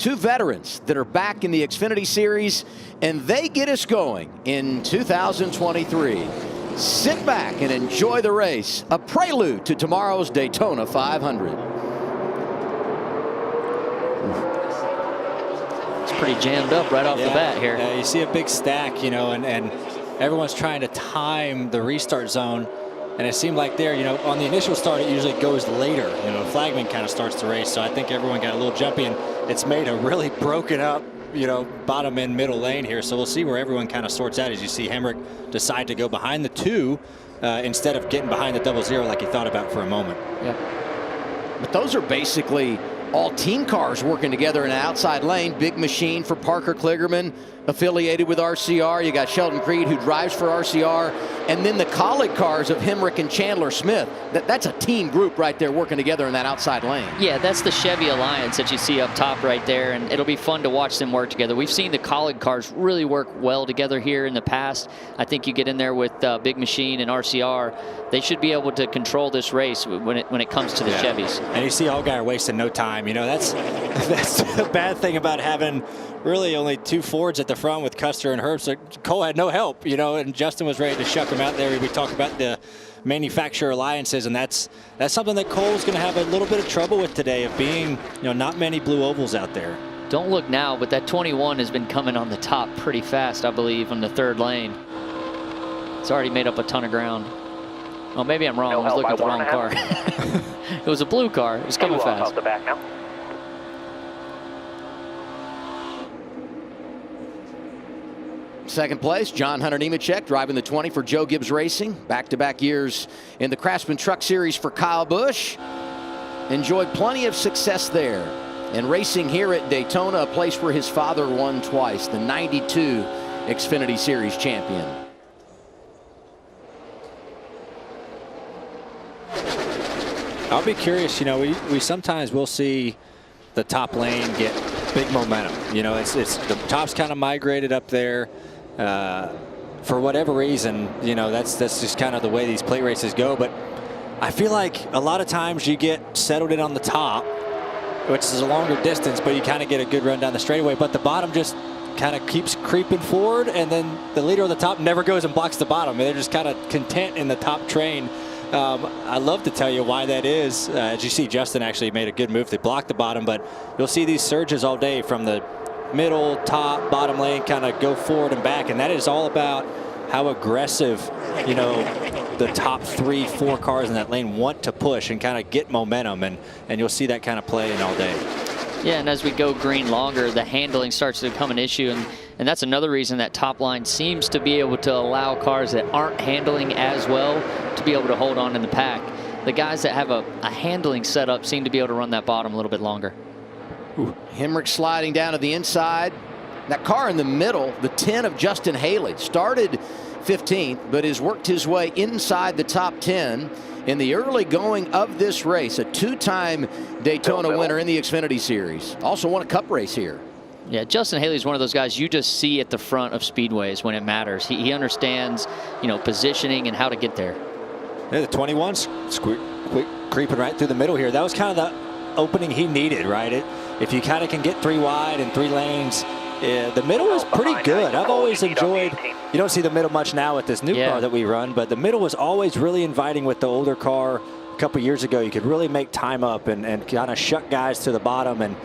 two veterans that are back in the Xfinity Series, and they get us going in 2023. Sit back and enjoy the race, a prelude to tomorrow's Daytona 500. It's pretty jammed up right off the bat here. Yeah, you see a big stack, you know, and everyone's trying to time the restart zone. And it seemed like there, you know, on the initial start, it usually goes later. You know, flagman kind of starts the race. So I think everyone got a little jumpy, and it's made a really broken up, you know, bottom and middle lane here. So we'll see where everyone kind of sorts out as you see Hemrick decide to go behind the two instead of getting behind the 00 like he thought about for a moment. Yeah. But those are basically all team cars working together in an outside lane. Big machine for Parker Kligerman, affiliated with RCR. You got Sheldon Creed, who drives for RCR. And then the colleague cars of Hemrick and Chandler Smith. That's a team group right there working together in that outside lane. Yeah, that's the Chevy Alliance that you see up top right there, and it'll be fun to watch them work together. We've seen the colleague cars really work well together here in the past. I think you get in there with Big Machine and RCR, they should be able to control this race when it comes to the Chevys. And you see Allgaier wasting no time. You know, that's the bad thing about having really only two Fords at the front with Custer and Herbst. So Cole had no help, you know, and Justin was ready to shuck him out there. We talk about the manufacturer alliances, and that's something that Cole's going to have a little bit of trouble with today, of being, you know, not many blue ovals out there. Don't look now, but that 21 has been coming on the top pretty fast, I believe, on the third lane. It's already made up a ton of ground. Oh, maybe I'm wrong. I was looking at the wrong car. It was a blue car. It was coming fast. Off the back now. Second place, John Hunter Nemechek driving the 20 for Joe Gibbs Racing. Back-to-back years in the Craftsman Truck Series for Kyle Busch. Enjoyed plenty of success there. And racing here at Daytona, a place where his father won twice, the '92 Xfinity Series champion. I'll be curious, you know, we sometimes will see the top lane get big momentum. You know, it's the top's kind of migrated up there. For whatever reason, you know, that's just kind of the way these plate races go. But I feel like a lot of times you get settled in on the top, which is a longer distance, but you kind of get a good run down the straightaway. But the bottom just kind of keeps creeping forward, and then the leader on the top never goes and blocks the bottom. They're just kind of content in the top train. I'd love to tell you why that is. As you see, Justin actually made a good move to block the bottom, but you'll see these surges all day from the middle, top, bottom lane, kind of go forward and back, and that is all about how aggressive, you know, the top 3-4 cars in that lane want to push and kind of get momentum, and you'll see that kind of play in all day. Yeah, and as we go green longer, the handling starts to become an issue, and that's another reason that top line seems to be able to allow cars that aren't handling as well to be able to hold on in the pack. The guys that have a handling setup seem to be able to run that bottom a little bit longer. Ooh. Hemrick sliding down to the inside. That car in the middle, the 10 of Justin Haley, started 15th, but has worked his way inside the top 10 in the early going of this race. A two-time Daytona winner in the Xfinity Series. Also won a Cup race here. Yeah, Justin Haley is one of those guys you just see at the front of speedways when it matters. He understands, you know, positioning and how to get there. Yeah, the 21's creeping right through the middle here. That was kind of the opening he needed, right? If you kind of can get 3 wide and 3 lanes, the middle is pretty good. I've always enjoyed, you don't see the middle much now with this new car that we run, but the middle was always really inviting with the older car. A couple years ago, you could really make time up and kind of shut guys to the bottom, and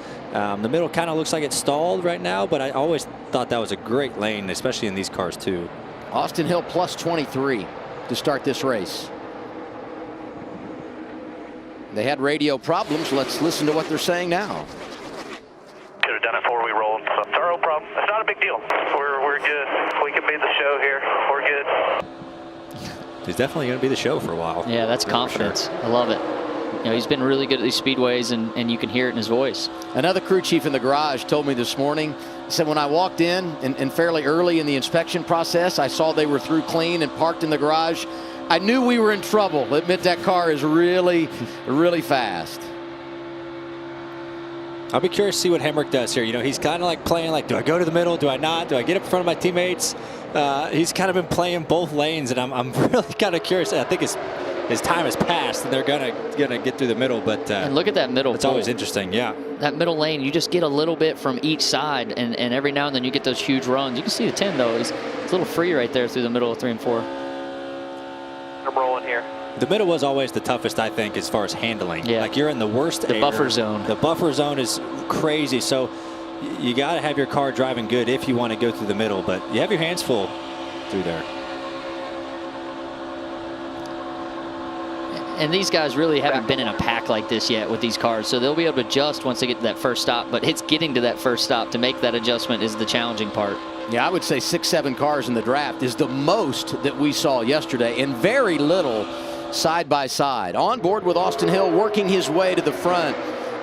the middle kind of looks like it's stalled right now, but I always thought that was a great lane, especially in these cars too. Austin Hill plus 23 to start this race. They had radio problems. Let's listen to what they're saying now. Could have done it before we rolled. So thorough problem. It's not a big deal. We're good. We can be the show here. We're good. He's definitely going to be the show for a while. Yeah, that's confidence. Sure. I love it. You know, he's been really good at these speedways, and you can hear it in his voice. Another crew chief in the garage told me this morning, he said when I walked in and fairly early in the inspection process, I saw they were through clean and parked in the garage. I knew we were in trouble. Admit that car is really, really fast. I'll be curious to see what Hemrick does here. You know, he's kind of like playing like, do I go to the middle? Do I not? Do I get up in front of my teammates? He's kind of been playing both lanes, and I'm really kind of curious. I think his time has passed, and they're gonna get through the middle. But and look at that middle. It's always interesting. Yeah. that middle lane, you just get a little bit from each side, and every now and then you get those huge runs. You can see the 10 though, he's a little free right there through the middle of 3 and 4. I'm rolling here. The middle was always the toughest, I think, as far as handling. Yeah. Like you're in the worst The air. buffer zone. The buffer zone is crazy. So you got to have your car driving good if you want to go through the middle, but you have your hands full through there. And these guys really haven't been in a pack like this yet with these cars, so they'll be able to adjust once they get to that first stop. But it's getting to that first stop to make that adjustment is the challenging part. Yeah, I would say 6-7 cars in the draft is the most that we saw yesterday, and very little side by side. On board with Austin Hill, working his way to the front.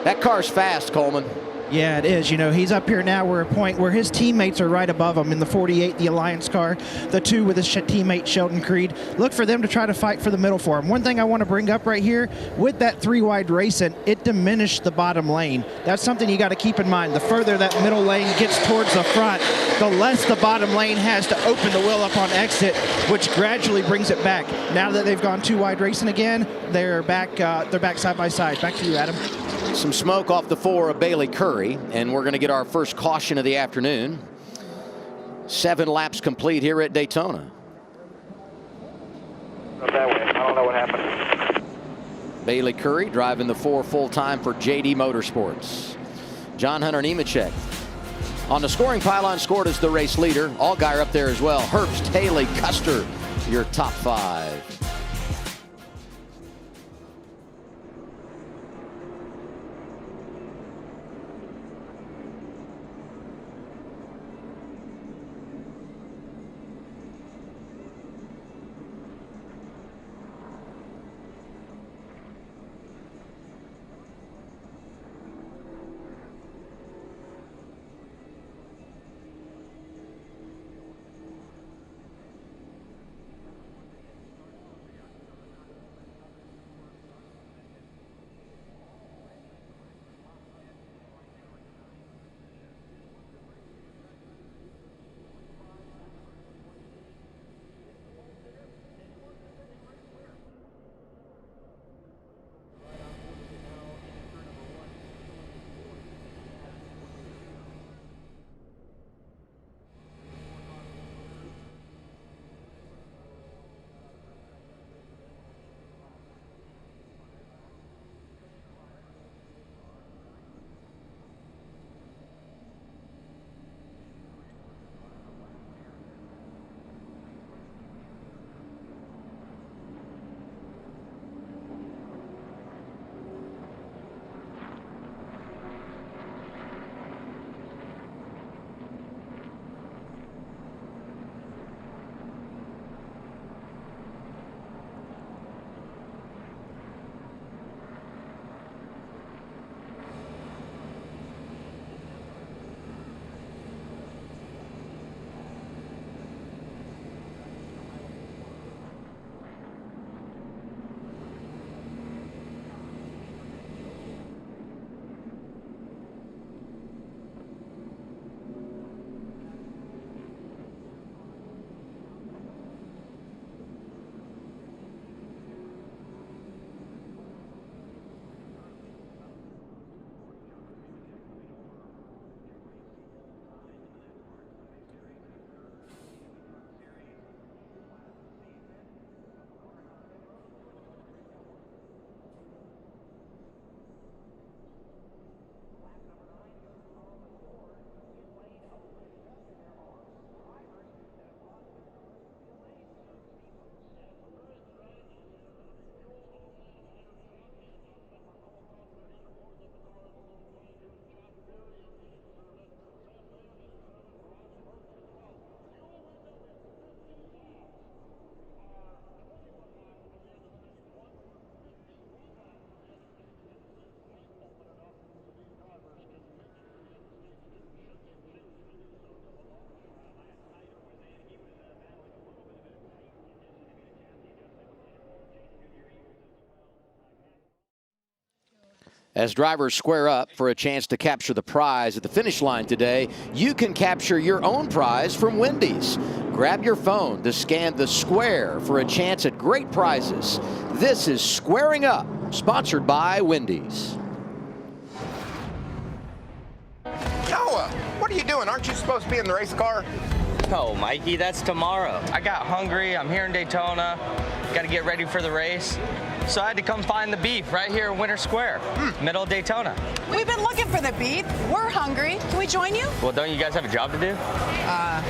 That car's fast, Coleman. Yeah, it is. You know, he's up here now. We're at a point where his teammates are right above him in the 48, the Alliance car, the 2 with his teammate Sheldon Creed. Look for them to try to fight for the middle for him. One thing I want to bring up right here, with that 3-wide racing, it diminished the bottom lane. That's something you got to keep in mind. The further that middle lane gets towards the front, the less the bottom lane has to open the wheel up on exit, which gradually brings it back. Now that they've gone 2-wide racing again, they're back side by side. Back to you, Adam. Some smoke off the 4 of Bailey Curry, and we're going to get our first caution of the afternoon. 7 laps complete here at Daytona. That way. I don't know what happened. Bailey Curry driving the 4 full-time for JD Motorsports. John Hunter Nemechek on the scoring pylon, scored as the race leader. Allgaier up there as well. Herbst, Haley, Custer, your top 5. As drivers square up for a chance to capture the prize at the finish line today, you can capture your own prize from Wendy's. Grab your phone to scan the square for a chance at great prizes. This is Squaring Up, sponsored by Wendy's. Noah, what are you doing? Aren't you supposed to be in the race car? No, Mikey, that's tomorrow. I got hungry. I'm here in Daytona. Got to get ready for the race. So I had to come find the beef right here in Winter Square, middle of Daytona. We've been looking for the beef. We're hungry. Can we join you? Well, don't you guys have a job to do?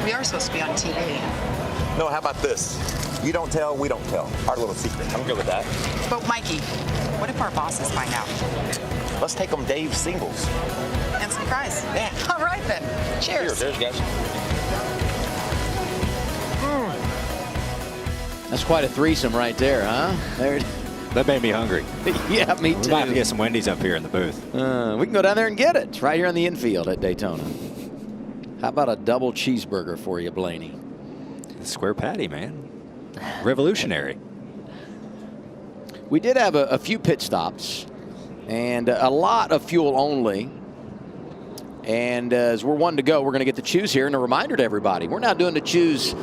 We are supposed to be on TV. No, how about this? You don't tell, we don't tell. Our little secret. I'm good with that. But Mikey, what if our bosses find out? Let's take them Dave's singles. And some fries. Yeah. All right then. Cheers. Cheers, guys. That's quite a threesome right there, huh? There. That made me hungry. Yeah, me too. We might have to get some Wendy's up here in the booth. We can go down there and get it. It's right here on the infield at Daytona. How about a double cheeseburger for you, Blaney? Square patty, man. Revolutionary. We did have a few pit stops and a lot of fuel only. And as we're one to go, we're going to get to choose here. And a reminder to everybody, we're now doing the choose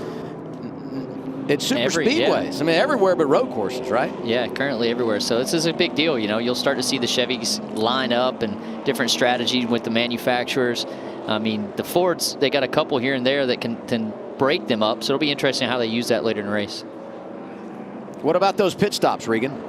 at super speedways. Yeah. I mean, everywhere but road courses, right? Yeah, currently everywhere. So this is a big deal. You know, you'll start to see the Chevys line up and different strategies with the manufacturers. I mean, the Fords, they got a couple here and there that can break them up. So it'll be interesting how they use that later in the race. What about those pit stops, Regan?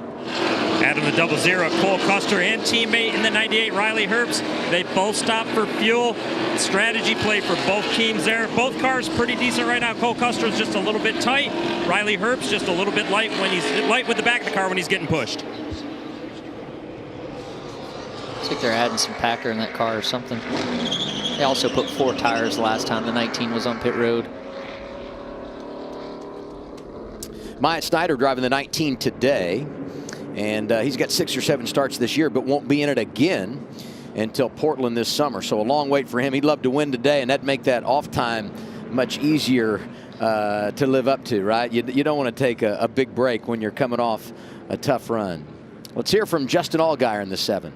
Adam the 00, Cole Custer and teammate in the 98, Riley Herbst. They both stopped for fuel. Strategy play for both teams there. Both cars pretty decent right now. Cole Custer's just a little bit tight. Riley Herbst just a little bit light when he's light with the back of the car when he's getting pushed. Looks like they're adding some Packer in that car or something. They also put 4 tires last time the 19 was on pit road. Myatt Snyder driving the 19 today. And he's got 6 or 7 starts this year, but won't be in it again until Portland this summer. So a long wait for him. He'd love to win today, and that'd make that off time much easier to live up to, right? You don't want to take a big break when you're coming off a tough run. Let's hear from Justin Allgaier in the 7.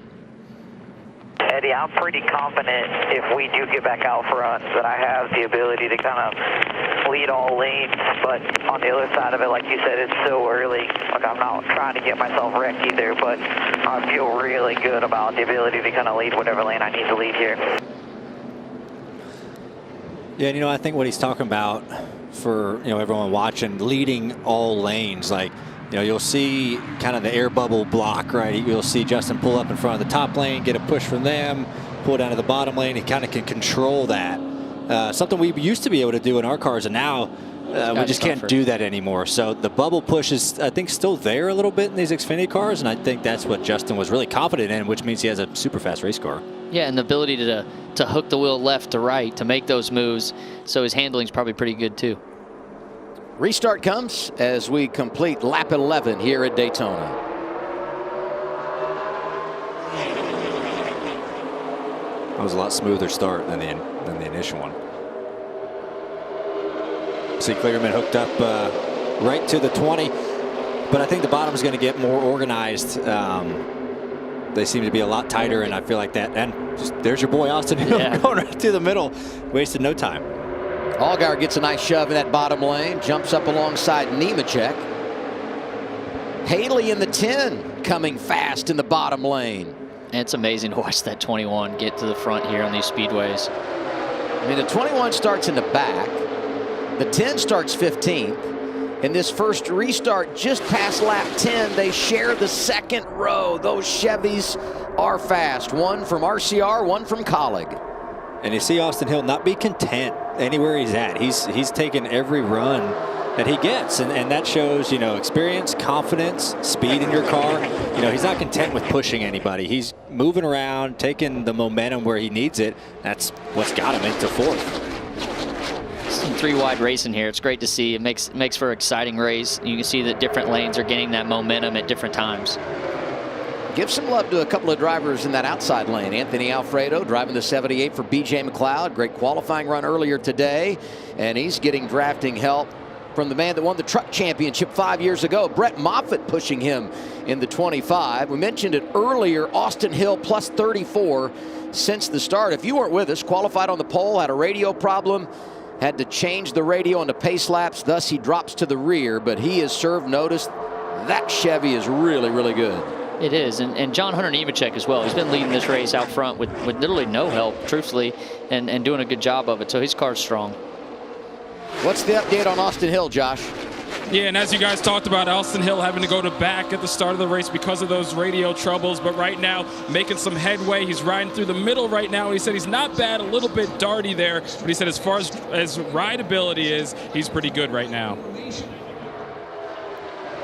Eddie, I'm pretty confident if we do get back out front that I have the ability to kind of lead all lanes. But on the other side of it, like you said, it's so early. Like, I'm not trying to get myself wrecked either, but I feel really good about the ability to kind of lead whatever lane I need to lead here. Yeah, and you know, I think what he's talking about for, you know, everyone watching, leading all lanes, like, you know, you'll see kind of the air bubble block, right? You'll see Justin pull up in front of the top lane, get a push from them, pull down to the bottom lane. He kind of can control that. Something we used to be able to do in our cars, and now we just can't do that anymore. So the bubble push is, I think, still there a little bit in these Xfinity cars, and I think that's what Justin was really confident in, which means he has a super fast race car. Yeah, and the ability to hook the wheel left to right to make those moves. So his handling's probably pretty good too. Restart comes as we complete lap 11 here at Daytona. That was a lot smoother start than the initial one. See Clearman hooked up right to the 20, but I think the bottom is going to get more organized. They seem to be a lot tighter, and I feel like that. And just, there's your boy Austin Hill going right through the middle, wasted no time. Allgaier gets a nice shove in that bottom lane, jumps up alongside Nemechek. Haley in the 10 coming fast in the bottom lane. And it's amazing to watch that 21 get to the front here on these speedways. I mean, the 21 starts in the back. The 10 starts 15th. In this first restart just past lap 10, they share the second row. Those Chevys are fast. One from RCR, one from Colleague. And you see Austin Hill not be content anywhere he's at. He's taken every run that he gets, and that shows, you know, experience, confidence, speed in your car. You know, he's not content with pushing anybody. He's moving around, taking the momentum where he needs it. That's what's got him into 4th. Some 3-wide racing here. It's great to see. It makes for an exciting race. You can see that different lanes are getting that momentum at different times. Give some love to a couple of drivers in that outside lane. Anthony Alfredo driving the 78 for BJ McLeod. Great qualifying run earlier today. And he's getting drafting help from the man that won the truck championship 5 years ago. Brett Moffitt pushing him in the 25. We mentioned it earlier. Austin Hill plus 34 since the start. If you weren't with us, qualified on the pole, had a radio problem, had to change the radio on the pace laps. Thus, he drops to the rear. But he has served notice. That Chevy is really, really good. It is, and John Hunter Nemechek as well. He's been leading this race out front with literally no help, truthfully, and doing a good job of it. So his car's strong. What's the update on Austin Hill, Josh? Yeah, and as you guys talked about, Austin Hill having to go to back at the start of the race because of those radio troubles, but right now making some headway. He's riding through the middle right now. He said he's not bad, a little bit darty there, but he said as far as rideability is, he's pretty good right now.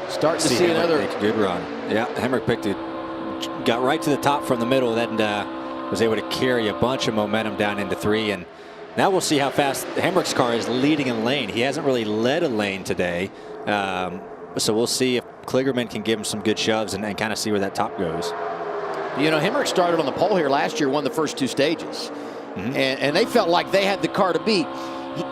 Start to see another good run. Yeah, Hemrick picked it, got right to the top from the middle, then was able to carry a bunch of momentum down into 3. And now we'll see how fast Hemrick's car is leading in lane. He hasn't really led a lane today. So we'll see if Kligerman can give him some good shoves and kind of see where that top goes. You know, Hemrick started on the pole here last year, won the first 2 stages. And they felt like they had the car to beat.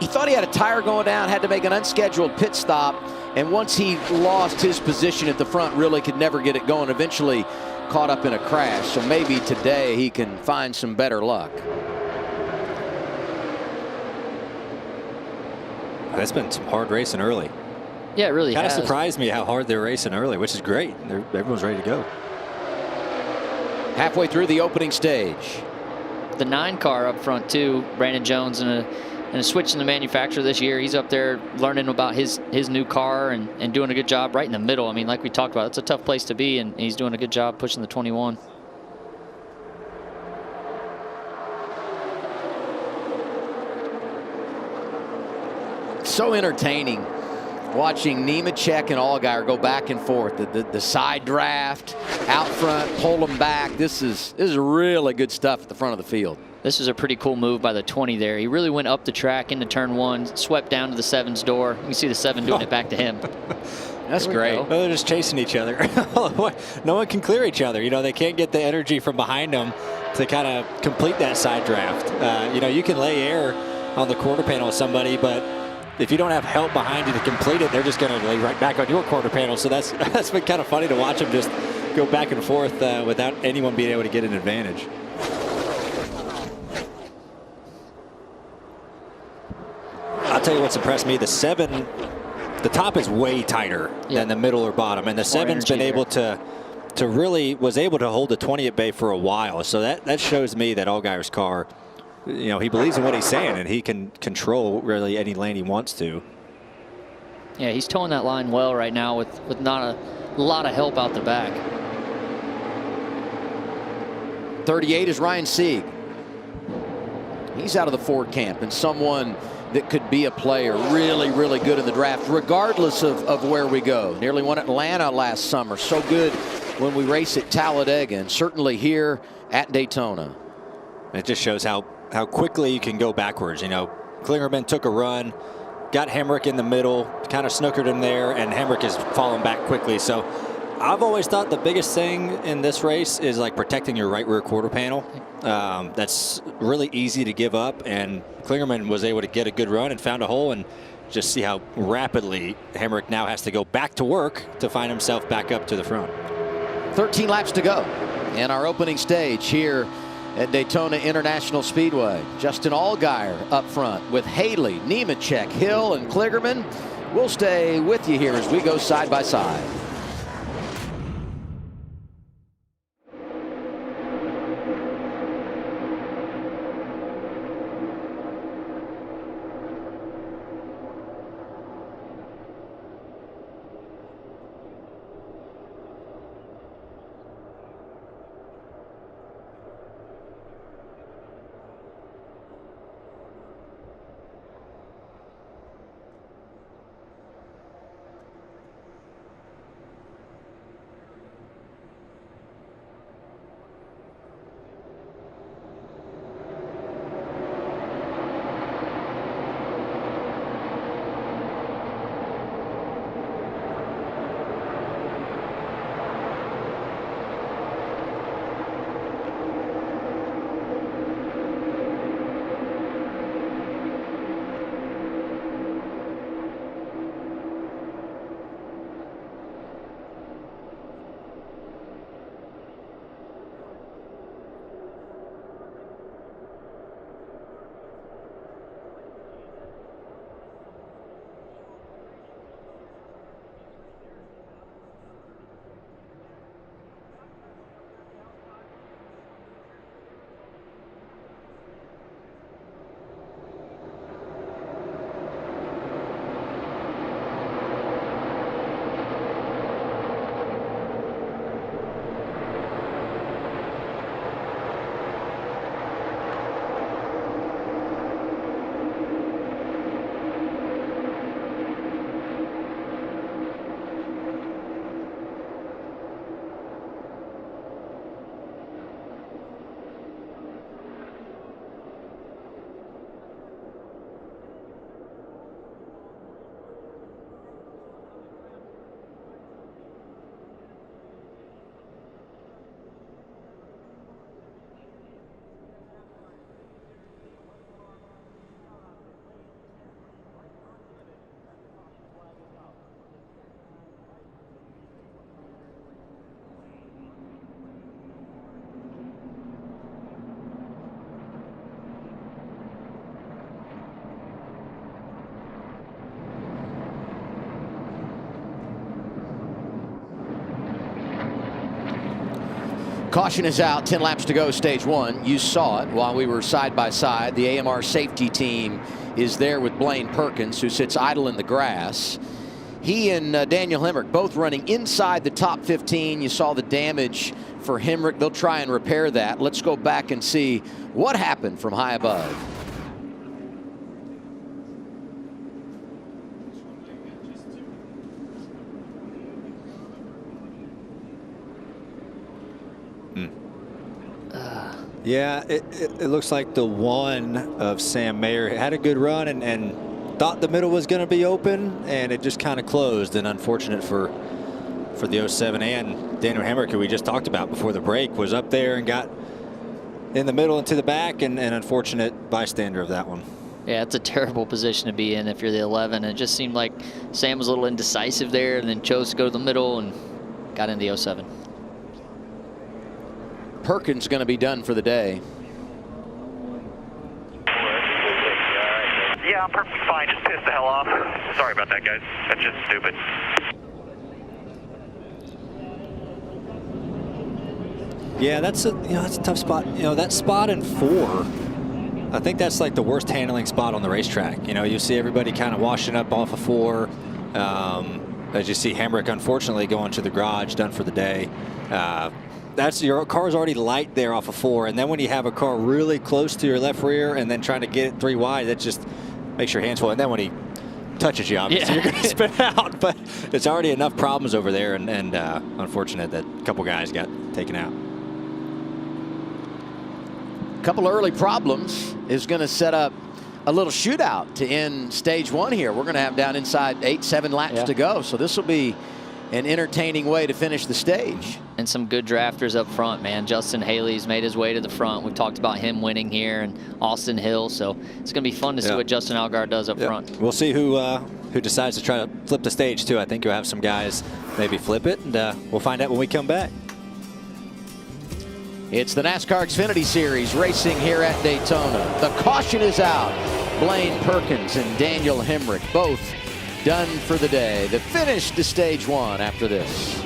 He thought he had a tire going down, had to make an unscheduled pit stop. And once he lost his position at the front, really could never get it going. Eventually caught up in a crash. So maybe today he can find some better luck. That's been some hard racing early. Yeah, it really kind of has. surprised me how hard they're racing early, which is great. Everyone's ready to go. Halfway through the opening stage. The 9 car up front too, Brandon Jones, and a switch in the manufacturer this year. He's up there learning about his new car and doing a good job right in the middle. I mean, like we talked about, it's a tough place to be, and he's doing a good job pushing the 21. So entertaining watching Nemechek and Allgaier go back and forth. The side draft, out front, pull them back. This is really good stuff at the front of the field. This is a pretty cool move by the 20 there. He really went up the track into turn 1, swept down to the 7's door. You can see the 7 doing it back to him. That's great. Well, they're just chasing each other. No one can clear each other. You know, they can't get the energy from behind them to kind of complete that side draft. You know, you can lay air on the quarter panel with somebody, but if you don't have help behind you to complete it, they're just going to lay right back on your quarter panel. So that's been kind of funny to watch them just go back and forth without anyone being able to get an advantage. I'll tell you what's impressed me. The 7, the top is way tighter than the middle or bottom, and the 7's been able to really was able to hold the 20 at bay for a while. So that shows me that Allgaier's car, you know, he believes in what he's saying, and he can control really any lane he wants to. Yeah, he's towing that line well right now with not a lot of help out the back. 38 is Ryan Sieg. He's out of the Ford camp, and someone that could be a player really, really good in the draft, regardless of where we go. Nearly won Atlanta last summer. So good when we race at Talladega, and certainly here at Daytona. It just shows how quickly you can go backwards. You know, Kligerman took a run, got Hemrick in the middle, kind of snookered him there, and Hemrick has fallen back quickly. So I've always thought the biggest thing in this race is like protecting your right rear quarter panel. That's really easy to give up, and Kligerman was able to get a good run and found a hole, and just see how rapidly Hemrick now has to go back to work to find himself back up to the front. 13 laps to go in our opening stage here at Daytona International Speedway. Justin Allgaier up front with Haley, Nemechek, Hill, and Kligerman. We'll stay with you here as we go side by side. Caution is out, 10 laps to go, stage one. You saw it while we were side by side. The AMR safety team is there with Blaine Perkins, who sits idle in the grass. He and Daniel Hemrick both running inside the top 15. You saw the damage for Hemrick. They'll try and repair that. Let's go back and see what happened from high above. Yeah, it looks like the one of Sam Mayer had a good run and thought the middle was going to be open, and it just kind of closed. And unfortunate for the 07 and Daniel Hemrick, who we just talked about before the break, was up there and got in the middle and to the back, and an unfortunate bystander of that one. Yeah, it's a terrible position to be in if you're the 11. It just seemed like Sam was a little indecisive there and then chose to go to the middle and got into the 07. Perkins going to be done for the day. Yeah, I'm perfectly fine. Just pissed the hell off. Sorry about that, guys. That's just stupid. Yeah, that's a tough spot. That spot in 4, I think that's like the worst handling spot on the racetrack. You see everybody kind of washing up off of 4. As you see Hemrick, unfortunately, going to the garage, done for the day. That's your car's already light there off of 4, and then when you have a car really close to your left rear and then trying to get it 3 wide, that just makes your hands full. And then when he touches you, obviously you're going to spin out. But it's already enough problems over there, and unfortunate that a couple guys got taken out. A couple early problems is going to set up a little shootout to end stage 1 here. We're going to have down inside 8-7 laps to go, so this will be an entertaining way to finish the stage. And some good drafters up front, man. Justin Haley's made his way to the front. We've talked about him winning here, and Austin Hill. So it's going to be fun to see what Justin Allgaier does up front. We'll see who decides to try to flip the stage, too. I think you'll have some guys maybe flip it, and we'll find out when we come back. It's the NASCAR Xfinity Series racing here at Daytona. The caution is out. Blaine Perkins and Daniel Hemrick both done for the day. The finish to stage 1 after this.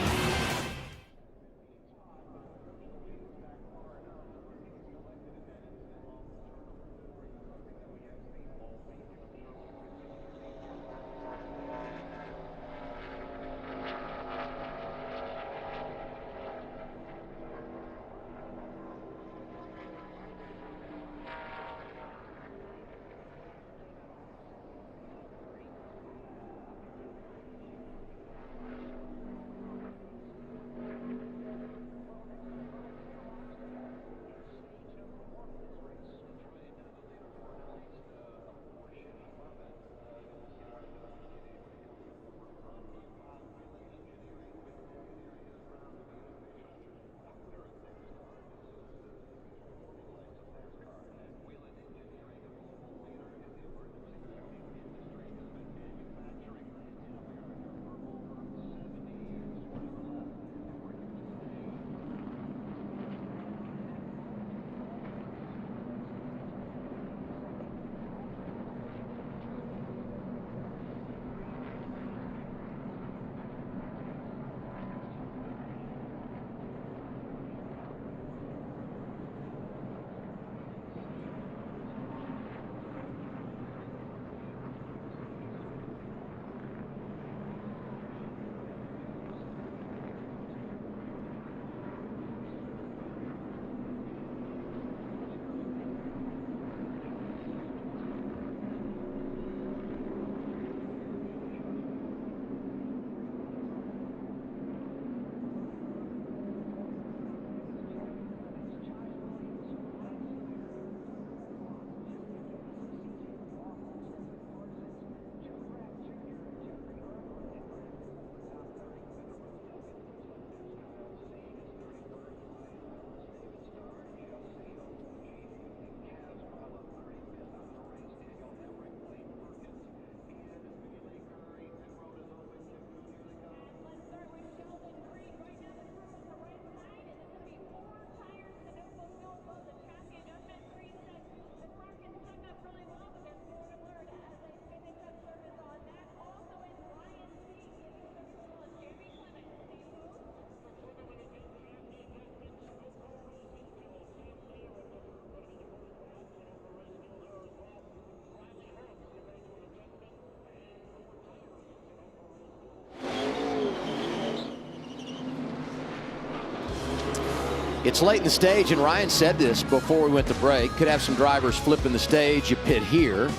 It's late in the stage, and Ryan said this before we went to break. Could have some drivers flipping the stage. You pit here,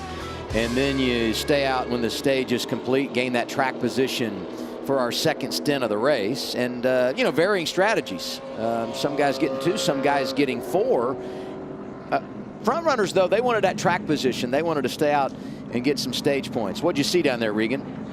and then you stay out when the stage is complete, gain that track position for our second stint of the race. And, you know, varying strategies. Some guys getting 2, some guys getting 4. Front runners, though, they wanted that track position. They wanted to stay out and get some stage points. What'd you see down there, Regan?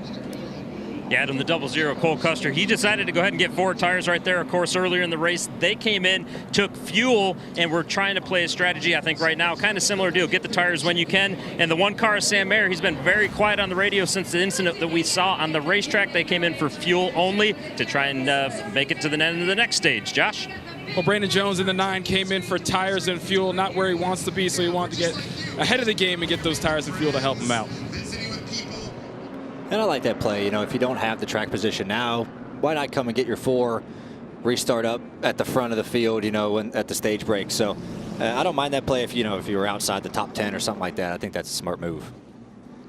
Yeah, in the 00, Cole Custer, he decided to go ahead and get 4 tires right there. Of course, earlier in the race, they came in, took fuel, and we're trying to play a strategy, I think, right now. Kind of similar deal. Get the tires when you can. And the one car, Sam Mayer, he's been very quiet on the radio since the incident that we saw on the racetrack. They came in for fuel only to try and make it to the end of the next stage. Josh? Well, Brandon Jones in the 9 came in for tires and fuel, not where he wants to be, so he wanted to get ahead of the game and get those tires and fuel to help him out. And I like that play. You know, if you don't have the track position now, why not come and get your 4, restart up at the front of the field, you know, at the stage break. So I don't mind that play if, you know, if you were outside the top 10 or something like that. I think that's a smart move.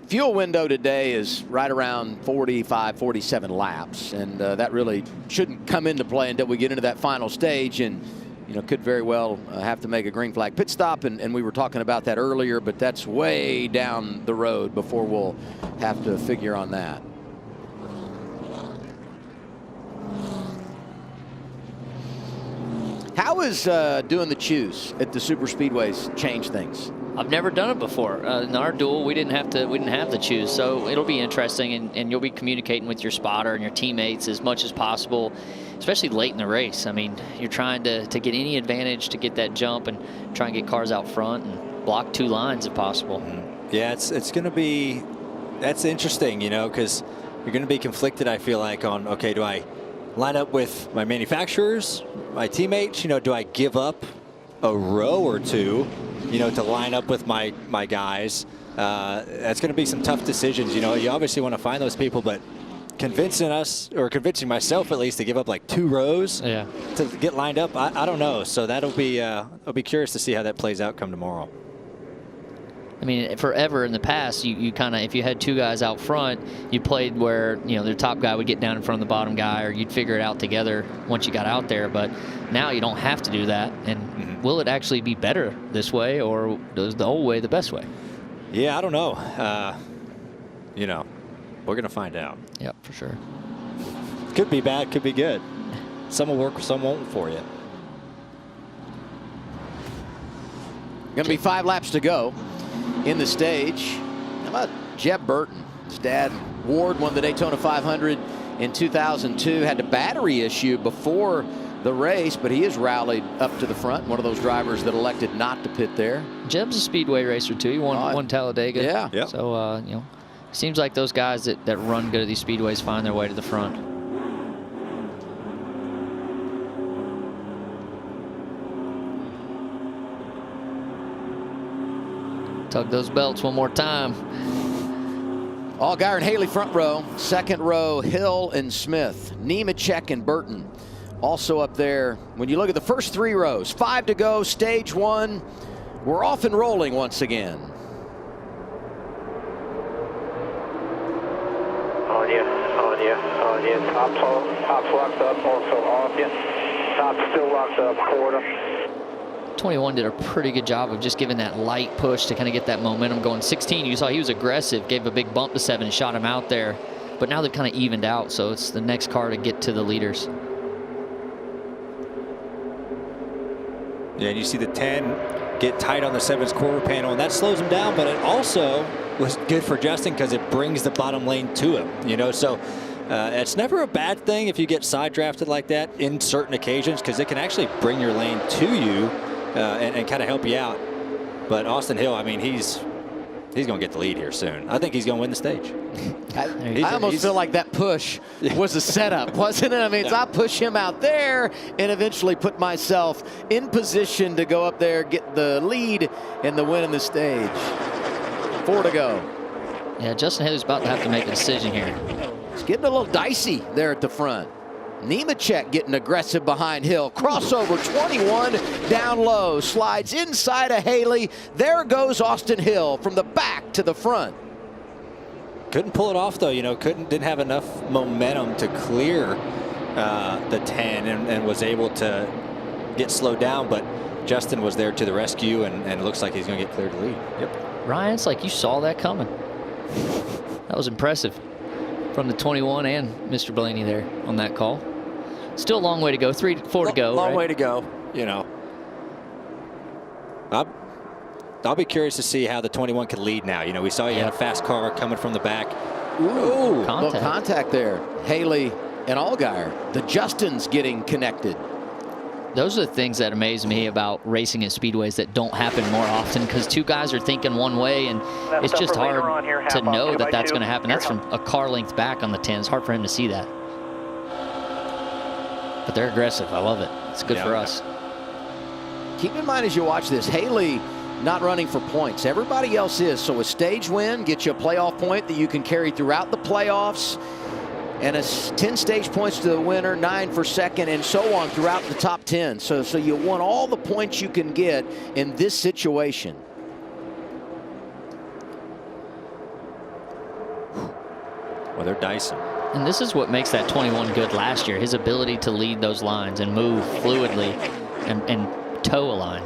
Fuel window today is right around 45, 47 laps, and that really shouldn't come into play until we get into that final stage, and you know, could very well have to make a green flag pit stop, and we were talking about that earlier, but that's way down the road before we'll have to figure on that. How is doing the choose at the super speedways change things? I've never done it before. In our duel, we didn't have the choose, so it'll be interesting, and you'll be communicating with your spotter and your teammates as much as possible, especially late in the race. I mean, you're trying to get any advantage to get that jump and try and get cars out front and block 2 lines if possible. Yeah, it's going to be, that's interesting, you know, because you're going to be conflicted, I feel like, on, okay, do I line up with my manufacturers, my teammates, you know, do I give up a row or 2, you know, to line up with my guys? That's going to be some tough decisions. You know, you obviously want to find those people, but convincing us, or convincing myself at least, to give up like 2 rows to get lined up, I don't know. So that'll be, I'll be curious to see how that plays out come tomorrow. I mean, forever in the past, you kind of, if you had 2 guys out front, you played where, you know, the top guy would get down in front of the bottom guy, or you'd figure it out together once you got out there. But now you don't have to do that. And will it actually be better this way, or is the old way the best way? Yeah, I don't know. You know, we're going to find out. Yep, for sure. Could be bad, could be good. Some will work, some won't for you. Going to be 5 laps to go in the stage. How about Jeb Burton? His dad, Ward, won the Daytona 500 in 2002. Had a battery issue before the race, but he has rallied up to the front. One of those drivers that elected not to pit there. Jeb's a speedway racer too. He won Talladega. Yeah. Yep. So you know, seems like those guys that run good at these speedways find their way to the front. Tug those belts one more time. Allgaier and Haley front row. Second row, Hill and Smith. Nemechek and Burton also up there. When you look at the first 3 rows, 5 to go, stage 1. We're off and rolling once again. On you. Top's locked up, also off you. Top's still locked up, quarter. 21 did a pretty good job of just giving that light push to kind of get that momentum going. 16, you saw he was aggressive, gave a big bump to 7 and shot him out there. But now they've kind of evened out, so it's the next car to get to the leaders. Yeah, and you see the 10 get tight on the 7's quarter panel, and that slows him down, but it also was good for Justin because it brings the bottom lane to him, you know. So it's never a bad thing if you get side drafted like that in certain occasions, because it can actually bring your lane to you and kind of help you out. But Austin Hill, I mean, he's going to get the lead here soon. I think he's going to win the stage. I almost feel like that push was a setup, wasn't it? I mean, I push him out there and eventually put myself in position to go up there, get the lead, and the win in the stage. 4 to go. Yeah, Justin Haley's about to have to make a decision here. It's getting a little dicey there at the front. Nemechek getting aggressive behind Hill. Crossover 21 down low. Slides inside of Haley. There goes Austin Hill from the back to the front. Couldn't pull it off though, you know, didn't have enough momentum to clear the 10 and was able to get slowed down, but Justin was there to the rescue, and it looks like he's going to get cleared to lead. Yep. Ryan, it's like you saw that coming. That was impressive from the 21 and Mr. Blaney there on that call. Still a long way to go. 4 to go. Long right? way to go. You know, I'll be curious to see how the 21 can lead now. You know, we saw you had a fast car coming from the back. Ooh, contact there. Haley and Allgaier. The Justins getting connected. Those are the things that amaze me about racing at speedways that don't happen more often, because two guys are thinking one way, and it's just hard to know that that's going to happen. That's from a car length back on the 10. It's hard for him to see that. But they're aggressive. I love it. It's good for us. Keep in mind as you watch this, Haley not running for points. Everybody else is. So a stage win gets you a playoff point that you can carry throughout the playoffs. And 10 stage points to the winner, 9 for second, and so on throughout the top 10. So you want all the points you can get in this situation. Well, they're dicing. And this is what makes that 21 good last year. His ability to lead those lines and move fluidly and toe a line.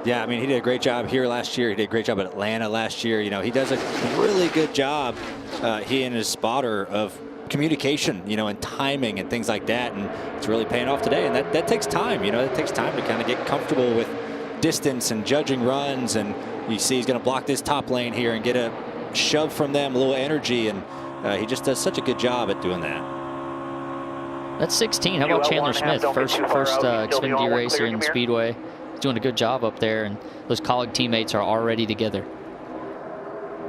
Yeah, I mean, he did a great job here last year. He did a great job at Atlanta last year. You know, he does a really good job, he and his spotter, of communication, you know, and timing and things like that. And it's really paying off today. And that takes time, you know, it takes time to kind of get comfortable with distance and judging runs. And you see he's going to block this top lane here and get a shove from them, a little energy. And he just does such a good job at doing that. That's 16. How about Chandler Smith? First Xfinity racer in Speedway. He's doing a good job up there, and those Colleague teammates are already together.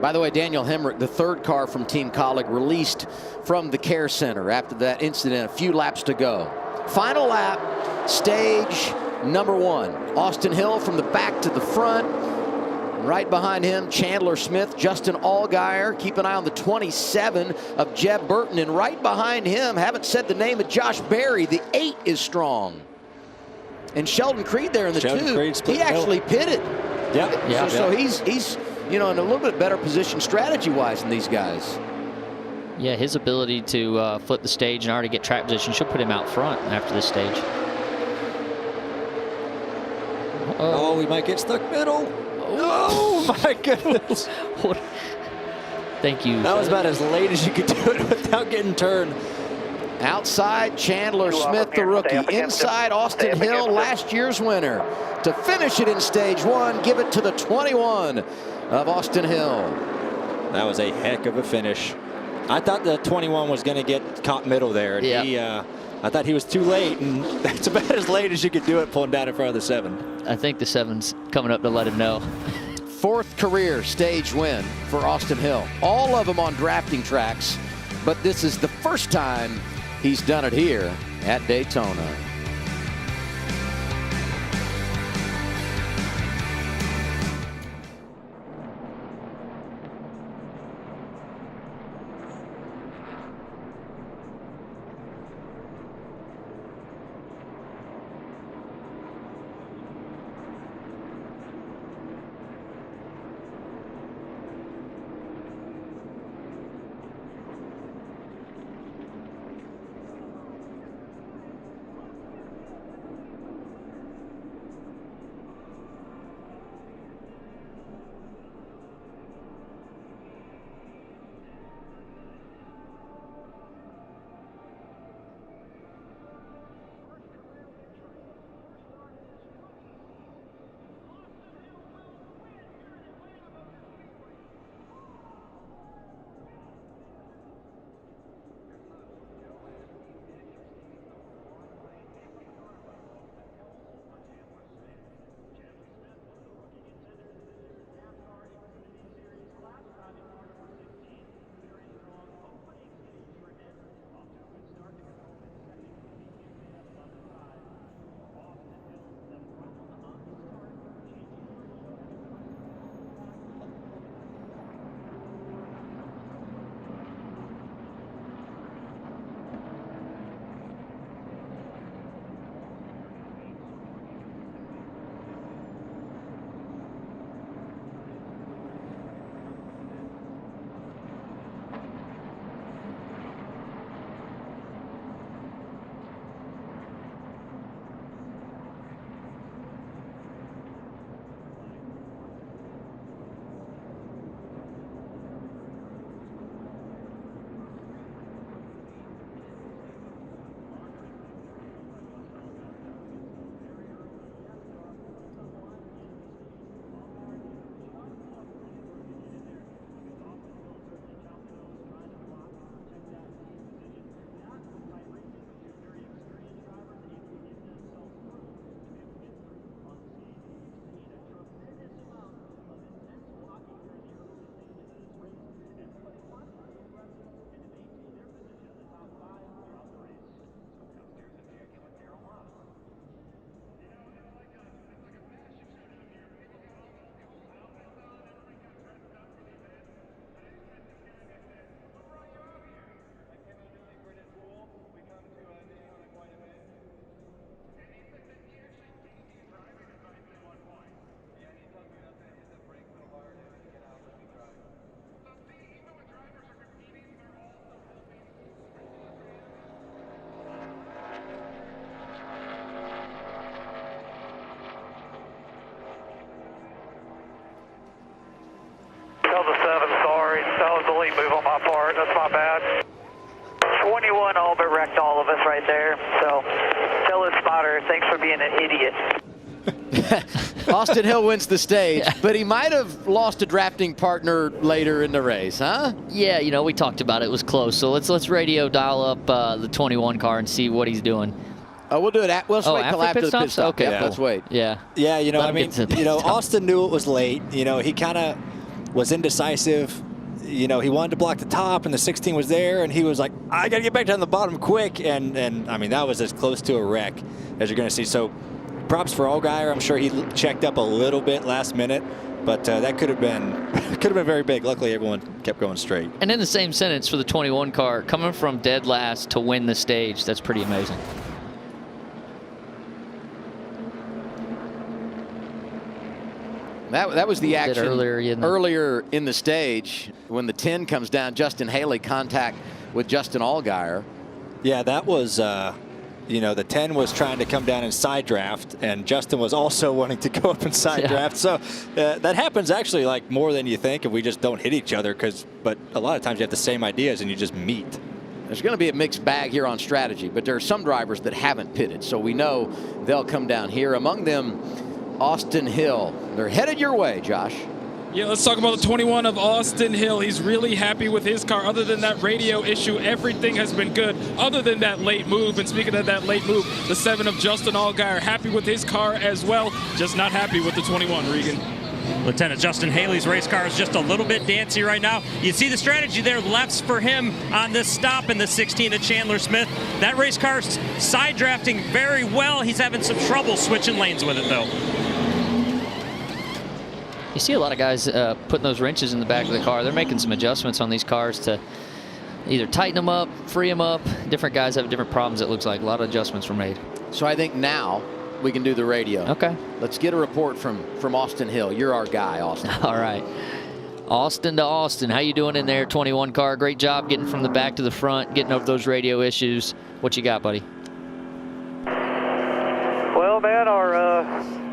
By the way, Daniel Hemrick, the third car from Team Colleague, released from the care center after that incident. A few laps to go. Final lap, stage number 1. Austin Hill from the back to the front. Right behind him, Chandler Smith, Justin Allgaier. Keep an eye on the 27 of Jeb Burton. And right behind him, haven't said the name of Josh Berry, the 8 is strong. And Sheldon Creed there in the 2. He actually pitted. Yep. So he's you know, in a little bit better position strategy-wise than these guys. Yeah, his ability to flip the stage and already get track position should put him out front after this stage. Oh, we might get stuck middle. Oh, my goodness. Thank you. That was about as late as you could do it without getting turned. Outside, Chandler Smith, the rookie. Inside, Austin Hill, last year's winner. To finish it in stage 1, give it to the 21 of Austin Hill. That was a heck of a finish. I thought the 21 was going to get caught middle there. And I thought he was too late, and that's about as late as you could do it, pulling down in front of the 7. I think the 7's coming up to let him know. 4th career stage win for Austin Hill. All of them on drafting tracks, but this is the first time he's done it here at Daytona. late move on my part. That's my bad. 21 all but wrecked all of us right there. So tell his spotter, thanks for being an idiot. Austin Hill wins the stage, but he might have lost a drafting partner later in the race, huh? Yeah, you know, we talked about it. It was close. So let's radio dial up the 21 car and see what he's doing. Oh, we'll do it. Let's wait till after the pit stop. Okay, yeah, let's wait. Yeah. Yeah, you know, Let I him mean, get to the you know, pit stop. Austin knew it was late. You know, he kind of was indecisive. You know, he wanted to block the top, and the 16 was there, and he was like, I got to get back down the bottom quick. And I mean, that was as close to a wreck as you're going to see. So props for Allgaier. I'm sure he checked up a little bit last minute, but that could have been very big. Luckily, everyone kept going straight. And in the same sentence for the 21 car, coming from dead last to win the stage, that's pretty amazing. That was the action earlier in the stage when the 10 comes down. Justin Haley contact with Justin Allgaier. Yeah, that was, you know, the 10 was trying to come down in side draft, and Justin was also wanting to go up in side draft. So that happens actually like more than you think if we just don't hit each other. But a lot of times you have the same ideas and you just meet. There's going to be a mixed bag here on strategy, but there are some drivers that haven't pitted, so we know they'll come down here. Among them, Austin Hill. They're headed your way, Josh. Yeah, let's talk about the 21 of Austin Hill. He's really happy with his car. Other than that radio issue, everything has been good, other than that late move. And speaking of that late move, the 7 of Justin Allgaier, happy with his car as well, just not happy with the 21, Regan. Lieutenant Justin Haley's race car is just a little bit dancy right now. You see the strategy there, lefts for him on this stop in the 16 of Chandler Smith. That race car's side drafting very well. He's having some trouble switching lanes with it, though. You see a lot of guys putting those wrenches in the back of the car. They're making some adjustments on these cars to either tighten them up, free them up. Different guys have different problems, it looks like. A lot of adjustments were made. So I think now we can do the radio. Okay. Let's get a report from Austin Hill. You're our guy, Austin. All right. Austin to Austin. How you doing in there, 21 car? Great job getting from the back to the front, getting over those radio issues. What you got, buddy? Well, man, our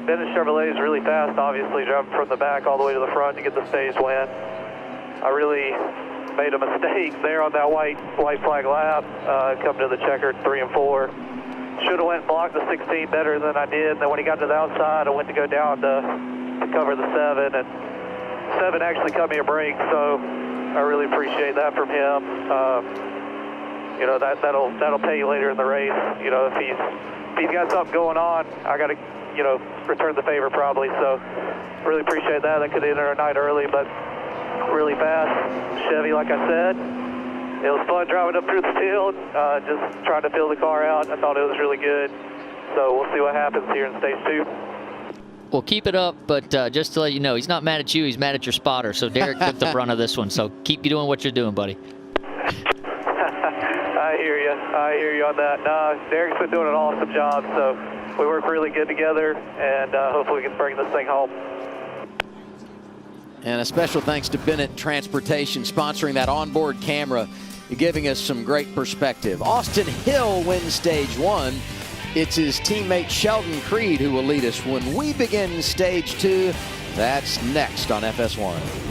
Bennett Chevrolet is really fast, obviously, jumping from the back all the way to the front to get the stage win. I really made a mistake there on that white flag lap, coming to the checkered 3 and 4. Should have went and blocked the 16 better than I did. Then when he got to the outside, I went to go down to cover the 7, and 7 actually cut me a break, so I really appreciate that from him. You know, that'll pay you later in the race. You know, if he's got something going on, I got to, you know, return the favor probably. So really appreciate that. That could have ended our night early, but really fast Chevy, like I said. It was fun driving up through the field, just trying to fill the car out. I thought it was really good. So we'll see what happens here in stage 2. Well, keep it up, but just to let you know, he's not mad at you. He's mad at your spotter. So Derek took the brunt of this one. So keep you doing what you're doing, buddy. I hear you on that. Derek's been doing an awesome job, so we work really good together, and hopefully we can bring this thing home. And a special thanks to Bennett Transportation sponsoring that onboard camera, giving us some great perspective. Austin Hill wins stage 1. It's his teammate Sheldon Creed who will lead us when we begin stage 2. That's next on FS1.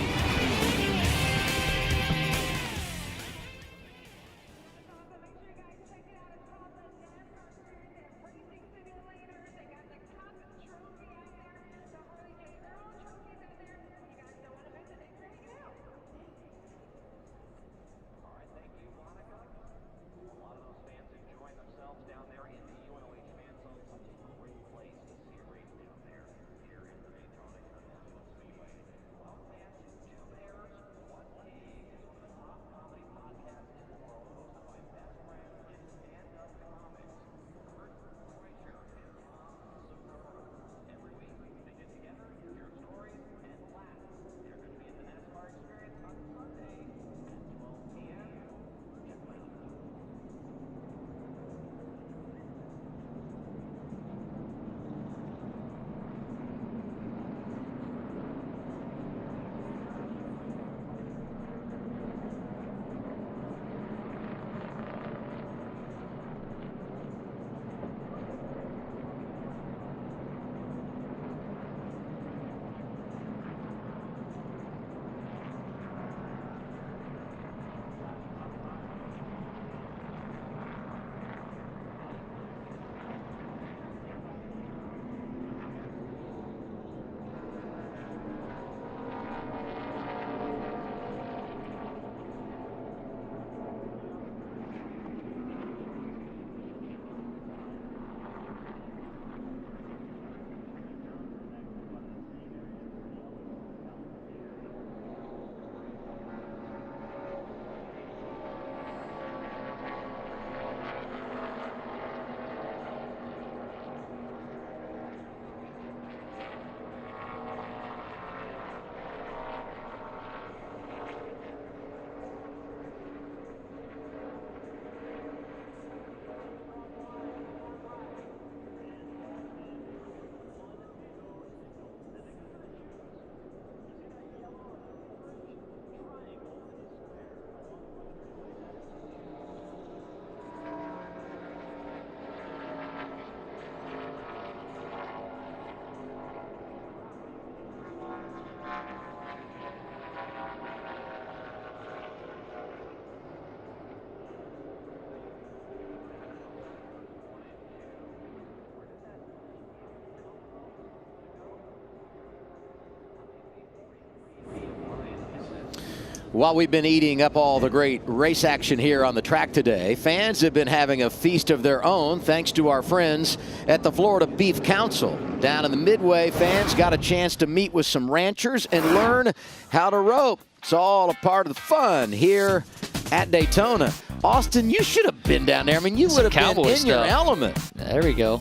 While we've been eating up all the great race action here on the track today, fans have been having a feast of their own thanks to our friends at the Florida Beef Council. Down in the Midway, fans got a chance to meet with some ranchers and learn how to rope. It's all a part of the fun here at Daytona. Austin, you should have been down there. I mean, you would have been in your element. There we go.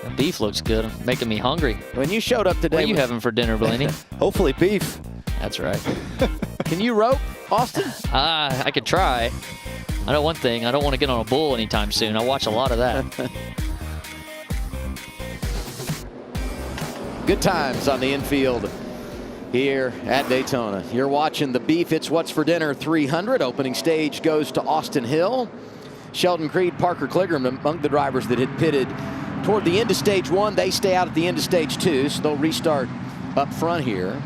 The beef looks good. Making me hungry. When you showed up today. What are you having for dinner, Blaney? Hopefully beef. That's right. Can you rope, Austin? I could try. I know one thing. I don't want to get on a bull anytime soon. I watch a lot of that. Good times on the infield here at Daytona. You're watching the Beef It's What's for Dinner 300. Opening stage goes to Austin Hill. Sheldon Creed, Parker Kligerman among the drivers that had pitted toward the end of stage 1. They stay out at the end of stage 2, so they'll restart up front here.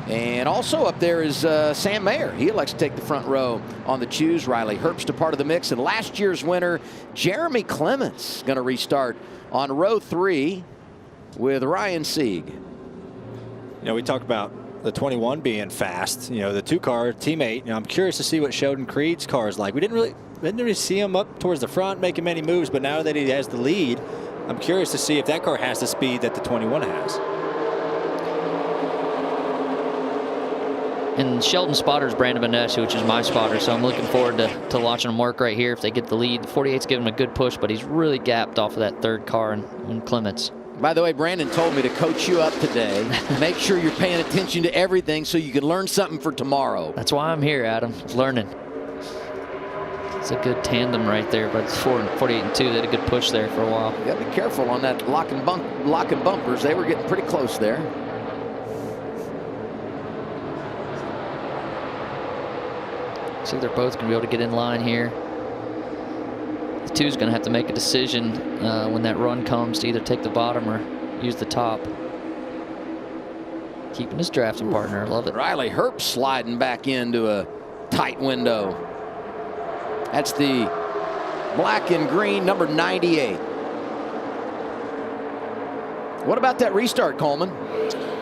And also up there is Sam Mayer. He elects to take the front row on the choose. Riley Herbst a part of the mix. And last year's winner, Jeremy Clements, going to restart on row 3 with Ryan Sieg. You know, we talked about the 21 being fast. You know, the 2-car teammate. You know, I'm curious to see what Sheldon Creed's car is like. We didn't really see him up towards the front making many moves, but now that he has the lead, I'm curious to see if that car has the speed that the 21 has. And Sheldon's spotter is Brandon Benesh, which is my spotter, so I'm looking forward to watching him work right here if they get the lead. The 48's giving him a good push, but he's really gapped off of that 3rd car in Clements. By the way, Brandon told me to coach you up today. Make sure you're paying attention to everything so you can learn something for tomorrow. That's why I'm here, Adam, learning. It's a good tandem right there, but it's 48 and 2. They had a good push there for a while. You got to be careful on that lock and bumpers. They were getting pretty close there. So they're both going to be able to get in line here. The 2's going to have to make a decision when that run comes to either take the bottom or use the top. Keeping his drafting partner. I love it. Riley Herbst sliding back into a tight window. That's the black and green number 98. What about that restart, Coleman?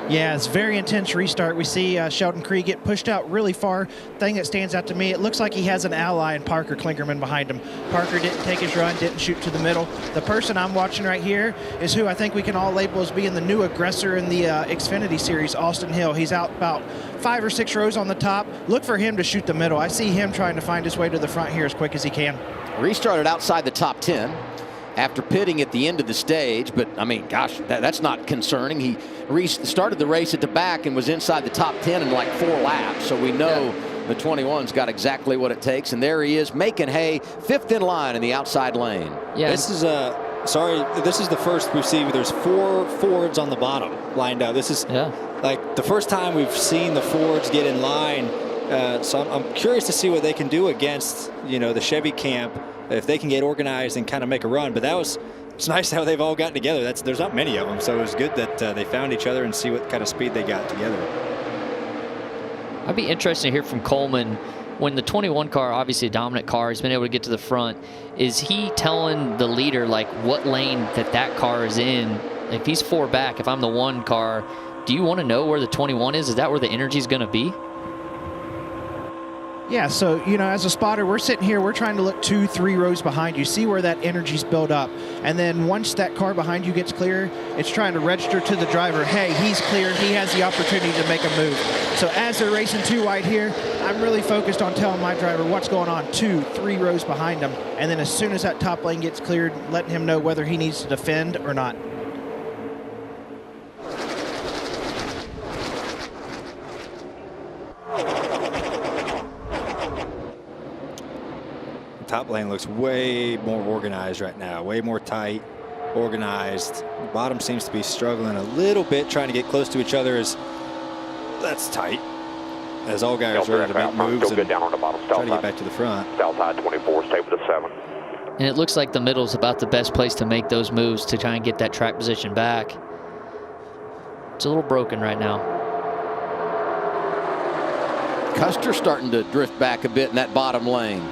Yeah, it's a very intense restart. We see Sheldon Creed get pushed out really far. Thing that stands out to me, it looks like he has an ally in Parker Kligerman behind him. Parker didn't take his run, didn't shoot to the middle. The person I'm watching right here is who I think we can all label as being the new aggressor in the Xfinity series, Austin Hill. He's out about 5 or 6 rows on the top. Look for him to shoot the middle. I see him trying to find his way to the front here as quick as he can. Restarted outside the top 10. After pitting at the end of the stage, but I mean, gosh, that's not concerning. He started the race at the back and was inside the top 10 in like 4 laps. So we know the 21's got exactly what it takes. And there he is making hay, 5th in line in the outside lane. Yeah, this is this is the first we've seen. There's 4 Fords on the bottom lined up. This is like the first time we've seen the Fords get in line. So I'm curious to see what they can do against, you know, the Chevy camp, if they can get organized and kind of make a run. But it's nice how they've all gotten together. There's not many of them, so it was good that they found each other and see what kind of speed they got together. I'd be interested to hear from Coleman. When the 21 car, obviously a dominant car, he's been able to get to the front. Is he telling the leader like what lane that car is in? If he's 4 back, if I'm the 1 car, do you want to know where the 21 is? Is that where the energy is going to be? Yeah, so, you know, as a spotter, we're sitting here, we're trying to look 2, 3 rows behind you, see where that energy's built up. And then once that car behind you gets clear, it's trying to register to the driver, hey, he's clear, he has the opportunity to make a move. So as they're racing 2 wide here, I'm really focused on telling my driver what's going on 2, 3 rows behind him. And then as soon as that top lane gets cleared, letting him know whether he needs to defend or not. Top lane looks way more organized right now, way more tight, organized. Bottom seems to be struggling a little bit, trying to get close to each other. That's tight. As all guys are ready to make moves and down on the bottom, try to get back to the front. South side 24, stay with the 7. And it looks like the middle is about the best place to make those moves to try and get that track position back. It's a little broken right now. Custer starting to drift back a bit in that bottom lane.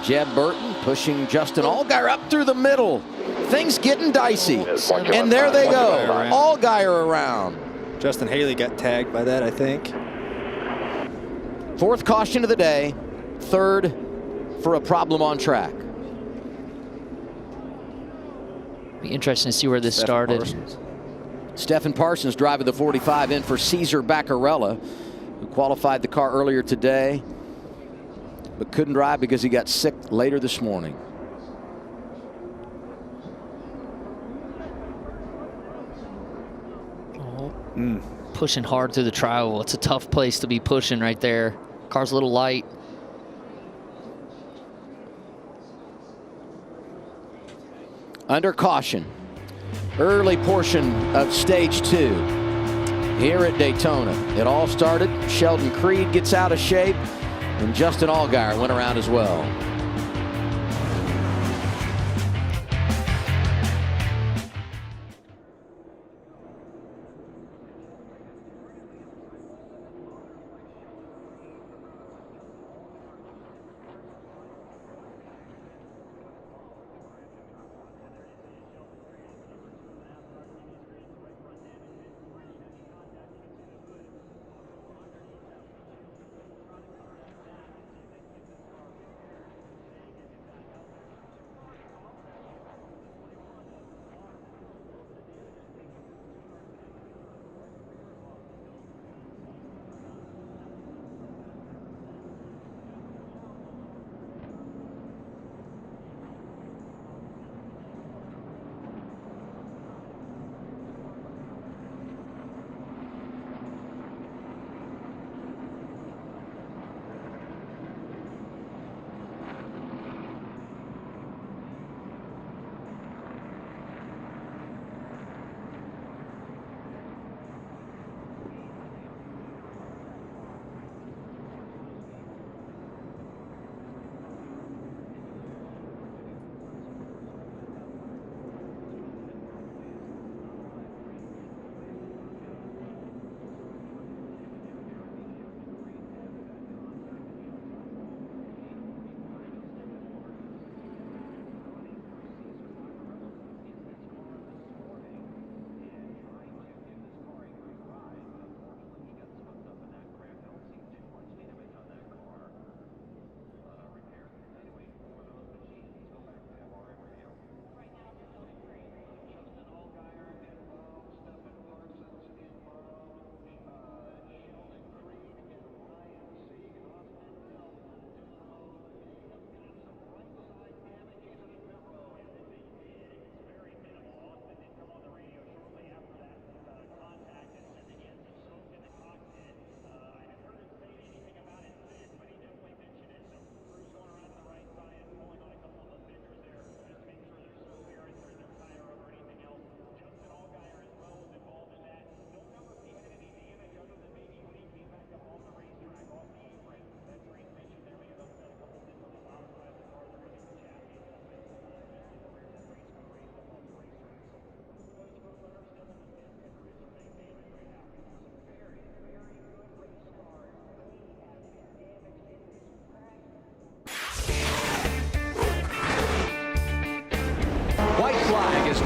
Jeb Burton pushing Justin Allgaier up through the middle. Things getting dicey. And there they go. Allgaier around. Justin Haley got tagged by that, I think. Fourth caution of the day, third for a problem on track. Be interesting to see where this started. Stephen Parsons driving the 45 in for Cesar Baccarella, who qualified the car earlier today, but couldn't drive because he got sick later this morning. Pushing hard through the tri-oval. It's a tough place to be pushing right there. Car's a little light. Under caution, early portion of stage 2 here at Daytona. It all started. Sheldon Creed gets out of shape, and Justin Allgaier went around as well.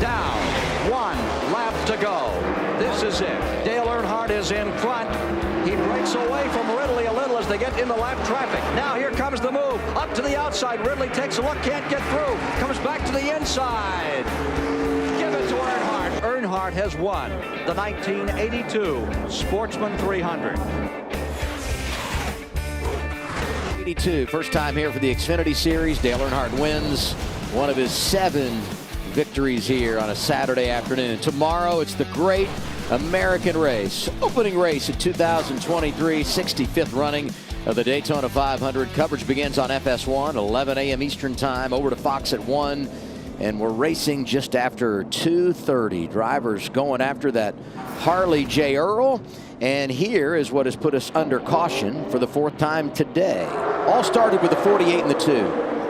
Down. 1 lap to go. This is it. Dale Earnhardt is in front. He breaks away from Ridley a little as they get in the lap traffic. Now here comes the move. Up to the outside. Ridley takes a look. Can't get through. Comes back to the inside. Give it to Earnhardt. Earnhardt has won the 1982 Sportsman 300. 82, first time here for the Xfinity Series. Dale Earnhardt wins one of his 7 victories here on a Saturday afternoon. Tomorrow, it's the Great American Race, opening race at 2023, 65th running of the Daytona 500. Coverage begins on FS1, 11 a.m. Eastern Time, over to Fox at 1, and we're racing just after 2:30. Drivers going after that Harley J. Earl, and here is what has put us under caution for the 4th time today. All started with the 48 and the 2.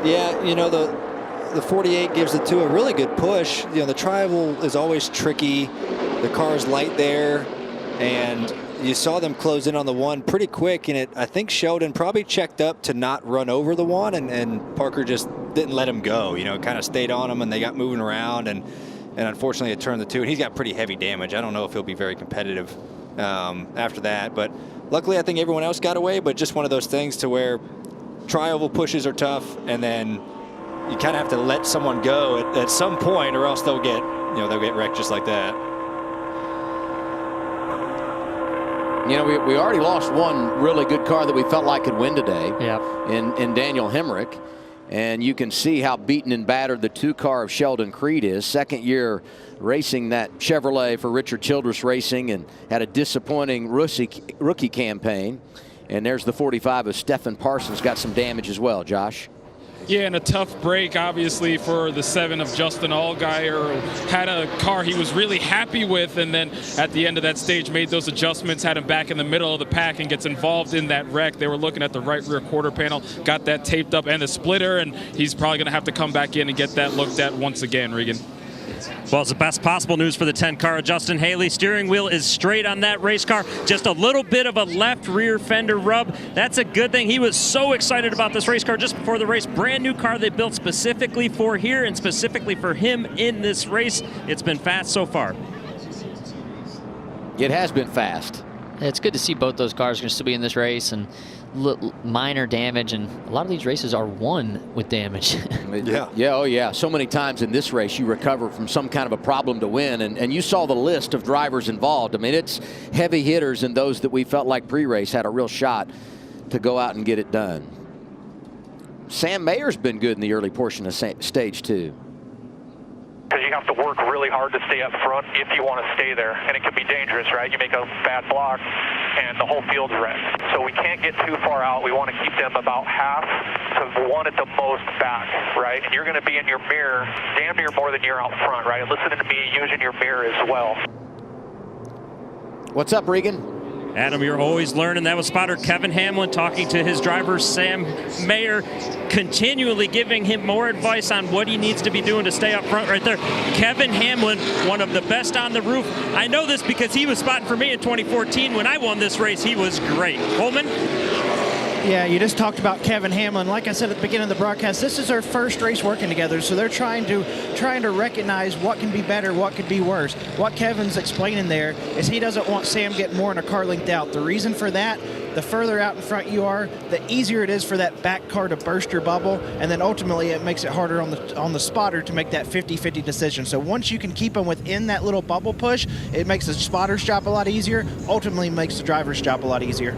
Yeah, you know, the 48 gives the 2 a really good push. You know, the tri-oval is always tricky. The car's light there, and you saw them close in on the 1 pretty quick, and I think Sheldon probably checked up to not run over the 1, and Parker just didn't let him go. You know, kind of stayed on him, and they got moving around, and unfortunately it turned the 2, and he's got pretty heavy damage. I don't know if he'll be very competitive after that. But luckily, I think everyone else got away, but just one of those things to where tri-oval pushes are tough, and then you kind of have to let someone go at some point, or else they'll get wrecked just like that. You know, we already lost one really good car that we felt like could win today. Yeah. In Daniel Hemrick. And you can see how beaten and battered the 2-car of Sheldon Creed is. Second year racing that Chevrolet for Richard Childress Racing, and had a disappointing rookie campaign. And there's the 45 of Stephen Parsons, got some damage as well, Josh. Yeah, and a tough break, obviously, for the 7 of Justin Allgaier, who had a car he was really happy with, and then at the end of that stage made those adjustments, had him back in the middle of the pack, and gets involved in that wreck. They were looking at the right rear quarter panel, got that taped up, and the splitter, and he's probably going to have to come back in and get that looked at once again, Regan. Well, it's the best possible news for the 10-car. Justin Haley, steering wheel is straight on that race car. Just a little bit of a left rear fender rub. That's a good thing. He was so excited about this race car just before the race. Brand new car they built specifically for here and specifically for him in this race. It's been fast so far. It has been fast. It's good to see both those cars going to still be in this race, and minor damage, and a lot of these races are won with damage. Oh yeah. So many times in this race you recover from some kind of a problem to win, and you saw the list of drivers involved. I mean, it's heavy hitters, and those that we felt like pre-race had a real shot to go out and get it done. Sam Mayer's been good in the early portion of stage 2. Because you have to work really hard to stay up front if you want to stay there, and it can be dangerous, right? You make a bad block, and the whole field's wrecked. So we can't get too far out. We want to keep them about half to 1 at the most back, right? And you're going to be in your mirror damn near more than you're out front, right? And listening to me, using your mirror as well. What's up, Regan? Adam, you're always learning. That was spotter Kevin Hamlin talking to his driver, Sam Mayer, continually giving him more advice on what he needs to be doing to stay up front right there. Kevin Hamlin, one of the best on the roof. I know this because he was spotting for me in 2014 when I won this race. He was great. Holman? Yeah, you just talked about Kevin Hamlin. Like I said at the beginning of the broadcast, this is their first race working together, so they're trying to recognize what can be better, what could be worse. What Kevin's explaining there is he doesn't want Sam getting more in a car length out. The reason for that, the further out in front you are, the easier it is for that back car to burst your bubble, and then ultimately it makes it harder on the spotter to make that 50-50 decision. So once you can keep them within that little bubble push, it makes the spotter's job a lot easier, ultimately makes the driver's job a lot easier.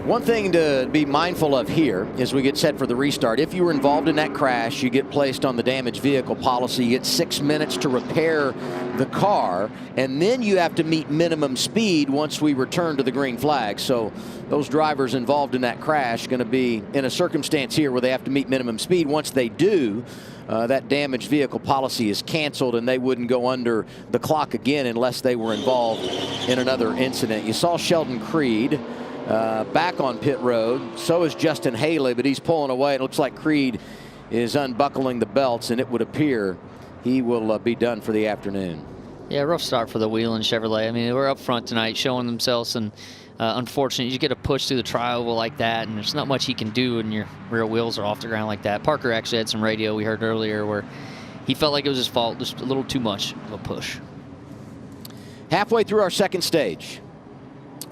One thing to be mindful of here as we get set for the restart, if you were involved in that crash, you get placed on the damaged vehicle policy. You get 6 minutes to repair the car, and then you have to meet minimum speed once we return to the green flag. So those drivers involved in that crash are going to be in a circumstance here where they have to meet minimum speed. Once they do, that damaged vehicle policy is canceled, and they wouldn't go under the clock again unless they were involved in another incident. You saw Sheldon Creed back on pit road. So is Justin Haley, but he's pulling away. It looks like Creed is unbuckling the belts, and it would appear he will be done for the afternoon. Yeah, rough start for the Whelen Chevrolet. I mean, they were up front tonight showing themselves, and unfortunately, you get a push through the tri-oval like that, and there's not much he can do when your rear wheels are off the ground like that. Parker actually had some radio we heard earlier where he felt like it was his fault, just a little too much of a push. Halfway through our second stage.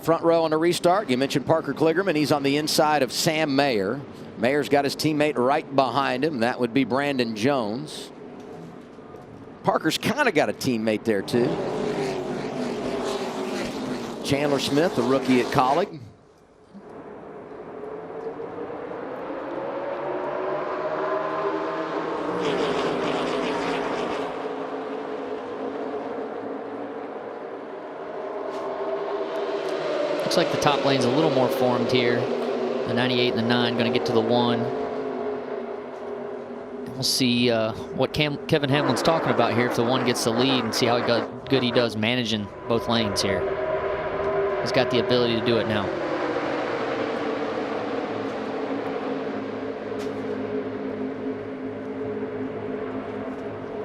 Front row on a restart. You mentioned Parker Kligerman. He's on the inside of Sam Mayer. Mayer's got his teammate right behind him. That would be Brandon Jones. Parker's kind of got a teammate there, too. Chandler Smith, the rookie at Colleague. Looks like the top lane's a little more formed here. The 98 and the 9 going to get to the 1. We'll see what Kevin Hamlin's talking about here if the 1 gets the lead, and see how good he does managing both lanes here. He's got the ability to do it now.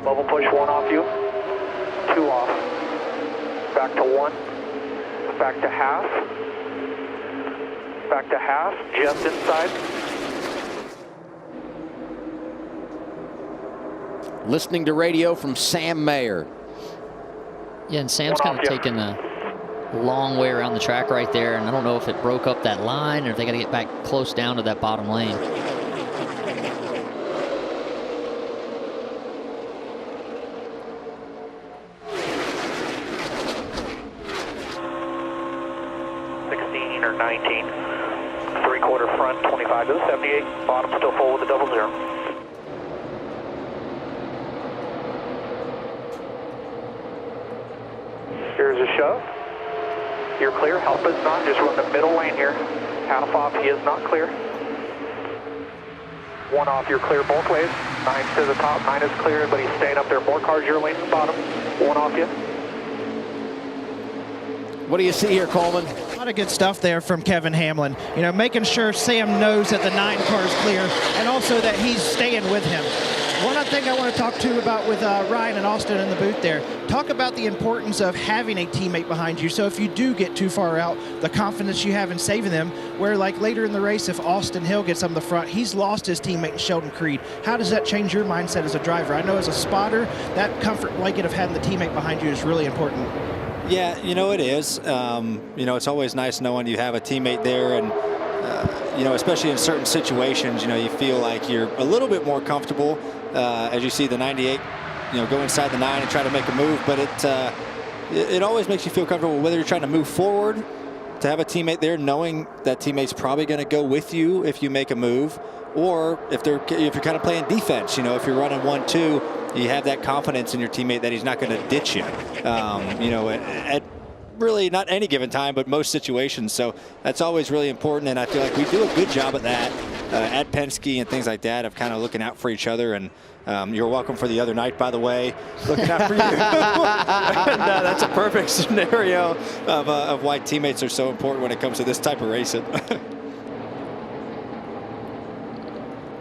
Bubble push 1 off you, 2 off, back to 1. Back to half. Back to half, just inside. Listening to radio from Sam Mayer. Yeah, and Sam's kind of taking long way around the track right there, and I don't know if it broke up that line or if they got to get back close down to that bottom lane. Or 19, 3/4 front, 25 to the 78, bottom still full with the 00. Here's a shove. You're clear. Help is not. Just run the middle lane here. Half off. He is not clear. 1 off. You're clear both ways. 9 to the top. 9 is clear, but he's staying up there. More cars your lane at the bottom. 1 off you. What do you see here, Coleman? A lot of good stuff there from Kevin Hamlin. You know, making sure Sam knows that the 9 car is clear and also that he's staying with him. One other thing I want to talk to about with Ryan and Austin in the booth there, talk about the importance of having a teammate behind you. So if you do get too far out, the confidence you have in saving them, where like later in the race, if Austin Hill gets on the front, he's lost his teammate Sheldon Creed. How does that change your mindset as a driver? I know as a spotter, that comfort blanket of having the teammate behind you is really important. Yeah, you know, it is. You know, it's always nice knowing you have a teammate there, and you know, especially in certain situations, you know, you feel like you're a little bit more comfortable as you see the 98, you know, go inside the 9 and try to make a move. But it always makes you feel comfortable whether you're trying to move forward, to have a teammate there, knowing that teammate's probably going to go with you if you make a move, or if you're kind of playing defense. You know, if you're running 1-2. You have that confidence in your teammate that he's not going to ditch you, you know, at really not any given time, but most situations. So that's always really important, and I feel like we do a good job at that at Penske and things like that, of kind of looking out for each other. And you're welcome for the other night, by the way, looking out for you. And, that's a perfect scenario of why teammates are so important when it comes to this type of racing.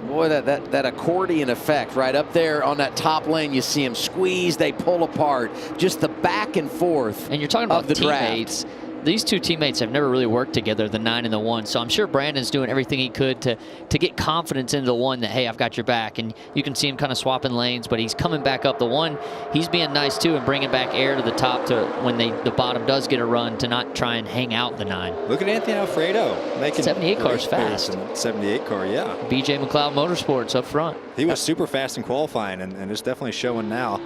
Boy, that accordion effect right up there on that top lane. You see them squeeze, they pull apart. Just the back and forth. And you're talking about the teammates. These two teammates have never really worked together, the 9 and the 1. So I'm sure Brandon's doing everything he could to get confidence into the 1 that, hey, I've got your back. And you can see him kind of swapping lanes, but he's coming back up the 1. He's being nice too and bringing back air to the top to when the bottom does get a run, to not try and hang out the 9. Look at Anthony Alfredo making 78 cars fast. 78 car, yeah. BJ McLeod Motorsports up front. He was super fast in qualifying, and it's definitely showing now.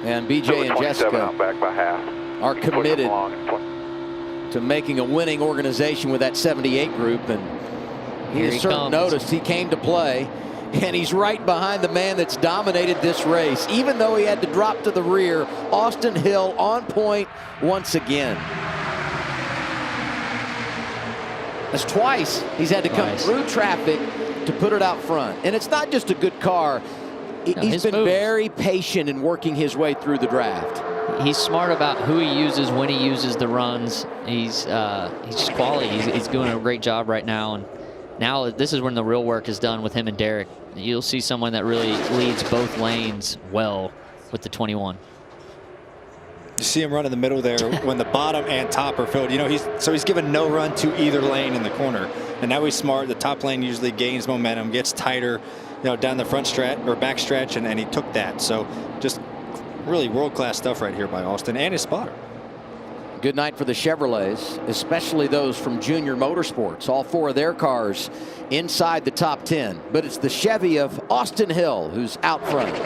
And BJ and Jessica back by half. Are committed to making a winning organization with that 78 group, and he certainly noticed he came to play, and he's right behind the man that's dominated this race. Even though he had to drop to the rear, Austin Hill on point once again. That's twice he's had to come through traffic to put it out front. And it's not just a good car. He's been very patient in working his way through the draft. He's smart about who he uses, when he uses the runs. He's just quality. He's doing a great job right now. And now this is when the real work is done with him and Derek. You'll see someone that really leads both lanes well with the 21. You see him run in the middle there when the bottom and top are filled. You know, he's given no run to either lane in the corner. And now he's smart. The top lane usually gains momentum, gets tighter, you know, down the front stretch or back stretch, and he took that. So just really world-class stuff right here by Austin and his spotter. Good night for the Chevrolets, especially those from Junior Motorsports. All 4 of their cars inside the top 10. But it's the Chevy of Austin Hill who's out front.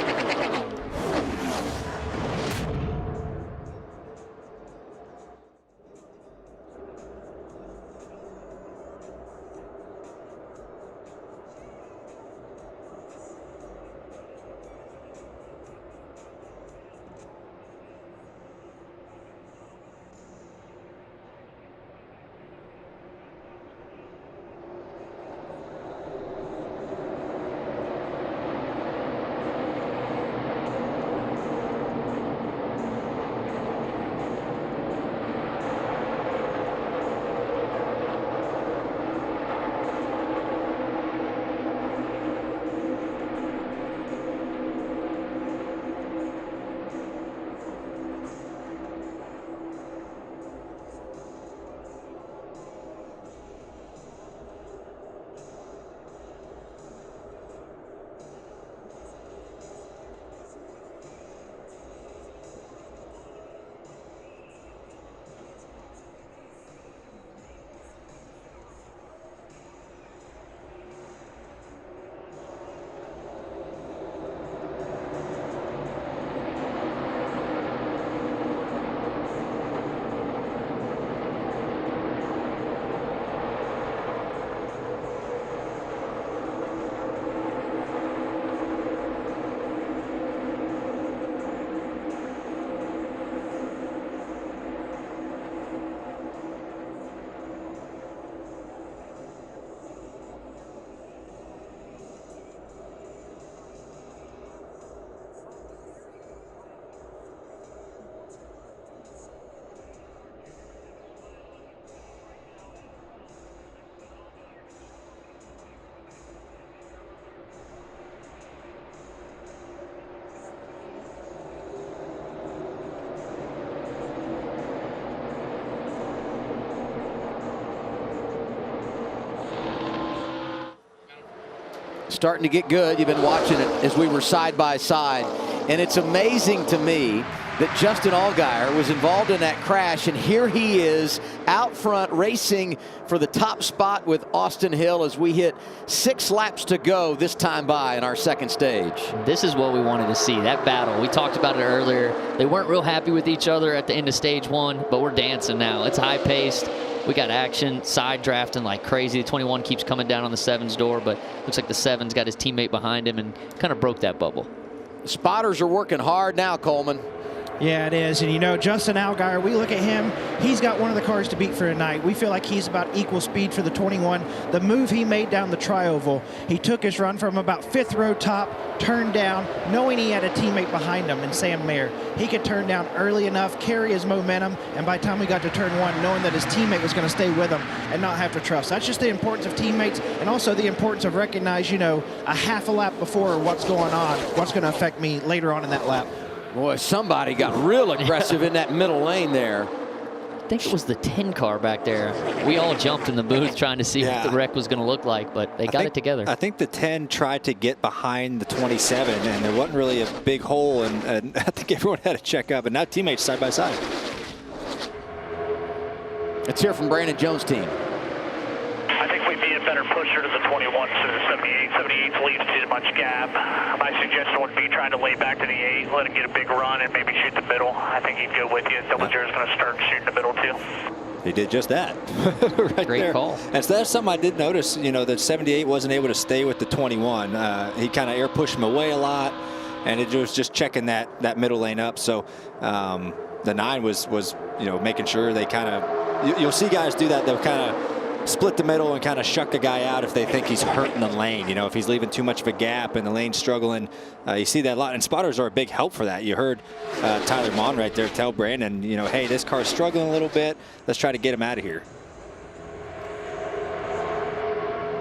starting to get good. You've been watching it as we were side by side. And it's amazing to me that Justin Allgaier was involved in that crash, and here he is out front racing for the top spot with Austin Hill as we hit 6 laps to go this time by in our second stage. This is what we wanted to see, that battle. We talked about it earlier. They weren't real happy with each other at the end of stage 1, but we're dancing now. It's high paced. We got action, side drafting like crazy. The 21 keeps coming down on the 7's door, but looks like the 7's got his teammate behind him and kind of broke that bubble. The spotters are working hard now, Coleman. Yeah, it is. And, you know, Justin Allgaier, we look at him, he's got one of the cars to beat for tonight. We feel like he's about equal speed for the 21. The move he made down the tri-oval, he took his run from about 5th row top, turned down, knowing he had a teammate behind him in Sam Mayer. He could turn down early enough, carry his momentum, and by the time we got to turn 1, knowing that his teammate was going to stay with him and not have to trust. That's just the importance of teammates, and also the importance of recognize, you know, a half a lap before what's going on, what's going to affect me later on in that lap. Boy, somebody got real aggressive in that middle lane there. I think it was the 10 car back there. We all jumped in the booth trying to see what the wreck was going to look like, but they got it together. I think the 10 tried to get behind the 27, and there wasn't really a big hole, and I think everyone had to check up, and now teammates side by side. Let's hear from Brandon Jones' team. I think we'd be a better pusher to the 21 to the 78. 78 leaves too much gap. My suggestion would be trying to lay back to the 8, let him get a big run, and maybe shoot the middle. I think he'd go with you. Double Zero's going to start shooting the middle too. He did just that. Right Great there. call. And so that's something I did notice, you know, that 78 wasn't able to stay with the 21. He kind of air pushed him away a lot, and it was just checking that middle lane up. So the 9 was you know, making sure they kind of, you'll see guys do that. They'll kind of split the middle and kind of shuck a guy out if they think he's hurting the lane. You know, if he's leaving too much of a gap and the lane's struggling, you see that a lot. And spotters are a big help for that. You heard Tyler Mon right there tell Brandon, you know, hey, this car's struggling a little bit. Let's try to get him out of here.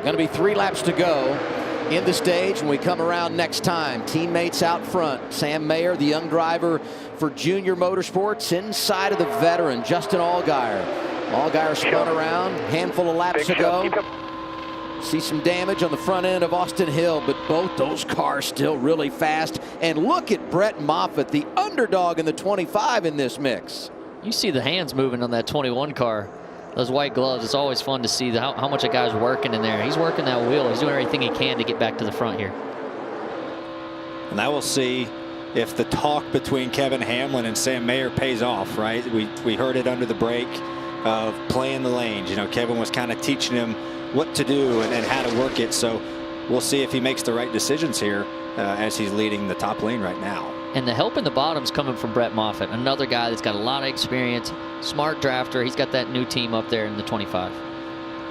Going to be 3 laps to go in the stage when we come around next time. Teammates out front. Sam Mayer, the young driver for Junior Motorsports, inside of the veteran, Justin Allgaier. Allgaier spun around, handful of laps to go. See some damage on the front end of Austin Hill, but both those cars still really fast. And look at Brett Moffitt, the underdog in the 25 in this mix. You see the hands moving on that 21 car. Those white gloves, it's always fun to see how much a guy's working in there. He's working that wheel. He's doing everything he can to get back to the front here. And I will see if the talk between Kevin Hamlin and Sam Mayer pays off, right? We heard it under the break of playing the lanes. You know, Kevin was kind of teaching him what to do and how to work it. So we'll see if he makes the right decisions here as he's leading the top lane right now. And the help in the bottom's coming from Brett Moffitt, another guy that's got a lot of experience, smart drafter. He's got that new team up there in the 25.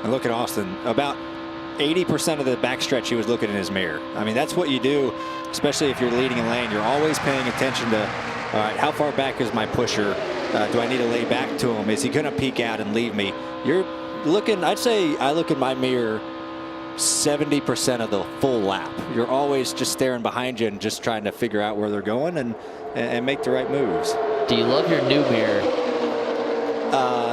And look at Austin. About 80% of the backstretch he was looking in his mirror. I mean, that's what you do, especially if you're leading a lane. You're always paying attention to, all right, how far back is my pusher? Do I need to lay back to him? Is he going to peek out and leave me? You're looking, I'd say I look in my mirror 70% of the full lap. You're always just staring behind you and just trying to figure out where they're going and make the right moves. Do you love your new mirror?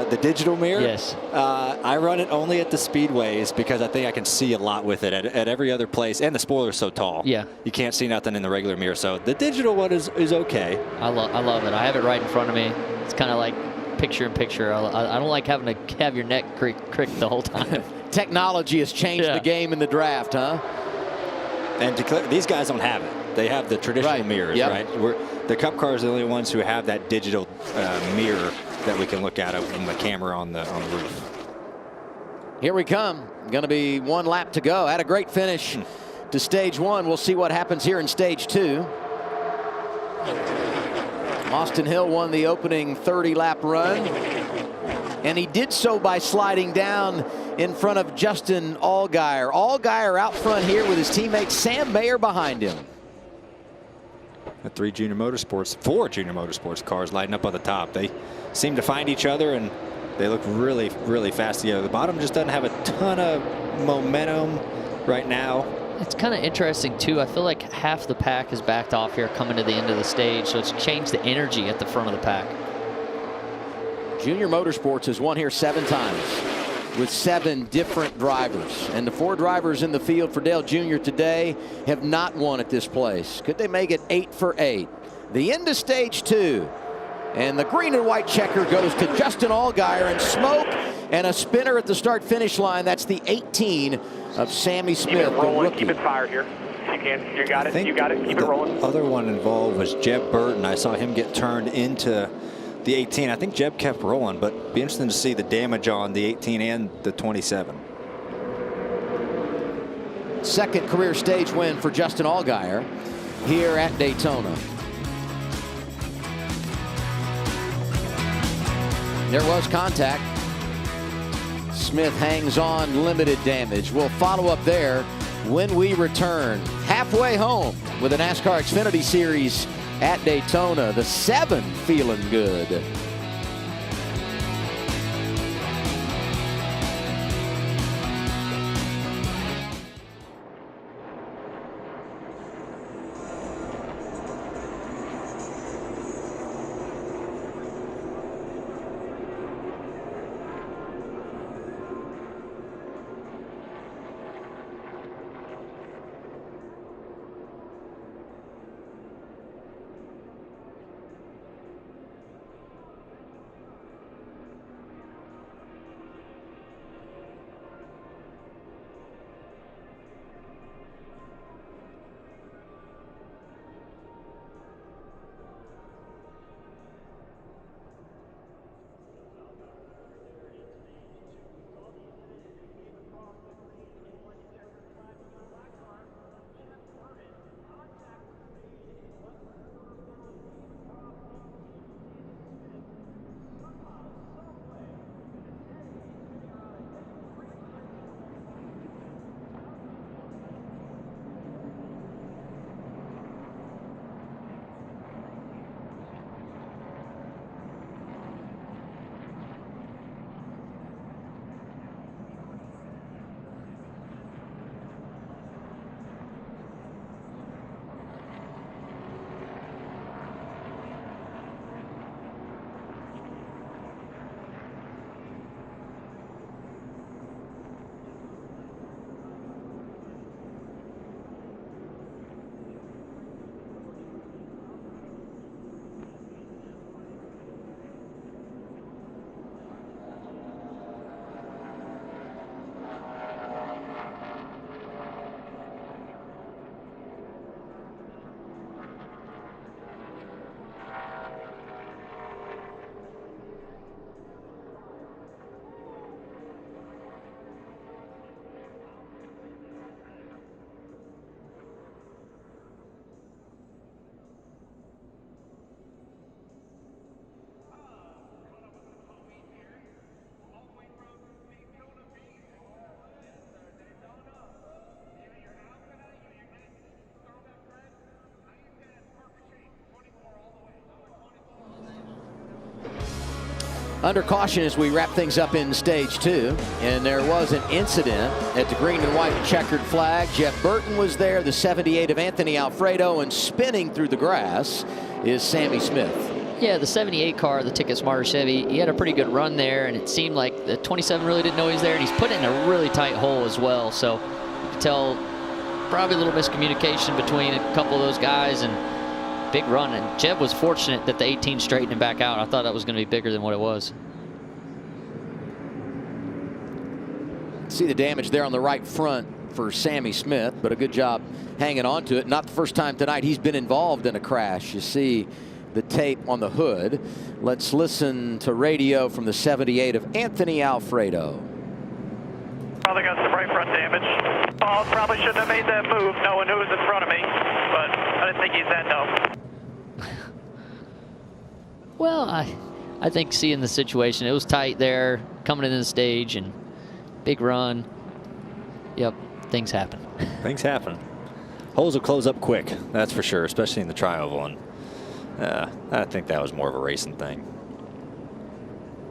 The digital mirror? Yes. I run it only at the speedways because I think I can see a lot with it. At every other place, and the spoiler's so tall. Yeah. You can't see nothing in the regular mirror. So the digital one is okay. I love it. I have it right in front of me. It's kind of like picture in picture. I don't like having to have your neck cricked the whole time. Technology has changed the game in the draft, huh? And these guys don't have it. They have the traditional mirrors, right? The Cup cars are the only ones who have that digital mirror that we can look at from the camera on the roof. Here we come. Going to be 1 lap to go. Had a great finish to stage 1. We'll see what happens here in stage 2. Austin Hill won the opening 30-lap run, and he did so by sliding down in front of Justin Allgaier. Allgaier out front here with his teammate Sam Mayer behind him. The 4 Junior Motorsports cars lighting up on the top. They seem to find each other, and they look really, really fast together. The bottom just doesn't have a ton of momentum right now. It's kind of interesting, too. I feel like half the pack has backed off here coming to the end of the stage, so it's changed the energy at the front of the pack. Junior Motorsports has won here 7 times. with 7 different drivers. And the 4 drivers in the field for Dale Jr. today have not won at this place. Could they make it 8 for 8? The end of stage 2. And the green and white checker goes to Justin Allgaier, and smoke and a spinner at the start-finish line. That's the 18 of Sammy Smith, Keep it rolling, the rookie. keep it fired here. You can, you got it, you got it, keep it rolling. The other one involved was Jeb Burton. I saw him get turned into the 18. I think Jeb kept rolling, but be interesting to see the damage on the 18 and the 27. Second career stage win for Justin Allgaier here at Daytona. There was contact. Smith hangs on, limited damage. We'll follow up there when we return. Halfway home with the NASCAR Xfinity Series at Daytona. The 7 feeling good. Under caution as we wrap things up in stage 2. And there was an incident at the green and white checkered flag. Jeff Burton was there, the 78 of Anthony Alfredo, and spinning through the grass is Sammy Smith. Yeah, the 78 car, the Ticket Smarter Chevy, he had a pretty good run there, and it seemed like the 27 really didn't know he was there, and he's put it in a really tight hole as well. So you can tell probably a little miscommunication between a couple of those guys, and big run. And Jeb was fortunate that the 18 straightened him back out. I thought that was going to be bigger than what it was. See the damage there on the right front for Sammy Smith, but a good job hanging on to it. Not the first time tonight he's been involved in a crash. You see the tape on the hood. Let's listen to radio from the 78 of Anthony Alfredo. Probably got some right front damage. Paul probably shouldn't have made that move knowing who was in front of me, but I didn't think he's that dumb. Well, I think seeing the situation, it was tight there, coming into the stage, and big run. Yep, things happen. Things happen. Holes will close up quick, that's for sure, especially in the tri-oval. And I think that was more of a racing thing.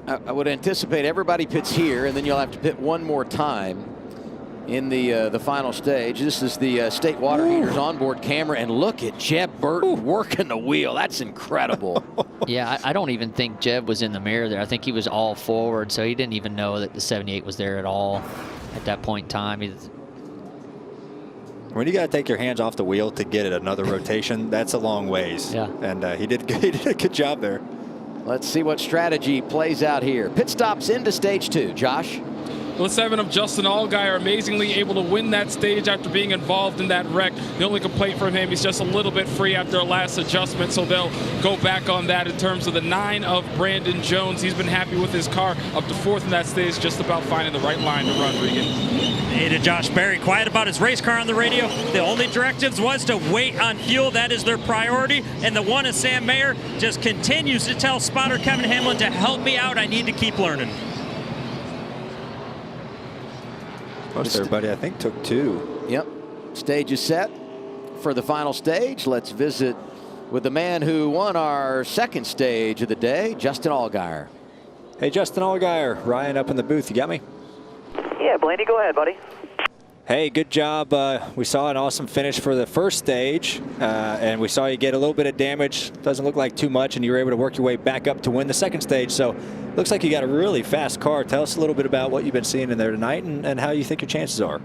I would anticipate everybody pits here, and then you'll have to pit one more time in the final stage. This is the state water heaters onboard camera, and look at Jeb Burton working the wheel. That's incredible. Yeah, I don't even think Jeb was in the mirror there. I think he was all forward, so he didn't even know that the 78 was there at all at that point in time. When you got to take your hands off the wheel to get it another rotation, that's a long ways. Yeah. And he did a good job there. Let's see what strategy plays out here. Pit stops into stage 2. Josh? The 7 of Justin Allgaier amazingly able to win that stage after being involved in that wreck. The only complaint from him, he's just a little bit free after a last adjustment, so they'll go back on that. In terms of the 9 of Brandon Jones, he's been happy with his car up to 4th in that stage, just about finding the right line to run, Regan. Hey, to Josh Berry, quiet about his race car on the radio. The only directives was to wait on fuel. That is their priority. And the 1 of Sam Mayer just continues to tell spotter Kevin Hamlin to help me out. I need to keep learning. Most everybody, I think, took 2. Yep. Stage is set for the final stage. Let's visit with the man who won our 2nd stage of the day, Justin Allgaier. Hey, Justin Allgaier. Ryan up in the booth. You got me? Yeah, Blaney, go ahead, buddy. Hey, good job. We saw an awesome finish for the first stage, and we saw you get a little bit of damage. Doesn't look like too much, and you were able to work your way back up to win the 2nd stage. So looks like you got a really fast car. Tell us a little bit about what you've been seeing in there tonight and how you think your chances are.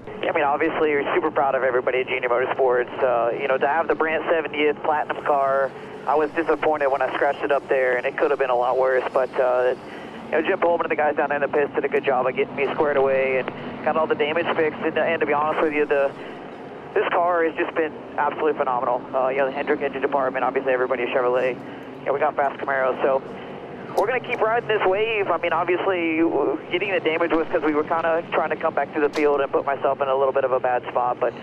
I mean, obviously, you're super proud of everybody at Junior Motorsports. You know, to have the brand 70th Platinum car, I was disappointed when I scratched it up there, and it could have been a lot worse. But, you know, Jim Pullman and the guys down there in the pits did a good job of getting me squared away and got all the damage fixed. And to be honest with you, this car has just been absolutely phenomenal. You know, the Hendrick engine department, obviously everybody at Chevrolet. You know, we got fast Camaros, so we're going to keep riding this wave. I mean, obviously, getting the damage was because we were kind of trying to come back to the field and put myself in a little bit of a bad spot. But,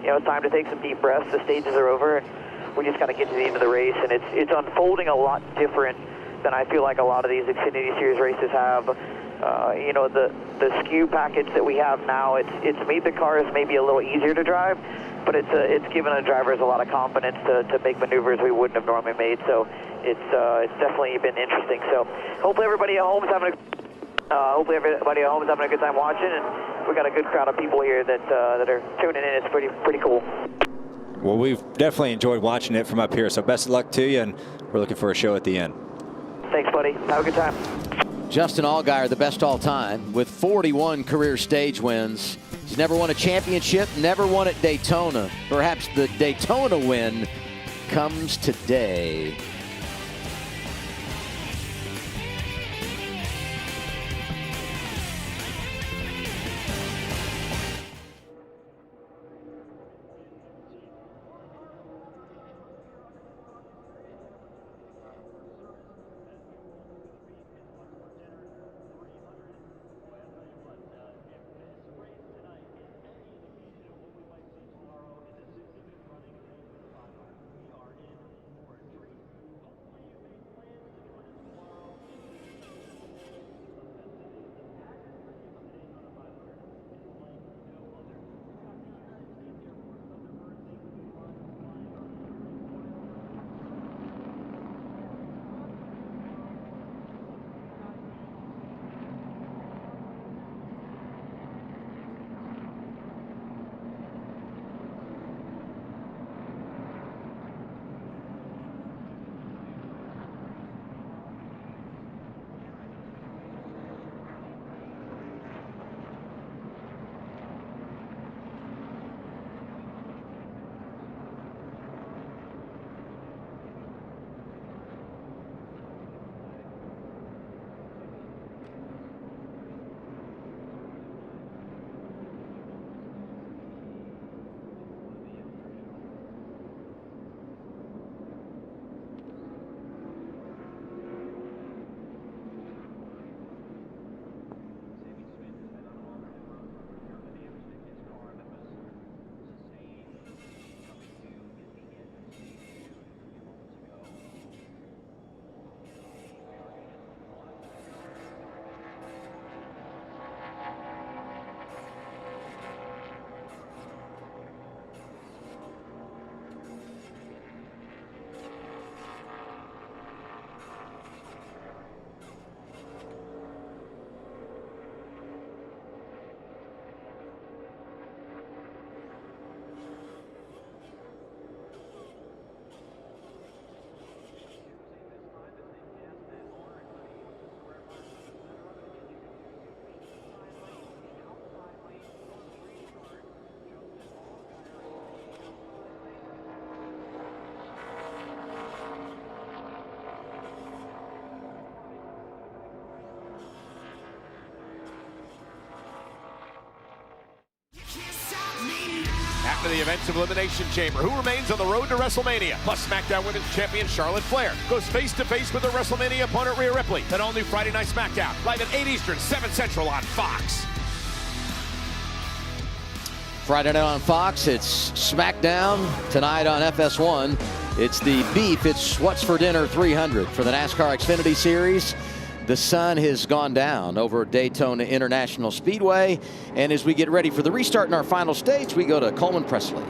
you know, it's time to take some deep breaths. The stages are over, and we just got to get to the end of the race. And it's unfolding a lot different than I feel like a lot of these Xfinity Series races have. You know, the SKU package that we have now, it's made the cars maybe a little easier to drive, but it's given the drivers a lot of confidence to make maneuvers we wouldn't have normally made. So it's definitely been interesting. So hopefully everybody at home is having a good time watching, and we got a good crowd of people here that are tuning in. It's pretty cool. Well, we've definitely enjoyed watching it from up here. So best of luck to you, and we're looking for a show at the end. Thanks, buddy. Have a good time. Justin Allgaier, the best all time, with 41 career stage wins. He's never won a championship, never won at Daytona. Perhaps the Daytona win comes today. After the Events of Elimination Chamber, who remains on the road to WrestleMania? Plus, SmackDown Women's Champion Charlotte Flair goes face-to-face with her WrestleMania opponent Rhea Ripley. That all-new Friday Night SmackDown, live at 8 Eastern, 7 Central on Fox. Friday night on Fox, it's SmackDown. Tonight on FS1, it's the Beef. It's What's for Dinner 300 for the NASCAR Xfinity Series. The sun has gone down over Daytona International Speedway. And as we get ready for the restart in our final stage, we go to Coleman Presley.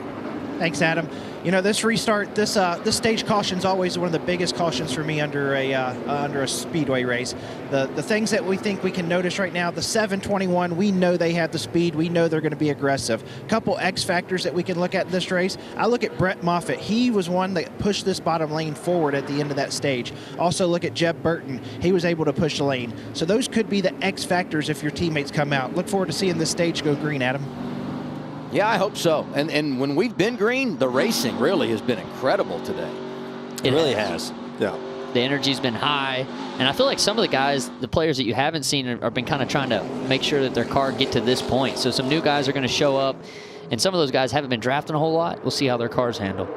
Thanks, Adam. You know, this restart, this stage caution is always one of the biggest cautions for me under a speedway race. The things that we think we can notice right now, the 721, we know they have the speed. We know they're going to be aggressive. A couple X factors that we can look at in this race. I look at Brett Moffitt. He was one that pushed this bottom lane forward at the end of that stage. Also look at Jeb Burton. He was able to push the lane. So those could be the X factors if your teammates come out. Look forward to seeing this stage go green, Adam. Yeah, I hope so. And when we've been green, the racing really has been incredible today. It really has. Yeah. The energy's been high. And I feel like some of the guys, the players that you haven't seen, have been kind of trying to make sure that their car get to this point. So some new guys are going to show up. And some of those guys haven't been drafting a whole lot. We'll see how their cars handle.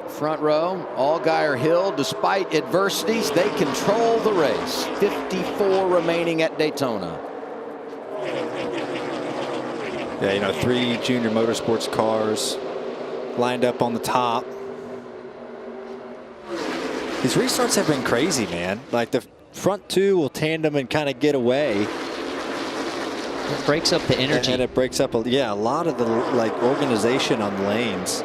Front row, Allgaier Hill, despite adversities, they control the race. 54 remaining at Daytona. Yeah, you know, 3 junior motorsports cars lined up on the top. These restarts have been crazy, man. Like the front 2 will tandem and kind of get away. It breaks up the energy. And it breaks up, a lot of the organization on the lanes.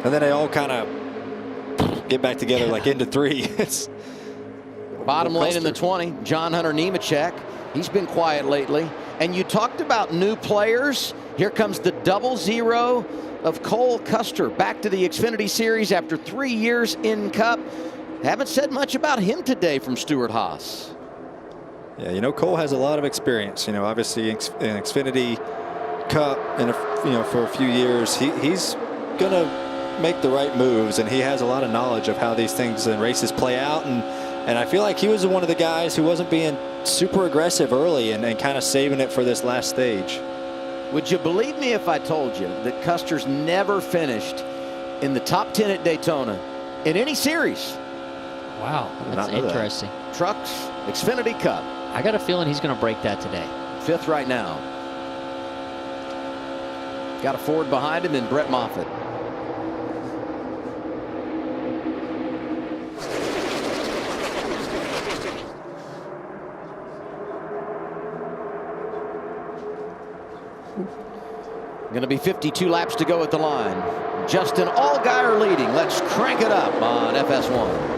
And then they all kind of get back together like into 3. It's bottom lane in the 20, John Hunter Nemechek. He's been quiet lately. And you talked about new players. Here comes the 00 of Cole Custer back to the Xfinity Series after 3 years in Cup. Haven't said much about him today from Stewart Haas. Yeah, you know, Cole has a lot of experience. You know, obviously in Xfinity Cup and for a few years, he's gonna make the right moves, and he has a lot of knowledge of how these things and races play out. And I feel like he was one of the guys who wasn't being super aggressive early and kind of saving it for this last stage. Would you believe me if I told you that Custer's never finished in the top 10 at Daytona in any series? Wow, that's interesting. Trucks, Xfinity Cup. I got a feeling he's going to break that today. 5th right now. Got a Ford behind him, and Brett Moffitt. Going to be 52 laps to go at the line. Justin Allgaier leading. Let's crank it up on FS1.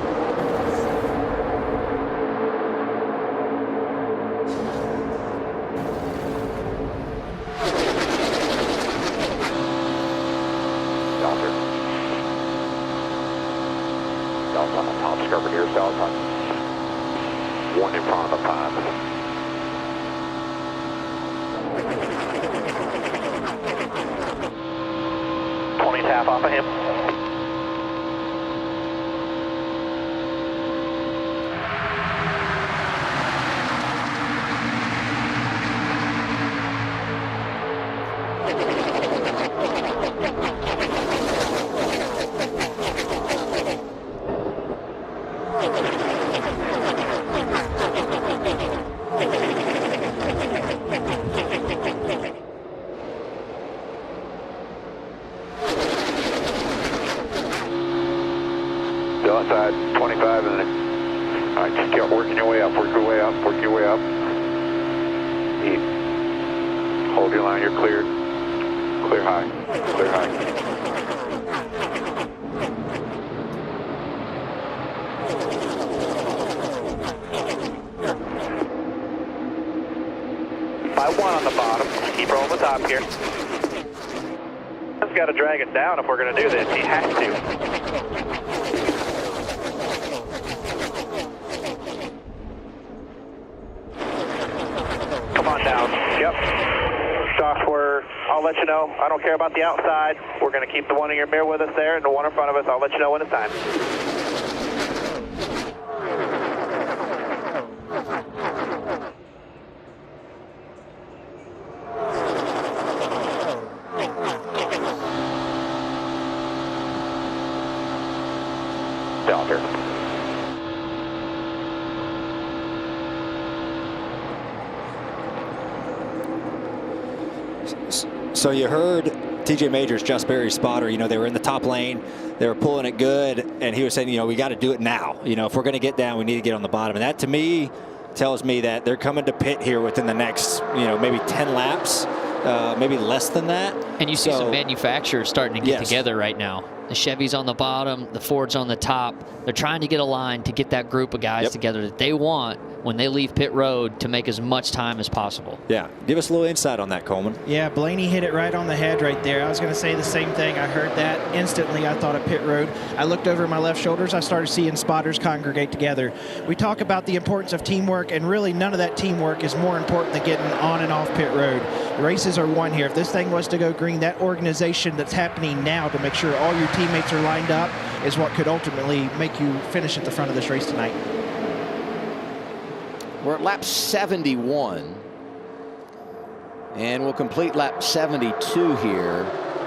South on the top, scarborough here, south on 1 in front of the 5. 20's half off of him. Still outside, 25 and then, all right, just keep working your way up, work your way up, work your way up. Hold your line, you're cleared. Clear high, clear high. By 1 on the bottom. Keep rolling the top here. He's got to drag it down if we're going to do this. He has to. Come on down. Yep. Software, I'll let you know. I don't care about the outside. We're going to keep the one in your mirror with us there and the one in front of us. I'll let you know when it's time. So you heard TJ Majors, Just Berry's spotter, you know, they were in the top lane. They were pulling it good. And he was saying, you know, we got to do it now. You know, if we're going to get down, we need to get on the bottom. And that, to me, tells me that they're coming to pit here within the next, you know, maybe 10 laps, maybe less than that. And you see some manufacturers starting to get together right now. The Chevy's on the bottom, the Ford's on the top. They're trying to get aligned to get that group of guys together that they want when they leave pit road to make as much time as possible. Yeah, give us a little insight on that, Coleman. Yeah, Blaney hit it right on the head right there. I was going to say the same thing. I heard that instantly. I thought of pit road. I looked over my left shoulders. I started seeing spotters congregate together. We talk about the importance of teamwork, and really none of that teamwork is more important than getting on and off pit road. Races are won here. If this thing was to go green, that organization that's happening now to make sure all your teammates are lined up is what could ultimately make you finish at the front of this race tonight. We're at lap 71. And we'll complete lap 72 here.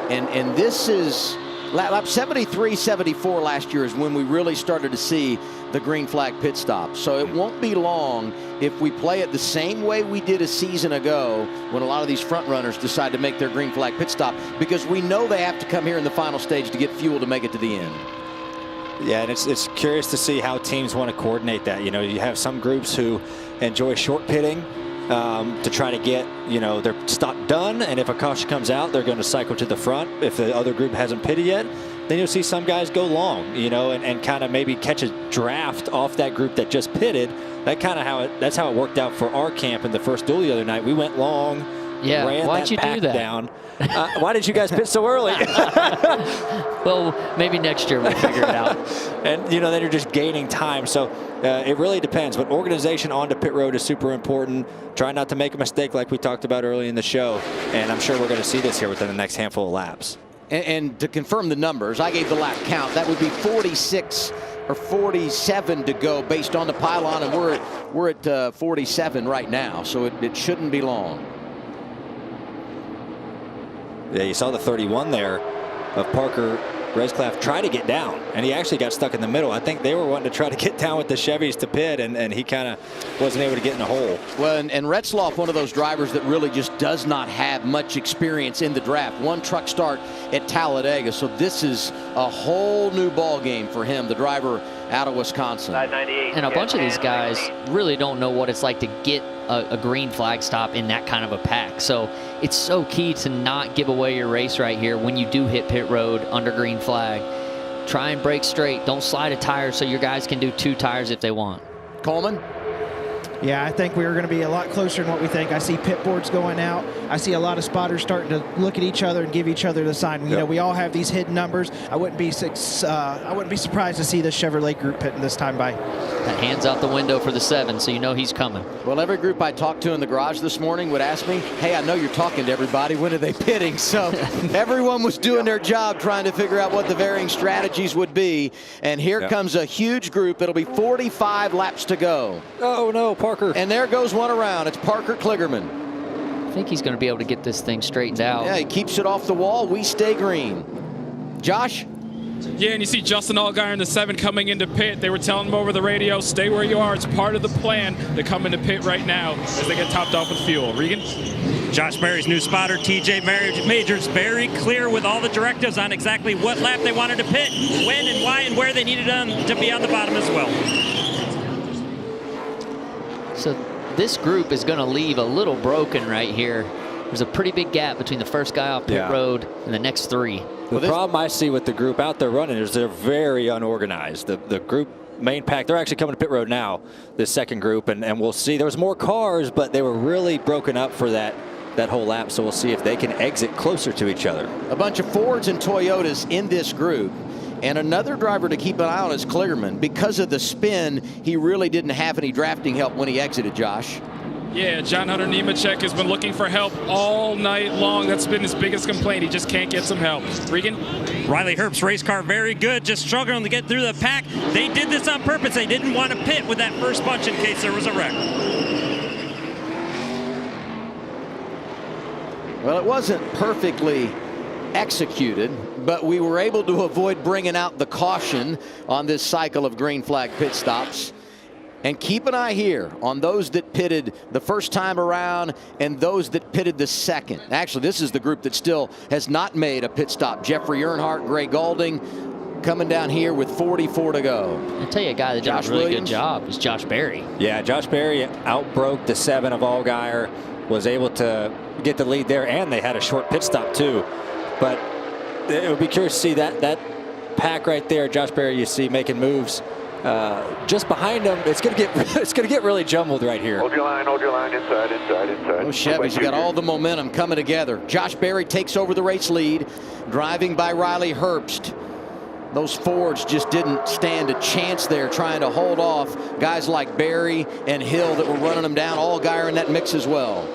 And this is lap 73, 74 last year is when we really started to see the green flag pit stop. So it won't be long if we play it the same way we did a season ago when a lot of these front runners decide to make their green flag pit stop, because we know they have to come here in the final stage to get fuel to make it to the end. Yeah, and it's curious to see how teams want to coordinate that. You know, you have some groups who enjoy short pitting to try to get, you know, their stop done. And if a caution comes out, they're going to cycle to the front. If the other group hasn't pitted yet, then you'll see some guys go long, you know, and kind of maybe catch a draft off that group that just pitted. That's how it worked out for our camp in the first duel the other night. We went long, ran why'd that you pack do that? down. Why did you guys pit so early? Well, maybe next year we'll figure it out. And, you know, then you're just gaining time. So it really depends. But organization onto pit road is super important. Try not to make a mistake like we talked about early in the show. And I'm sure we're going to see this here within the next handful of laps. And to confirm the numbers, I gave the lap count. That would be 46 or 47 to go based on the pylon. And we're at 47 right now. So it shouldn't be long. Yeah, you saw the 31 there of Parker Resclaff try to get down, and he actually got stuck in the middle. I think they were wanting to try to get down with the Chevys to pit, and he kind of wasn't able to get in a hole. Well, and Retzlaff, one of those drivers that really just does not have much experience in the draft. One truck start at Talladega, so this is a whole new ball game for him, the driver out of Wisconsin. And a bunch of these guys really don't know what it's like to get a green flag stop in that kind of a pack. So it's so key to not give away your race right here when you do hit pit road under green flag. Try and brake straight. Don't slide a tire so your guys can do 2 tires if they want. Coleman? Yeah, I think we're going to be a lot closer than what we think. I see pit boards going out. I see a lot of spotters starting to look at each other and give each other the sign. You know, we all have these hidden numbers. I wouldn't be surprised to see the Chevrolet group pitting this time by. That hand's out the window for the 7, so you know he's coming. Well, every group I talked to in the garage this morning would ask me, hey, I know you're talking to everybody. When are they pitting? So everyone was doing their job trying to figure out what the varying strategies would be. And here comes a huge group. It'll be 45 laps to go. Oh, no, Parker. And there goes one around. It's Parker Kligerman. I think he's going to be able to get this thing straightened out. Yeah, he keeps it off the wall. We stay green. Josh? Yeah, and you see Justin Allgaier in the 7 coming into pit. They were telling him over the radio, stay where you are. It's part of the plan to come into pit right now as they get topped off with fuel. Regan? Josh Berry's new spotter, TJ Majors, very clear with all the directives on exactly what lap they wanted to pit, when and why and where they needed to be on the bottom as well. So this group is going to leave a little broken right here. There's a pretty big gap between the first guy off pit road and the next 3. The problem I see with the group out there running is they're very unorganized. The group main pack, they're actually coming to pit road now, this second group, and we'll see. There was more cars, but they were really broken up for that whole lap, so we'll see if they can exit closer to each other. A bunch of Fords and Toyotas in this group. And another driver to keep an eye on is Kligerman. Because of the spin, he really didn't have any drafting help when he exited, Josh. Yeah, John Hunter Nemechek has been looking for help all night long. That's been his biggest complaint. He just can't get some help. Regan? Riley Herbst's race car very good, just struggling to get through the pack. They did this on purpose. They didn't want to pit with that first bunch in case there was a wreck. Well, it wasn't perfectly executed, but we were able to avoid bringing out the caution on this cycle of green flag pit stops. And keep an eye here on those that pitted the first time around and those that pitted the second. Actually, this is the group that still has not made a pit stop. Jeffrey Earnhardt, Gray Gaulding coming down here with 44 to go. I'll tell you a guy that did a really good job is Josh Berry. Yeah, Josh Berry outbroke the 7 of Allgaier, was able to get the lead there, and they had a short pit stop too. But it would be curious to see that pack right there. Josh Berry, you see making moves. Just behind him, it's gonna get really jumbled right here. Hold your line, inside. Oh, Chevy's got all the momentum coming together. Josh Berry takes over the race lead, driving by Riley Herbst. Those Fords just didn't stand a chance there, trying to hold off guys like Berry and Hill that were running them down. Allgaier in that mix as well.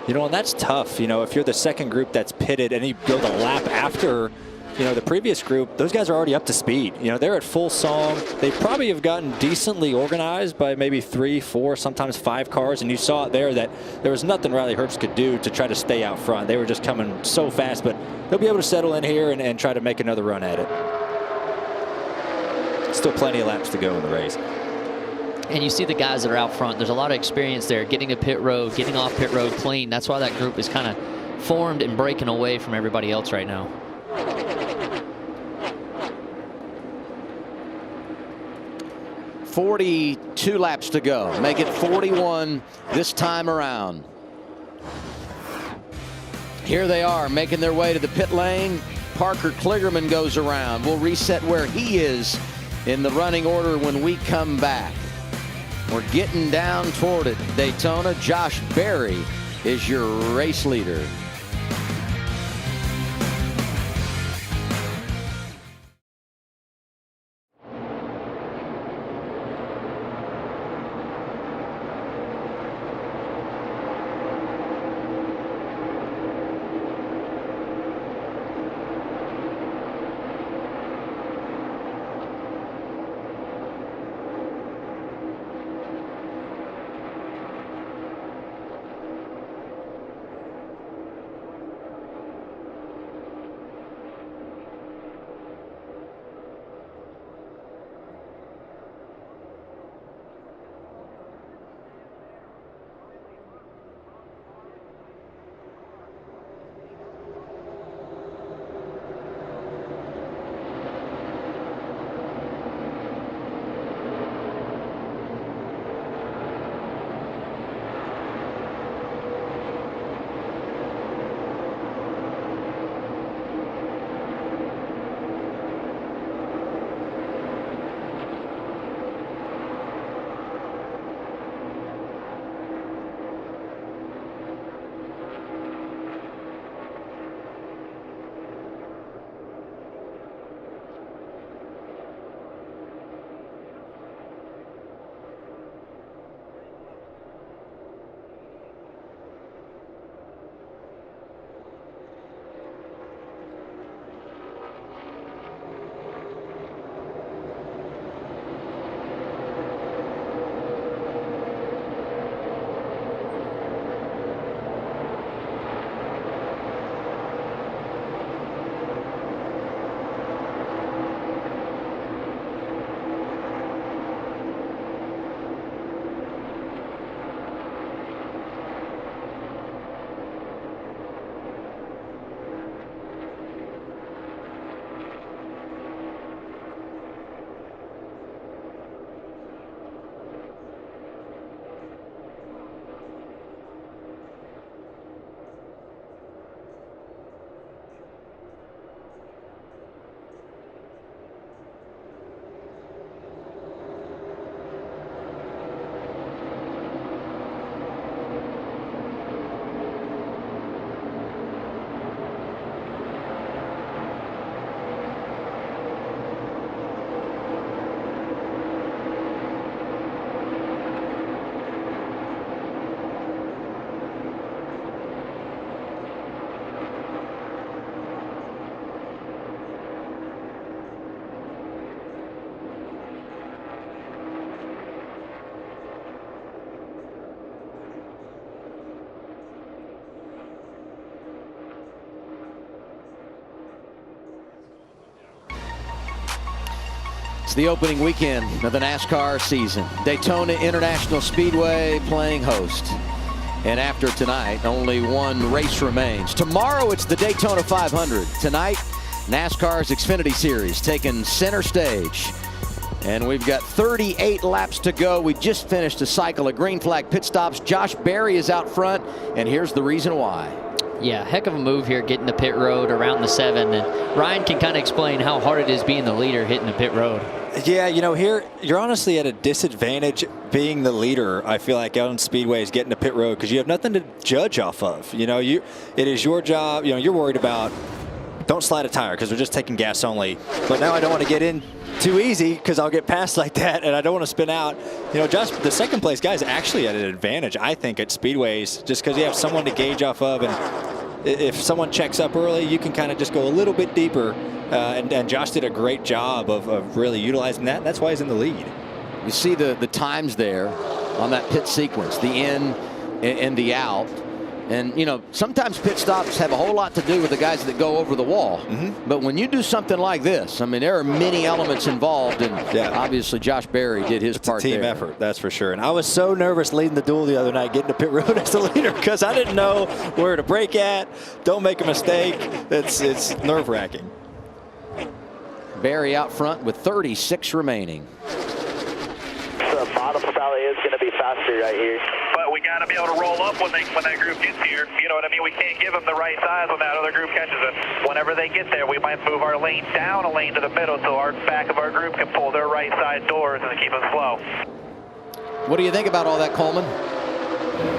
You know, and that's tough. You know, if you're the second group that's pitted and you go the lap after, you know, the previous group, those guys are already up to speed. You know, they're at full song. They probably have gotten decently organized by maybe 3, 4, sometimes 5 cars. And you saw it there that there was nothing Riley Herbst could do to try to stay out front. They were just coming so fast, but they'll be able to settle in here and try to make another run at it. Still plenty of laps to go in the race. And you see the guys that are out front. There's a lot of experience there, getting to pit road, getting off pit road clean. That's why that group is kind of formed and breaking away from everybody else right now. .42 laps to go. Make it 41 this time around. Here they are making their way to the pit lane. Parker Kligerman goes around. We'll reset where he is in the running order when we come back. We're getting down toward it. Daytona, Josh Berry is your race leader. It's the opening weekend of the NASCAR season. Daytona International Speedway playing host. And after tonight, only one race remains. Tomorrow, it's the Daytona 500. Tonight, NASCAR's Xfinity Series taking center stage. And we've got 38 laps to go. We just finished a cycle of green flag pit stops. Josh Berry is out front, and here's the reason why. Yeah, heck of a move here getting the pit road around the 7. And Ryan can kind of explain how hard it is being the leader hitting the pit road. Yeah, you know, here you're honestly at a disadvantage being the leader. I feel like out on speedways getting to pit road because you have nothing to judge off of. You know, it is your job. You know, you're worried about don't slide a tire because we're just taking gas only. But now I don't want to get in too easy because I'll get passed like that, and I don't want to spin out. You know, just the second place guy is actually at an advantage, I think, at speedways just because you have someone to gauge off of, and if someone checks up early, you can kind of just go a little bit deeper. And Josh did a great job of really utilizing that. That's why he's in the lead. You see the times there on that pit sequence, the in and the out. And, you know, sometimes pit stops have a whole lot to do with the guys that go over the wall. But when you do something like this, I mean, there are many elements involved. And obviously Josh Berry did his part there. It's a team effort, that's for sure. And I was so nervous leading the duel the other night, getting to pit road as the leader, because I didn't know where to brake at. Don't make a mistake. It's nerve-wracking. Berry out front with 36 remaining. The bottom valley is going to be faster right here. But we got to be able to roll up when that group gets here. You know what I mean? We can't give them the right size when that other group catches us. Whenever they get there, we might move our lane down a lane to the middle so our back of our group can pull their right side doors and keep them slow. What do you think about all that, Coleman?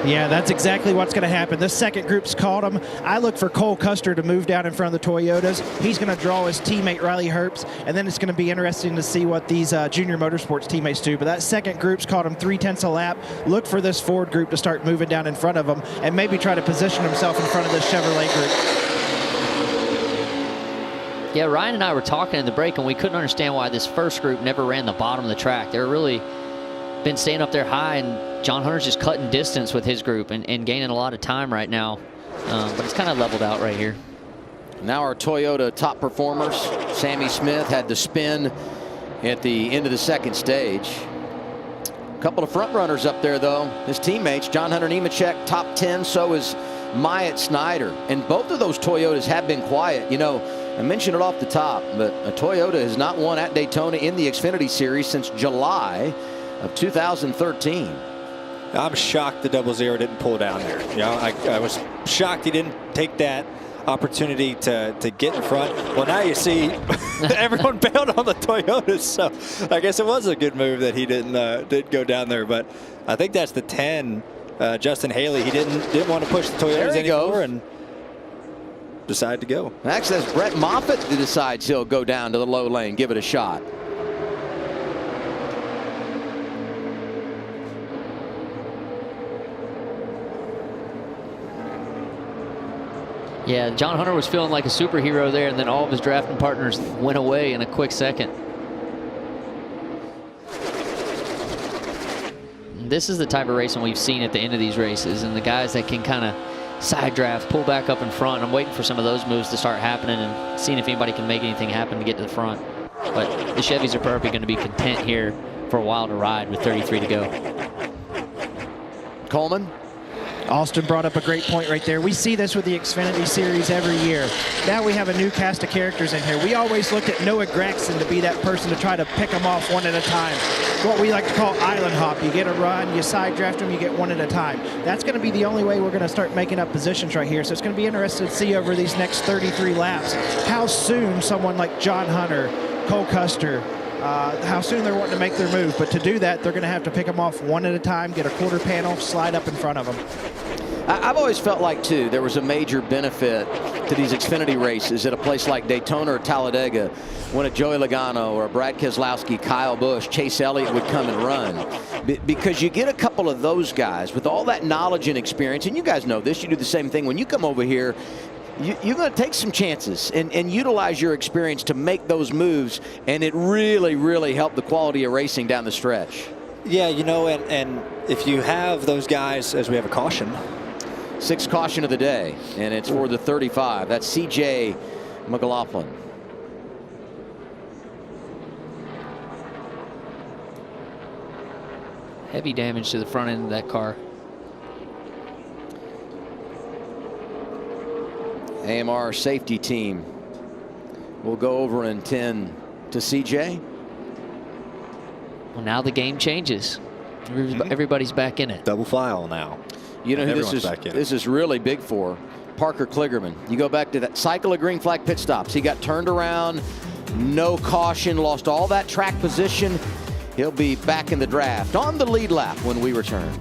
Yeah, that's exactly what's going to happen. This second group's caught him. I look for Cole Custer to move down in front of the Toyotas. He's going to draw his teammate Riley Herbst, and then it's going to be interesting to see what these Junior Motorsports teammates do. But that second group's caught him 3/10 a lap. Look for this Ford group to start moving down in front of him and maybe try to position himself in front of this Chevrolet group. Yeah, Ryan and I were talking in the break, and we couldn't understand why this first group never ran the bottom of the track. They're really been staying up there high, and John Hunter's just cutting distance with his group and gaining a lot of time right now. But it's kind of leveled out right here. Now our Toyota top performers. Sammy Smith had to spin at the end of the second stage. A couple of front runners up there, though. His teammates, John Hunter Nemechek, top 10. So is Myatt Snyder. And both of those Toyotas have been quiet. You know, I mentioned it off the top, but a Toyota has not won at Daytona in the Xfinity Series since July of 2013. I'm shocked the 00 didn't pull down there. You know, I was shocked he didn't take that opportunity to get in front. Well, now you see everyone bailed on the Toyotas, so I guess it was a good move that he didn't go down there. But I think that's the 10, Justin Haley. He didn't want to push the Toyotas anymore and decided to go. Actually, that's Brett Moffitt that decides he'll go down to the low lane, give it a shot. Yeah, John Hunter was feeling like a superhero there, and then all of his drafting partners went away in a quick second. This is the type of racing we've seen at the end of these races, and the guys that can kind of side draft, pull back up in front. I'm waiting for some of those moves to start happening and seeing if anybody can make anything happen to get to the front. But the Chevys are probably going to be content here for a while to ride with 33 to go. Coleman? Austin brought up a great point right there. We see this with the Xfinity Series every year. Now we have a new cast of characters in here. We always looked at Noah Gragson to be that person to try to pick them off one at a time. What we like to call island hop. You get a run, you side draft them, you get one at a time. That's going to be the only way we're going to start making up positions right here. So it's going to be interesting to see over these next 33 laps how soon someone like John Hunter, Cole Custer, how soon they're wanting to make their move. But to do that, they're going to have to pick them off one at a time, get a quarter panel, slide up in front of them. I've always felt like, too, there was a major benefit to these Xfinity races at a place like Daytona or Talladega when a Joey Logano or a Brad Keselowski, Kyle Busch, Chase Elliott would come and run. Because you get a couple of those guys with all that knowledge and experience, and you guys know this, you do the same thing. When you come over here, you're going to take some chances and utilize your experience to make those moves, and it really, really helped the quality of racing down the stretch. Yeah, you know, and if you have those guys, as we have a caution. Sixth caution of the day, and it's for the 35. That's C.J. McLaughlin. Heavy damage to the front end of that car. AMR safety team will go over and tend to CJ. Well, now the game changes. Everybody's back in it. Double file now. You know who this is really big for? Parker Kligerman. You go back to that cycle of green flag pit stops. He got turned around, no caution, lost all that track position. He'll be back in the draft on the lead lap when we return.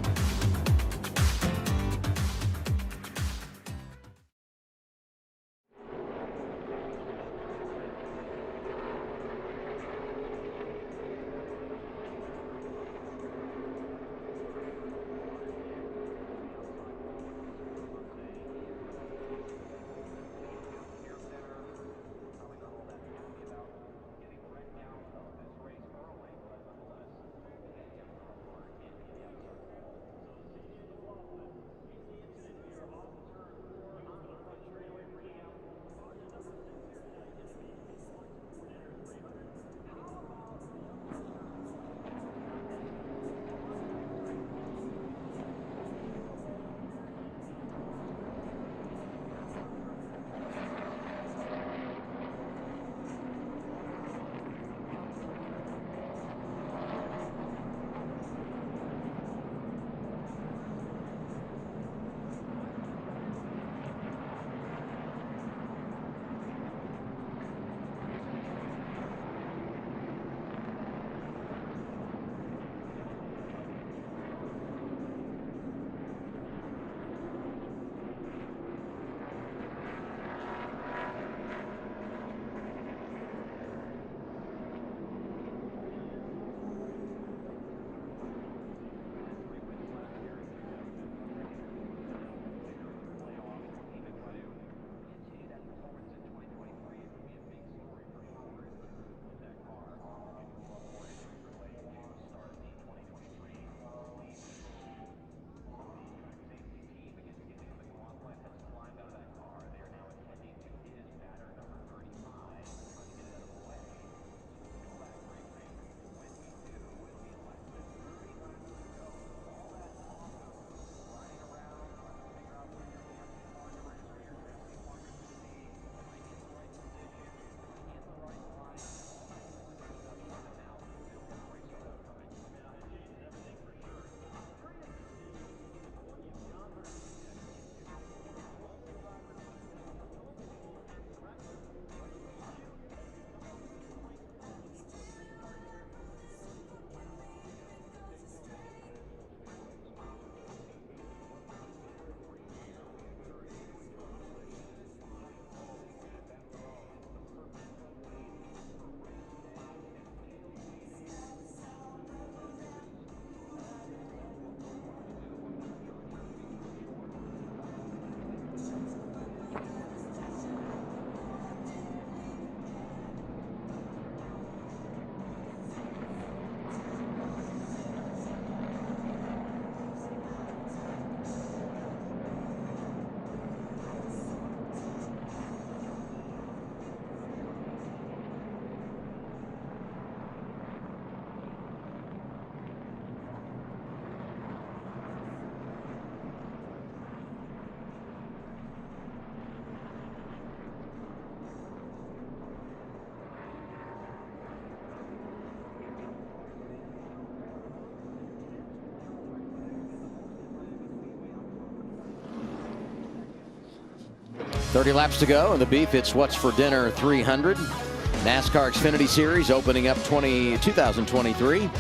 .30 laps to go, and the beef, it's What's for Dinner 300. NASCAR Xfinity Series opening up 2023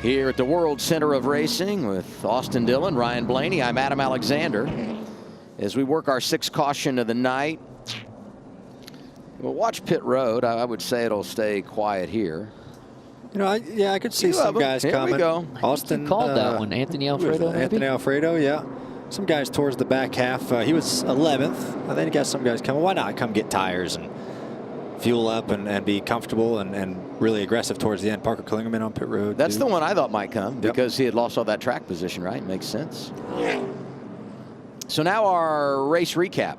here at the World Center of Racing with Austin Dillon, Ryan Blaney. I'm Adam Alexander. As we work our sixth caution of the night, we'll watch pit road. I would say it'll stay quiet here. You know, I could see some guys coming. Here we go. Austin called that one. Anthony Alfredo, maybe? Anthony Alfredo, yeah. Some guys towards the back half. He was 11th. I think he got some guys coming. Why not come get tires and fuel up and be comfortable and really aggressive towards the end? Parker Kligerman on pit road. That's the one I thought might come because he had lost all that track position, right? Makes sense. So now our race recap.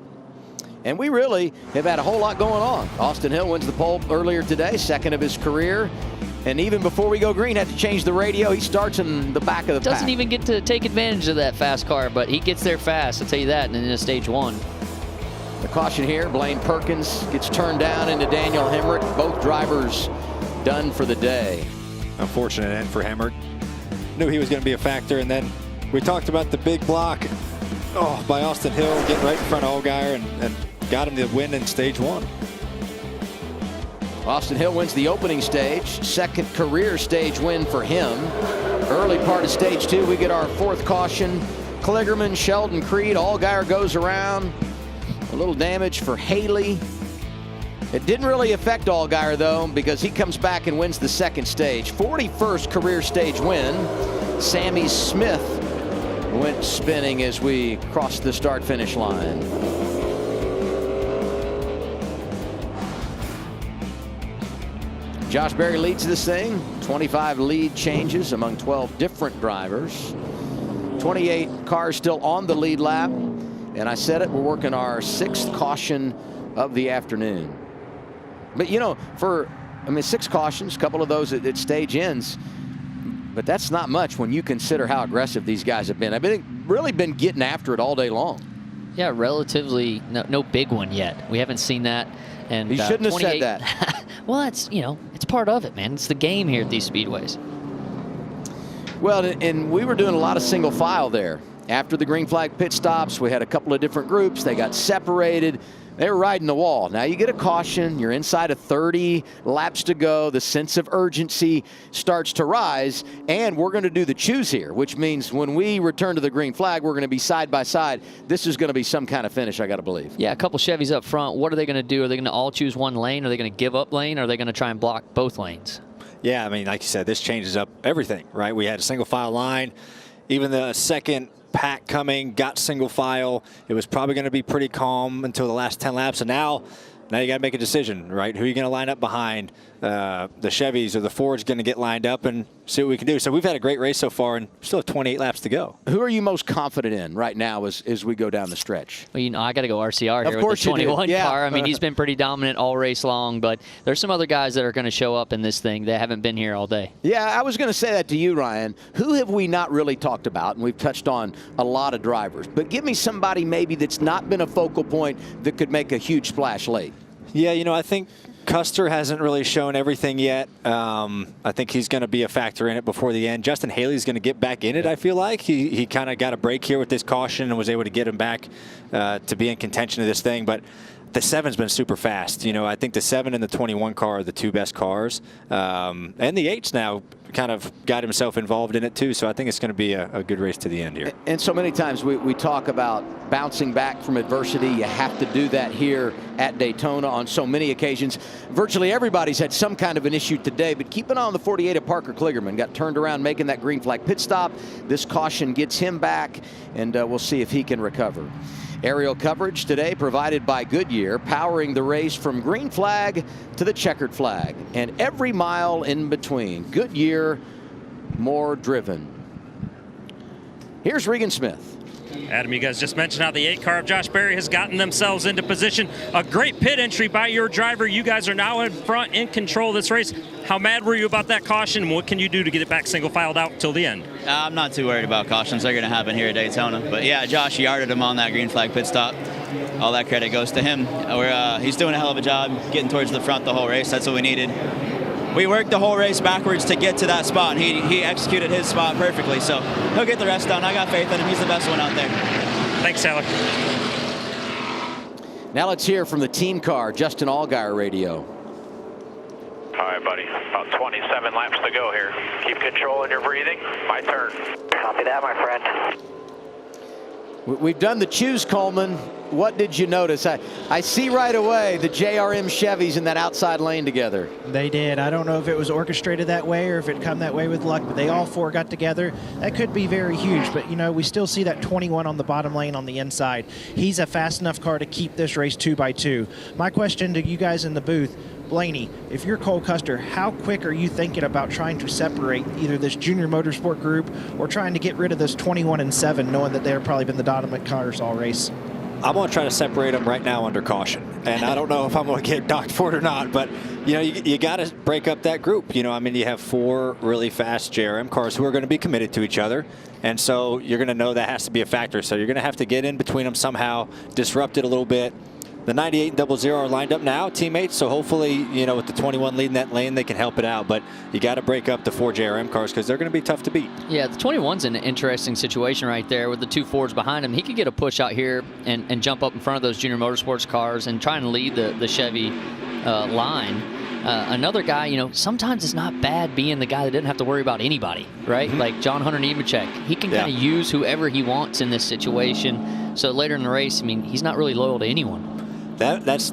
And we really have had a whole lot going on. Austin Hill wins the pole earlier today, second of his career. And even before we go green, had to change the radio. He starts in the back of the pack. Doesn't even get to take advantage of that fast car, but he gets there fast, I'll tell you that, and in stage 1. The caution here, Blaine Perkins gets turned down into Daniel Hemrick. Both drivers done for the day. Unfortunate end for Hemrick. Knew he was going to be a factor, and then we talked about the big block by Austin Hill, getting right in front of Allgaier and got him the win in stage 1. Austin Hill wins the opening stage, second career stage win for him. Early part of stage 2, we get our 4th caution. Kligerman, Sheldon Creed, Allgaier goes around. A little damage for Haley. It didn't really affect Allgaier though, because he comes back and wins the second stage. 41st career stage win. Sammy Smith went spinning as we crossed the start-finish line. Josh Berry leads this thing. 25 lead changes among 12 different drivers. 28 cars still on the lead lap. And I said it, we're working our 6th caution of the afternoon. But you know, 6 cautions, a couple of those at stage ends. But that's not much when you consider how aggressive these guys have been. I've really been getting after it all day long. Yeah, relatively no big one yet. We haven't seen that. And you shouldn't have said that. Well, that's, it's part of it, man. It's the game here at these speedways. Well, and we were doing a lot of single file there. After the green flag pit stops, we had a couple of different groups. They got separated. They were riding the wall. Now you get a caution. You're inside of 30 laps to go. The sense of urgency starts to rise. And we're going to do the choose here, which means when we return to the green flag, we're going to be side by side. This is going to be some kind of finish, I got to believe. Yeah, a couple Chevys up front. What are they going to do? Are they going to all choose one lane? Are they going to give up lane? Or are they going to try and block both lanes? Yeah, I mean, like you said, this changes up everything, right? We had a single file line. Even the second pack coming, got single file. It was probably going to be pretty calm until the last 10 laps. And now you got to make a decision, right? Who are you going to line up behind? The Chevys or the Fords going to get lined up and see what we can do. So we've had a great race so far and still have 28 laps to go. Who are you most confident in right now as we go down the stretch? Well, I got to go RCR here with the 21 car. I mean, he's been pretty dominant all race long, but there's some other guys that are going to show up in this thing that haven't been here all day. Yeah, I was going to say that to you, Ryan. Who have we not really talked about? And we've touched on a lot of drivers. But give me somebody maybe that's not been a focal point that could make a huge splash late. Yeah, I think Custer hasn't really shown everything yet. I think he's going to be a factor in it before the end. Justin Haley's going to get back in it, I feel like. He kind of got a break here with this caution and was able to get him back to be in contention of this thing. But the 7's been super fast. I think the 7 and the 21 car are the 2 best cars. And the 8's now kind of got himself involved in it too. So I think it's going to be a good race to the end here. And so many times we talk about bouncing back from adversity. You have to do that here at Daytona on so many occasions. Virtually everybody's had some kind of an issue today, but keep an eye on the 48 of Parker Kligerman. Got turned around making that green flag pit stop. This caution gets him back, and we'll see if he can recover. Aerial coverage today provided by Goodyear, powering the race from green flag to the checkered flag and every mile in between. Goodyear, more driven. Here's Regan Smith. Adam, you guys just mentioned how the 8 car of Josh Berry has gotten themselves into position. A great pit entry by your driver. You guys are now in front, in control of this race. How mad were you about that caution? What can you do to get it back single filed out till the end? I'm not too worried about cautions. They're going to happen here at Daytona. But yeah, Josh yarded him on that green flag pit stop. All that credit goes to him. He's doing a hell of a job getting towards the front the whole race. That's what we needed. We worked the whole race backwards to get to that spot, and he executed his spot perfectly. So he'll get the rest done. I got faith in him. He's the best one out there. Thanks, Taylor. Now let's hear from the team car, Justin Allgaier radio. All right, buddy. About 27 laps to go here. Keep controlling your breathing. My turn. Copy that, my friend. We've done the choose, Coleman. What did you notice? I see right away the JRM Chevys in that outside lane together. They did. I don't know if it was orchestrated that way or if it come that way with luck, but they all 4 got together. That could be very huge, but we still see that 21 on the bottom lane on the inside. He's a fast enough car to keep this race 2x2. My question to you guys in the booth, Blaney, if you're Cole Custer, how quick are you thinking about trying to separate either this junior motorsport group or trying to get rid of this 21 and 7, knowing that they've probably been the dominant cars all race? I'm going to try to separate them right now under caution. And I don't know if I'm going to get docked for it or not, but You know, you got to break up that group. You know, I mean, you have 4 really fast JRM cars who are going to be committed to each other. And so you're going to know that has to be a factor. So you're going to have to get in between them somehow, disrupt it a little bit. The 98 and 00 are lined up now, teammates. So hopefully, you know, with the 21 leading that lane, they can help it out. But you got to break up the 4 JRM cars because they're going to be tough to beat. Yeah, the 21's in an interesting situation right there with the 2 Fords behind him. He could get a push out here and jump up in front of those Junior Motorsports cars and try and lead the Chevy line. Another guy, you know, sometimes it's not bad being the guy that didn't have to worry about anybody, right? Like John Hunter Nemechek. He can kind of use whoever he wants in this situation. So later in the race, I mean, he's not really loyal to anyone. That's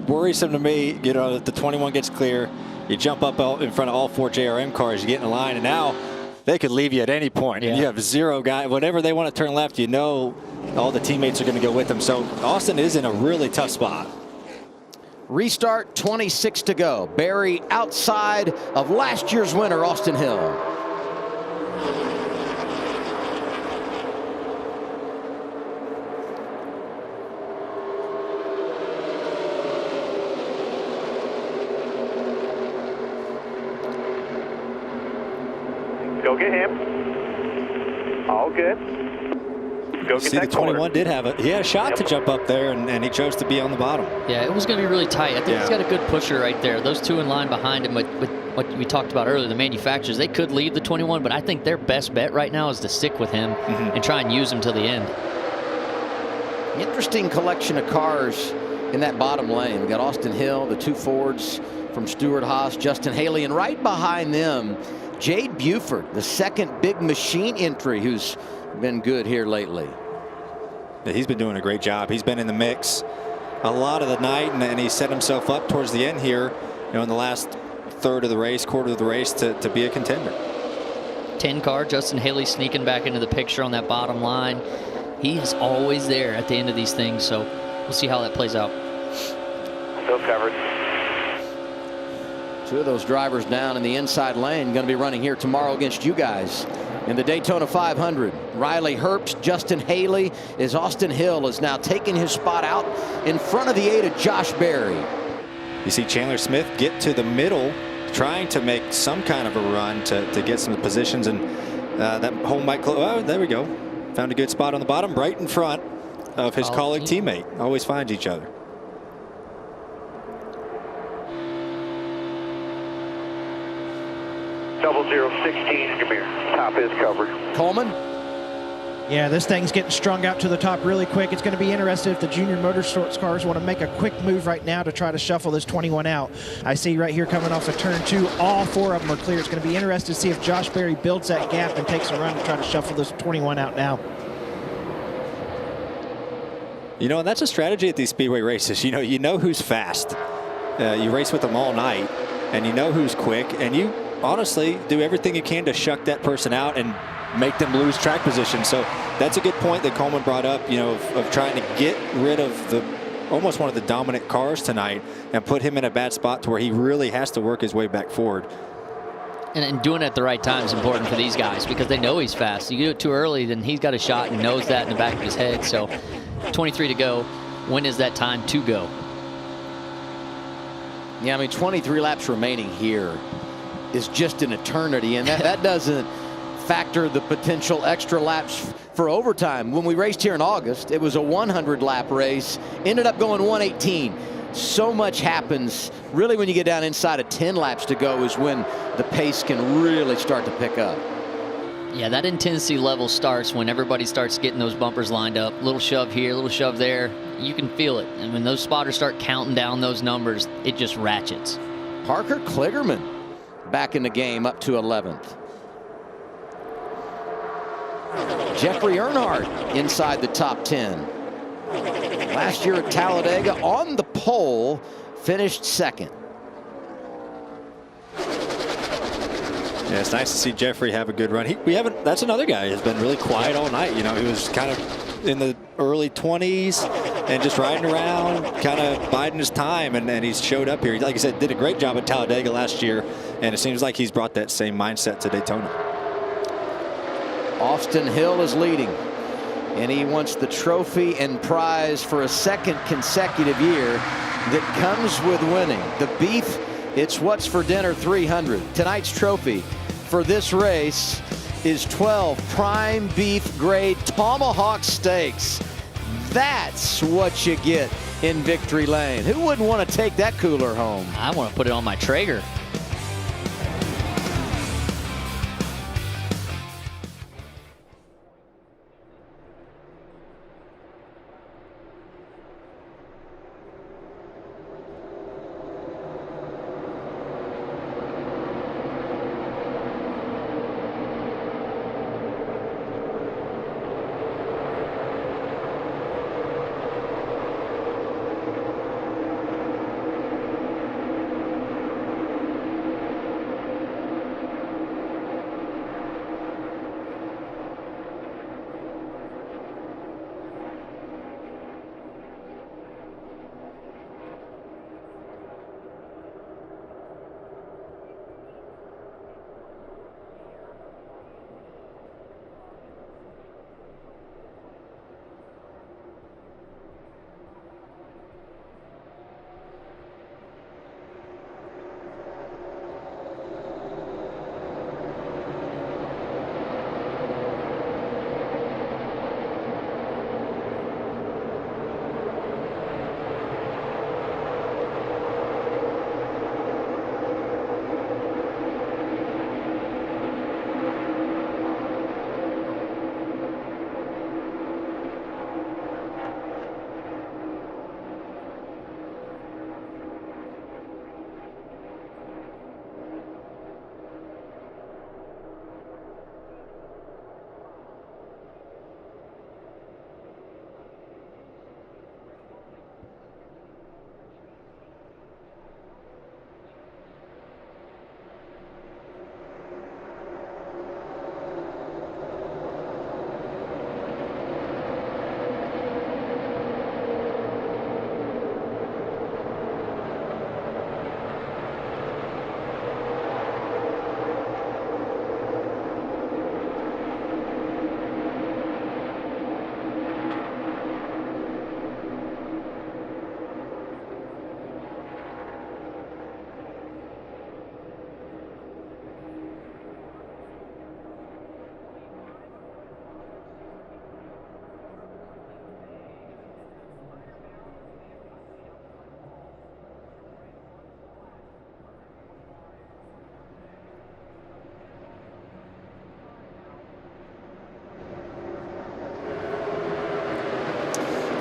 worrisome to me. You know, that the 21 gets clear, you jump up in front of all 4 JRM cars, you get in a line, and now they could leave you at any point. And you have 0 guy. Whenever they want to turn left, you know all the teammates are going to go with them. So Austin is in a really tough spot. Restart, 26 to go. Barry outside of last year's winner, Austin Hill. Go get him. All good. Go get See, that the 21 did have he had a shot to jump up there, and he chose to be on the bottom. Yeah, it was going to be really tight. I think he's got a good pusher right there. Those 2 in line behind him with what we talked about earlier, the manufacturers, they could leave the 21, but I think their best bet right now is to stick with him and try and use him till the end. Interesting collection of cars in that bottom lane. We got Austin Hill, the 2 Fords from Stewart Haas, Justin Haley, and right behind them, Jade Buford, the second big machine entry who's been good here lately. He's been doing a great job. He's been in the mix a lot of the night, and he set himself up towards the end here, you know, in the last third of the race, quarter of the race to be a contender. 10 car, Justin Haley sneaking back into the picture on that bottom line. He is always there at the end of these things, so we'll see how that plays out. Still covered. 2 of those drivers down in the inside lane going to be running here tomorrow against you guys in the Daytona 500. Riley Herbst, Justin Haley, as Austin Hill is now taking his spot out in front of the 8 of Josh Berry. You see Chandler Smith get to the middle, trying to make some kind of a run to get some positions, and that hole might close. Oh, there we go. Found a good spot on the bottom, right in front of his colleague teammate. Always finds each other. Double 016, come here. Top is covered. Coleman? Yeah, this thing's getting strung out to the top really quick. It's going to be interesting if the Junior Motorsports cars want to make a quick move right now to try to shuffle this 21 out. I see right here coming off of turn 2, all 4 of them are clear. It's going to be interesting to see if Josh Berry builds that gap and takes a run to try to shuffle this 21 out now. You know, and that's a strategy at these Speedway races. You know who's fast. You race with them all night, and you know who's quick, and you honestly do everything you can to shuck that person out and make them lose track position. So that's a good point that Coleman brought up, you know, of trying to get rid of almost one of the dominant cars tonight and put him in a bad spot to where he really has to work his way back forward. And doing it at the right time is important for these guys because they know he's fast. You do it too early, then he's got a shot and knows that in the back of his head. So 23 to go. When is that time to go? Yeah, I mean, 23 laps remaining here is just an eternity, and that doesn't factor the potential extra laps for overtime. When we raced here in August, it was a 100-lap race, ended up going 118. So much happens really when you get down inside of 10 laps to go is when the pace can really start to pick up. Yeah, that intensity level starts when everybody starts getting those bumpers lined up. Little shove here, little shove there. You can feel it. And when those spotters start counting down those numbers, it just ratchets. Parker Kligerman back in the game, up to 11th. Jeffrey Earnhardt inside the top 10. Last year at Talladega on the pole, finished second. Yeah, it's nice to see Jeffrey have a good run. That's another guy who's been really quiet all night. You know, he was kind of in the early 20s and just riding around, kind of biding his time, and he's showed up here. Like I said, did a great job at Talladega last year, and it seems like he's brought that same mindset to Daytona. Austin Hill is leading, and he wants the trophy and prize for a second consecutive year that comes with winning. The beef It's What's for Dinner 300. Tonight's trophy for this race is 12 prime beef grade tomahawk steaks. That's what you get in Victory Lane. Who wouldn't want to take that cooler home? I want to put it on my Traeger.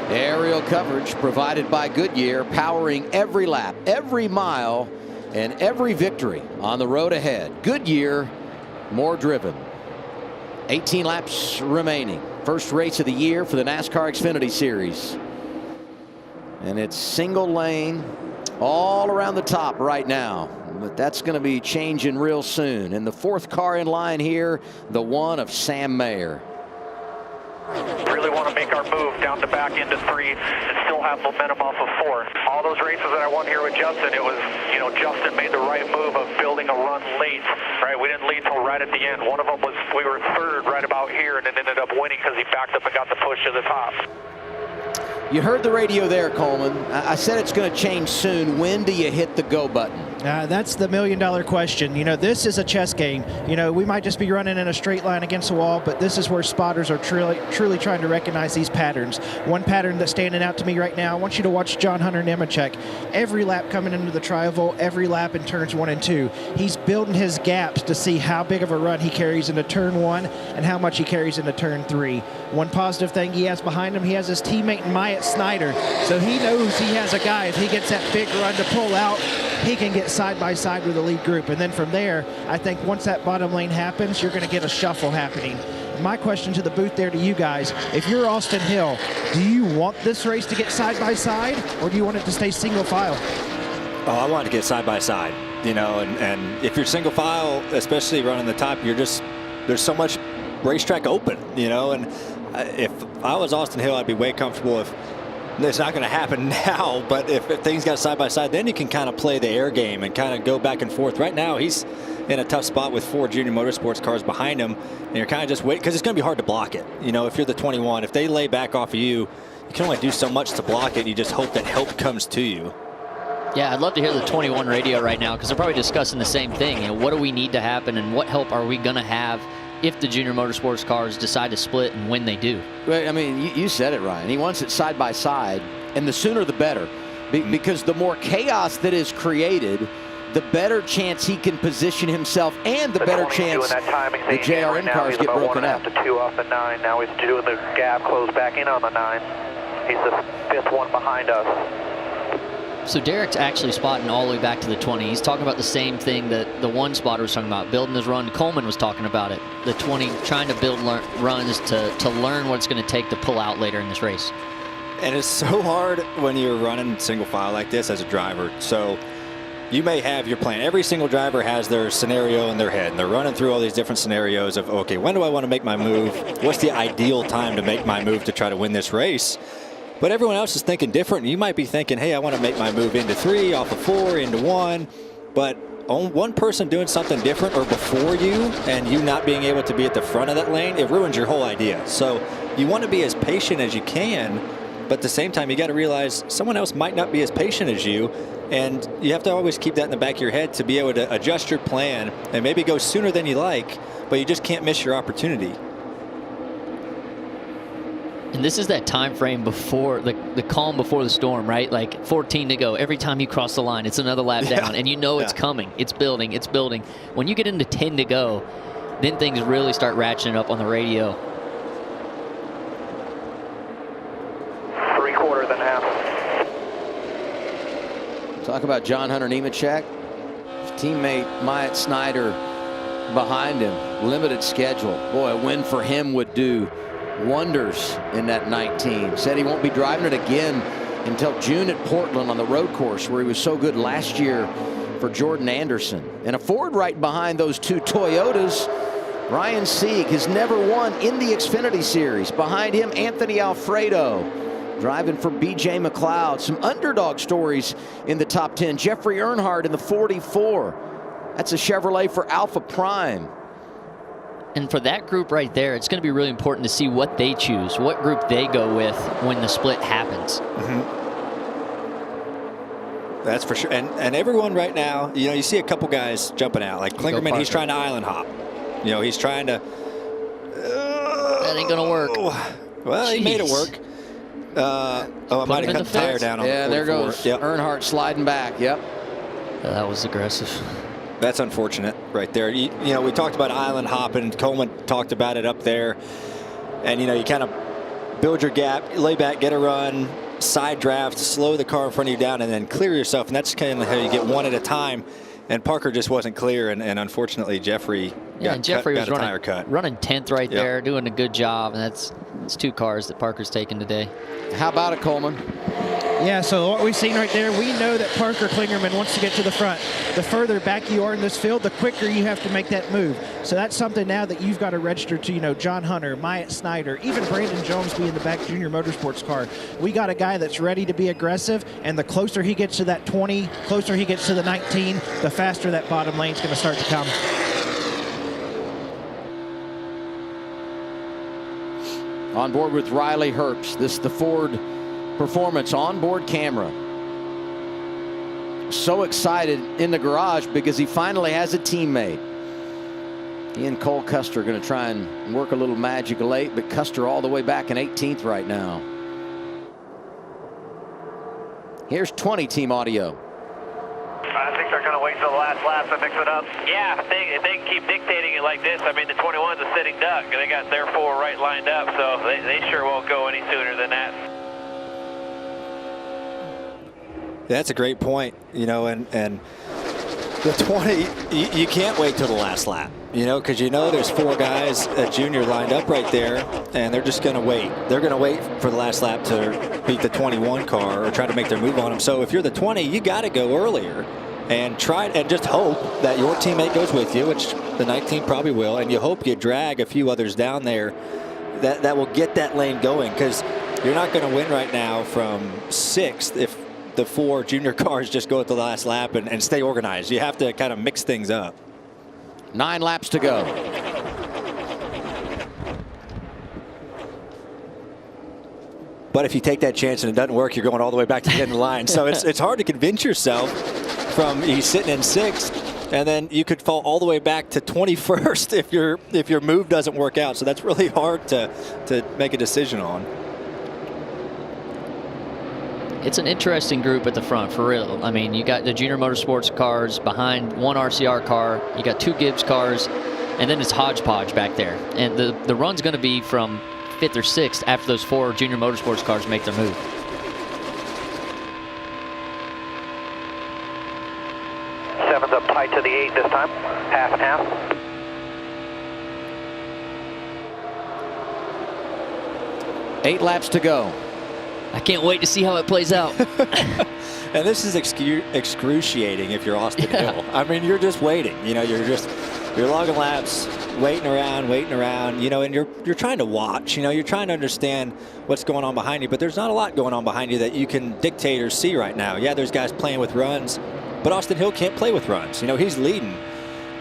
Aerial coverage provided by Goodyear, powering every lap, every mile, and every victory on the road ahead. Goodyear, more driven. 18 laps remaining. First race of the year for the NASCAR Xfinity Series. And it's single lane all around the top right now. But that's going to be changing real soon. And the fourth car in line here, the one of Sam Mayer. Really want to make our move down the back into 3 and still have momentum off of 4. All those races that I won here with Justin, it was, Justin made the right move of building a run late, right? We didn't lead till right at the end. One of them was, we were third right about here and then ended up winning because he backed up and got the push to the top. You heard the radio there, Coleman. I said it's going to change soon. When do you hit the go button? That's the million-dollar question. This is a chess game. We might just be running in a straight line against the wall, but this is where spotters are truly trying to recognize these patterns. One pattern that's standing out to me right now, I want you to watch John Hunter Nemechek. Every lap coming into the tri-oval, every lap in turns 1 and 2. He's building his gaps to see how big of a run he carries into turn 1 and how much he carries into turn 3. One positive thing he has behind him, he has his teammate Myatt Snyder, so he knows he has a guy. If he gets that big run to pull out, he can get side by side with the lead group. And then from there, I think once that bottom lane happens, you're going to get a shuffle happening. My question to the booth there to you guys, if you're Austin Hill, do you want this race to get side by side, or do you want it to stay single file? Oh, I want to get side by side, and if you're single file, especially running the top, there's so much racetrack open, and if I was Austin Hill, I'd be way comfortable if it's not going to happen now, but if things got side by side, then you can kind of play the air game and kind of go back and forth. Right now, he's in a tough spot with 4 junior motorsports cars behind him, and you're kind of just waiting because it's going to be hard to block it. If you're the 21, if they lay back off of you, you can only do so much to block it. You just hope that help comes to you. Yeah, I'd love to hear the 21 radio right now, because they're probably discussing the same thing. You know, what do we need to happen, and what help are we going to have if the junior motorsports cars decide to split, and when they do? Well, I mean, you said it, Ryan. He wants it side by side, and the sooner the better, because the more chaos that is created, the better chance he can position himself, and the better chance the JRM cars get broken up. He's 1.5 to 2 off the 9. Now he's doing the gap, close back in on the 9. He's the 5th one behind us. So Derek's actually spotting all the way back to the 20. He's talking about the same thing that the one spotter was talking about, building his run. Coleman was talking about it. The 20, trying to build runs to learn what it's going to take to pull out later in this race. And it's so hard when you're running single file like this as a driver. So you may have your plan. Every single driver has their scenario in their head, and they're running through all these different scenarios of, okay, when do I want to make my move? What's the ideal time to make my move to try to win this race? But everyone else is thinking different. You might be thinking, hey, I want to make my move into 3, off of 4, into 1. But one person doing something different or before you, and you not being able to be at the front of that lane, it ruins your whole idea. So you want to be as patient as you can, but at the same time, you got to realize someone else might not be as patient as you. And you have to always keep that in the back of your head to be able to adjust your plan and maybe go sooner than you like, but you just can't miss your opportunity. And this is that time frame before the calm before the storm, right? Like 14 to go. Every time you cross the line, it's another lap down, and you know it's coming. It's building. It's building. When you get into 10 to go, then things really start ratcheting up on the radio. 3/4 then half. Talk about John Hunter Nemechek. His teammate Myatt Snyder behind him. Limited schedule. Boy, a win for him would do wonders in that 19. Said he won't be driving it again until June at Portland on the road course, where he was so good last year for Jordan Anderson. And a Ford right behind those two Toyotas. Ryan Sieg has never won in the Xfinity Series. Behind him, Anthony Alfredo driving for BJ McLeod. Some underdog stories in the top 10. Jeffrey Earnhardt in the 44. That's a Chevrolet for Alpha Prime. And for that group right there, it's going to be really important to see what they choose, what group they go with when the split happens. That's for sure. And everyone right now, you know, you see a couple guys jumping out. Like Klingerman, he's trying to island hop. You know, he's trying to. That ain't going to work. Well, he made it work. I might have cut the tire down on the 44. There goes Earnhardt sliding back. Yep. That was aggressive. That's unfortunate right there. You know, we talked about island hopping. Coleman talked about it up there. And, you know, you kind of build your gap, lay back, get a run, side draft, slow the car in front of you down, and then clear yourself. And that's kind of how you get one at a time. And Parker just wasn't clear. And unfortunately, Jeffrey was tire cut. running 10th right there, doing a good job. And it's 2 cars that Parker's taken today. How about it, Coleman? Yeah, so what we've seen right there, we know that Parker Klingerman wants to get to the front. The further back you are in this field, the quicker you have to make that move. So that's something now that you've got to register to, you know, John Hunter, Myatt Snyder, even Brandon Jones being the back junior motorsports car. We got a guy that's ready to be aggressive, and the closer he gets to that 20, closer he gets to the 19, the faster that bottom lane's going to start to come. On board with Riley Herbst. This is the Ford Performance onboard camera. So excited in the garage because he finally has a teammate. He and Cole Custer are going to try and work a little magic late, but Custer all the way back in 18th right now. Here's 20 team audio. I think they're going to wait till the last lap to mix it up. Yeah, if they can keep dictating it like this, I mean, the 21's a sitting duck. They got their 4 right lined up, so they sure won't go any sooner than that. That's a great point, you know, and the 20, you can't wait till the last lap, you know, because you know there's 4 guys at junior lined up right there, and they're just going to wait. They're going to wait for the last lap to beat the 21 car or try to make their move on them. So if you're the 20, you got to go earlier and try and just hope that your teammate goes with you, which the 19 probably will, and you hope you drag a few others down there that will get that lane going, because you're not going to win right now from 6th if the 4 junior cars just go at the last lap and stay organized. You have to kind of mix things up. 9 laps to go. But if you take that chance and it doesn't work, you're going all the way back to the end of the line. So it's hard to convince yourself from he's sitting in 6th, and then you could fall all the way back to 21st if your move doesn't work out. So that's really hard to make a decision on. It's an interesting group at the front, for real. I mean, you got the Junior Motorsports cars behind one RCR car. You got 2 Gibbs cars, and then it's hodgepodge back there. And the run's going to be from 5th or 6th after those 4 Junior Motorsports cars make their move. Seven's up tight to the 8 this time. Half and half. Eight laps to go. I can't wait to see how it plays out. And this is excruciating if you're Austin Hill. I mean, you're just waiting. You know, you're logging laps, waiting around. You know, and you're trying to watch. You know, you're trying to understand what's going on behind you. But there's not a lot going on behind you that you can dictate or see right now. Yeah, there's guys playing with runs, but Austin Hill can't play with runs. You know, he's leading.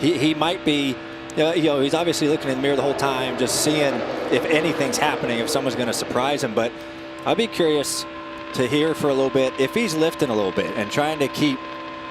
He might be. You know, he's obviously looking in the mirror the whole time, just seeing if anything's happening, if someone's going to surprise him. But I'll be curious to hear for a little bit if he's lifting a little bit and trying to keep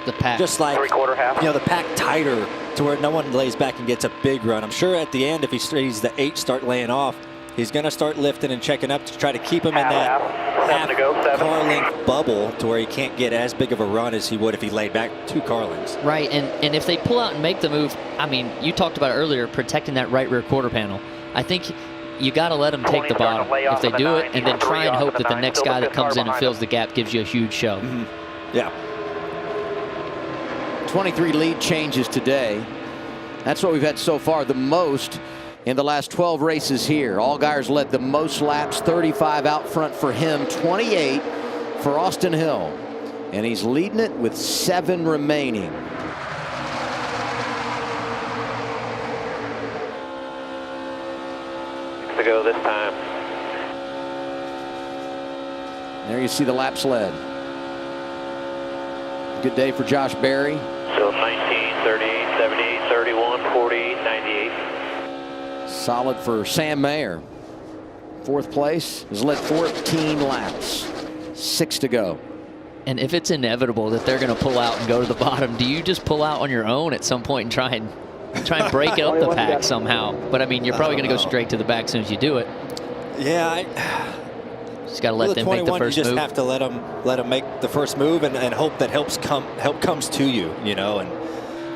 the pack just like 3/4 half. You know, the pack tighter to where no one lays back and gets a big run. I'm sure at the end, if he's the 8 start laying off, he's going to start lifting and checking up to try to keep him in that half car length bubble to where he can't get as big of a run as he would if he laid back 2 car lengths. Right, and if they pull out and make the move, I mean, you talked about it earlier, protecting that right rear quarter panel. I think you got to let them take the bottom if they do it, and then try and hope that the next guy that comes in and fills the gap gives you a huge show. Yeah. 23 lead changes today. That's what we've had so far, the most in the last 12 races here. Allgaier led the most laps, 35 out front for him, 28 for Austin Hill. And he's leading it with 7 remaining. To go this time. There you see the laps led. Good day for Josh Berry. So 19, 38, 78, 31, 48, 98. Solid for Sam Mayer. 4th place, has led 14 laps. 6 to go. And if it's inevitable that they're going to pull out and go to the bottom, do you just pull out on your own at some point and try and break up the pack somehow? But I mean, you're probably going to go straight to the back as soon as you do it. Yeah, just got to let them make the first move. You just move. have to let them make the first move and hope that help comes to you. You know, and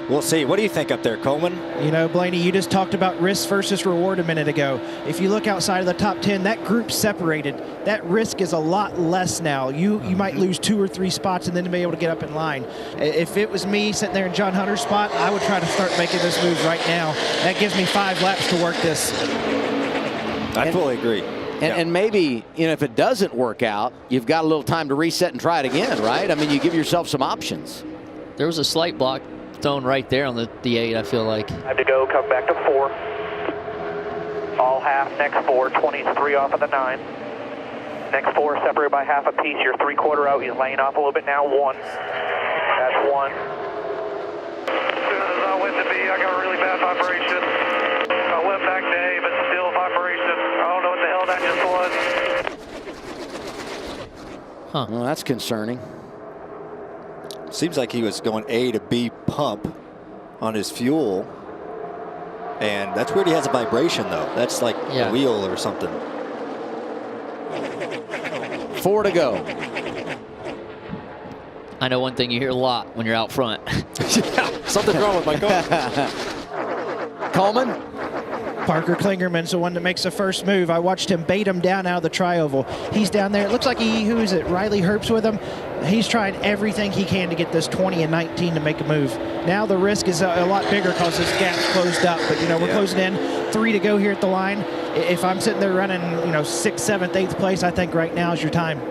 we'll see. What do you think up there, Coleman? You know, Blaney, you just talked about risk versus reward a minute ago. If you look outside of the top 10, that group's separated. That risk is a lot less now. You might lose 2 or 3 spots and then be able to get up in line. If it was me sitting there in John Hunter's spot, I would try to start making this move right now. That gives me 5 laps to work this. I fully agree. And maybe, you know, if it doesn't work out, you've got a little time to reset and try it again, right? I mean, you give yourself some options. There was a slight block thrown right there on the 8, I feel like. 5 to go, come back to 4. All half, next 4, 23 off of the 9. Next 4 separated by half a piece. You're 3/4 out. He's laying off a little bit now. 1. That's 1. As soon as I went to B, I got a really bad vibration. I went back to A, but still vibration. I don't know what the hell that just was. Huh. Well, that's concerning. Seems like he was going A to B pump on his fuel. And that's weird he has a vibration, though. That's like a wheel or something. 4 to go. I know one thing you hear a lot when you're out front. Something's wrong with my car. Coleman? Parker Klingerman's the one that makes the first move. I watched him bait him down out of the tri-oval. He's down there. It looks like who is it? Riley Herbst with him. He's trying everything he can to get this 20 and 19 to make a move. Now the risk is a lot bigger because this gap's closed up. But, you know, we're closing in. 3 to go here at the line. If I'm sitting there running, you know, 6th, 7th, 8th place, I think right now is your time.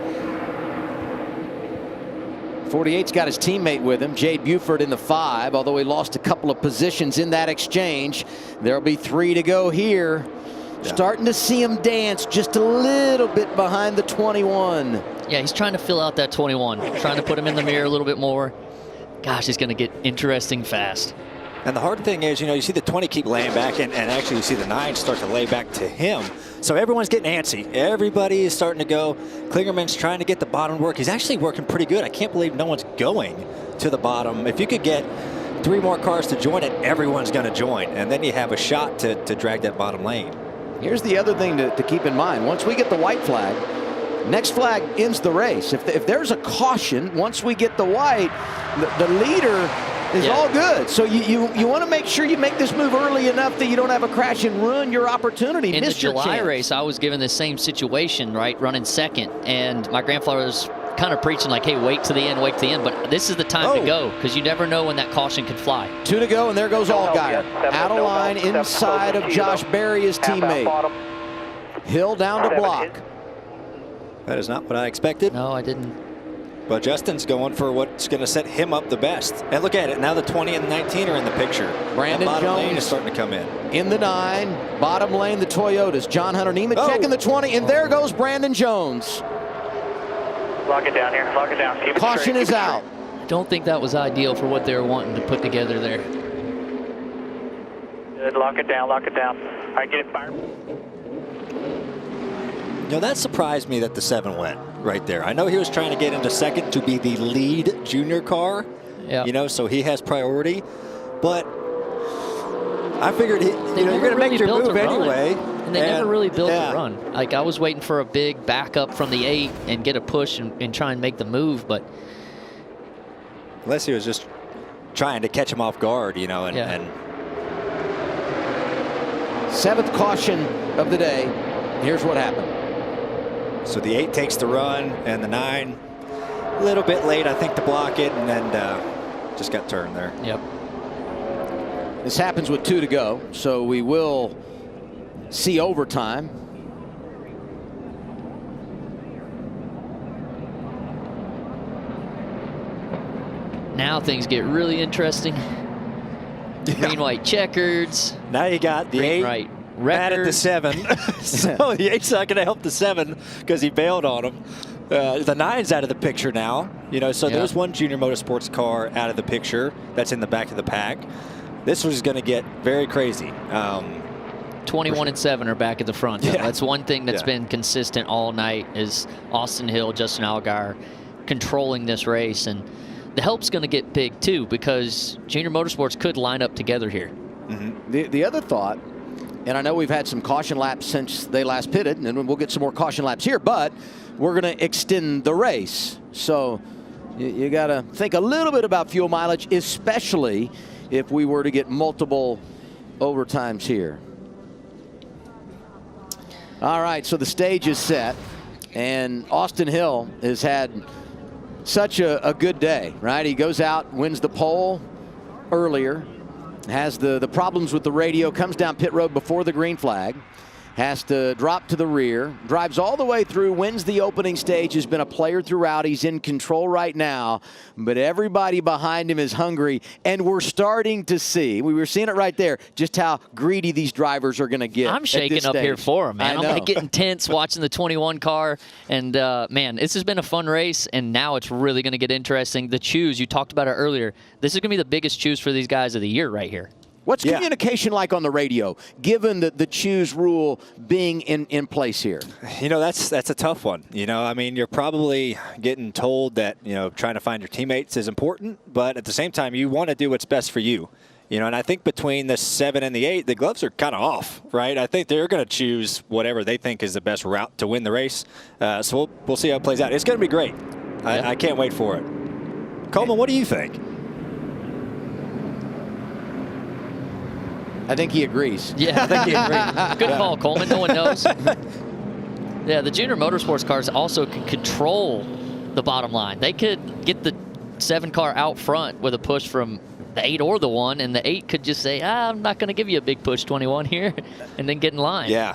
48's got his teammate with him, Jay Buford in the 5, although he lost a couple of positions in that exchange. There'll be 3 to go here. Yeah. Starting to see him dance just a little bit behind the 21. Yeah, he's trying to fill out that 21, trying to put him in the mirror a little bit more. Gosh, it's going to get interesting fast. And the hard thing is, you know, you see the 20 keep laying back, and actually you see the 9 start to lay back to him. So everyone's getting antsy. Everybody is starting to go. Klingerman's trying to get the bottom to work. He's actually working pretty good. I can't believe no one's going to the bottom. If you could get 3 more cars to join it, everyone's going to join. And then you have a shot to drag that bottom lane. Here's the other thing to keep in mind. Once we get the white flag, next flag ends the race. If there's a caution, once we get the white, the leader is all good. So you want to make sure you make this move early enough that you don't have a crash and ruin your opportunity. In the July race, I was given the same situation, right, running second, and my grandfather was kind of preaching like, hey, wait to the end, wait to the end. But this is the time to go, because you never know when that caution could fly. 2 to go, and there goes Allgaier. Out of line inside of Josh Berry, his teammate. Hill down to block. That is not what I expected. No, I didn't. But Justin's going for what's going to set him up the best. And look at it. Now the 20 and 19 are in the picture. Brandon bottom Jones lane is starting to come in the 9. Bottom lane, the Toyotas. John Hunter Nemechek in the 20. And there goes Brandon Jones. Lock it down here. Lock it down. Keep it Caution straight. is out. Don't think that was ideal for what they were wanting to put together there. Good. Lock it down. Lock it down. All right, get it fired. You know, that surprised me that the 7 went right there. I know he was trying to get into second to be the lead junior car, you know, so he has priority. But I figured you're going to make your move anyway. And they never really built a run. Like, I was waiting for a big backup from the 8 and get a push and try and make the move, but unless he was just trying to catch him off guard, you know, and 7th caution of the day. Here's what happened. So the 8 takes the run, and the 9 a little bit late, I think, to block it, and then just got turned there. Yep. This happens with 2 to go, so we will see overtime. Now things get really interesting. Green, white checkers. Now you got the 8 right mad at the 7. So the 8's not going to help the 7 because he bailed on him. The 9's out of the picture now. You know, so there's one Junior Motorsports car out of the picture that's in the back of the pack. This was going to get very crazy. 21 and 7 are back at the front. That's one thing that's been consistent all night is Austin Hill, Justin Allgaier controlling this race. And the help's going to get big, too, because Junior Motorsports could line up together here. The other thought, and I know we've had some caution laps since they last pitted, and we'll get some more caution laps here, but we're going to extend the race. So you got to think a little bit about fuel mileage, especially if we were to get multiple overtimes here. All right, so the stage is set, and Austin Hill has had such a good day, right? He goes out, wins the pole earlier, has the problems with the radio, comes down pit road before the green flag, has to drop to the rear, drives all the way through, wins the opening stage, has been a player throughout. He's in control right now, but everybody behind him is hungry, and we're starting to see, we were seeing it right there, just how greedy these drivers are going to get. I'm shaking up here for him, man. I'm like getting tense watching the 21 car, and man, this has been a fun race, and now it's really going to get interesting. The choose, you talked about it earlier, this is going to be the biggest choose for these guys of the year right here. What's communication like on the radio, given the choose rule being in place here? You know, that's a tough one. You know, I mean, you're probably getting told that, you know, trying to find your teammates is important, but at the same time, you want to do what's best for you. You know, and I think between the 7 and the 8, the gloves are kind of off, right? I think they're going to choose whatever they think is the best route to win the race. So we'll see how it plays out. It's going to be great. I can't wait for it. Coleman, what do you think? I think he agrees. Yeah, I think he agrees. Good call, Coleman. No one knows. Yeah, the Junior Motorsports cars also can control the bottom line. They could get the 7 car out front with a push from the 8 or the 1, and the 8 could just say, I'm not going to give you a big push 21 here, and then get in line. Yeah.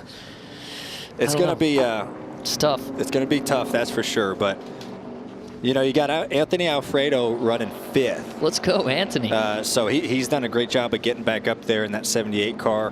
It's going to be it's tough. It's going to be tough, that's for sure. But, you know, you got Anthony Alfredo running 5th. Let's go, Anthony. So he's done a great job of getting back up there in that 78 car.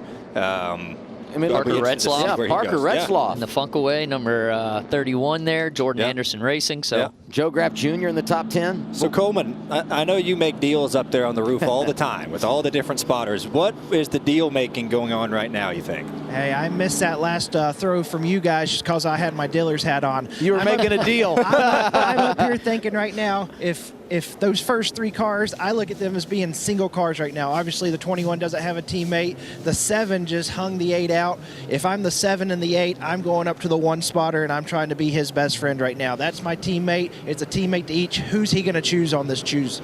Parker Retzloff. Yeah, Parker Retzloff. In the Funkaway, number 31 there. Jordan Anderson Racing. So Joe Graff Jr. in the top 10. So Coleman, I know you make deals up there on the roof all the time with all the different spotters. What is the deal making going on right now, you think? Hey, I missed that last throw from you guys just because I had my dealer's hat on. You were making a deal. I'm up here thinking right now, if those first 3 cars, I look at them as being single cars right now. Obviously, the 21 doesn't have a teammate. The 7 just hung the 8 out. If I'm the 7 and the 8, I'm going up to the 1 spotter, and I'm trying to be his best friend right now. That's my teammate. It's a teammate to each. Who's he going to choose on this choose?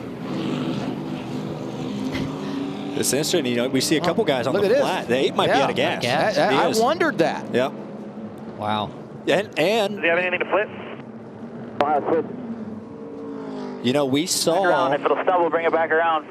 It's interesting, you know, we see a couple guys on the flat. The 8 might be out of gas. I wondered that. Yep. Wow. And does he have anything to flip? you know, we saw. If it'll stub, we'll bring it back around.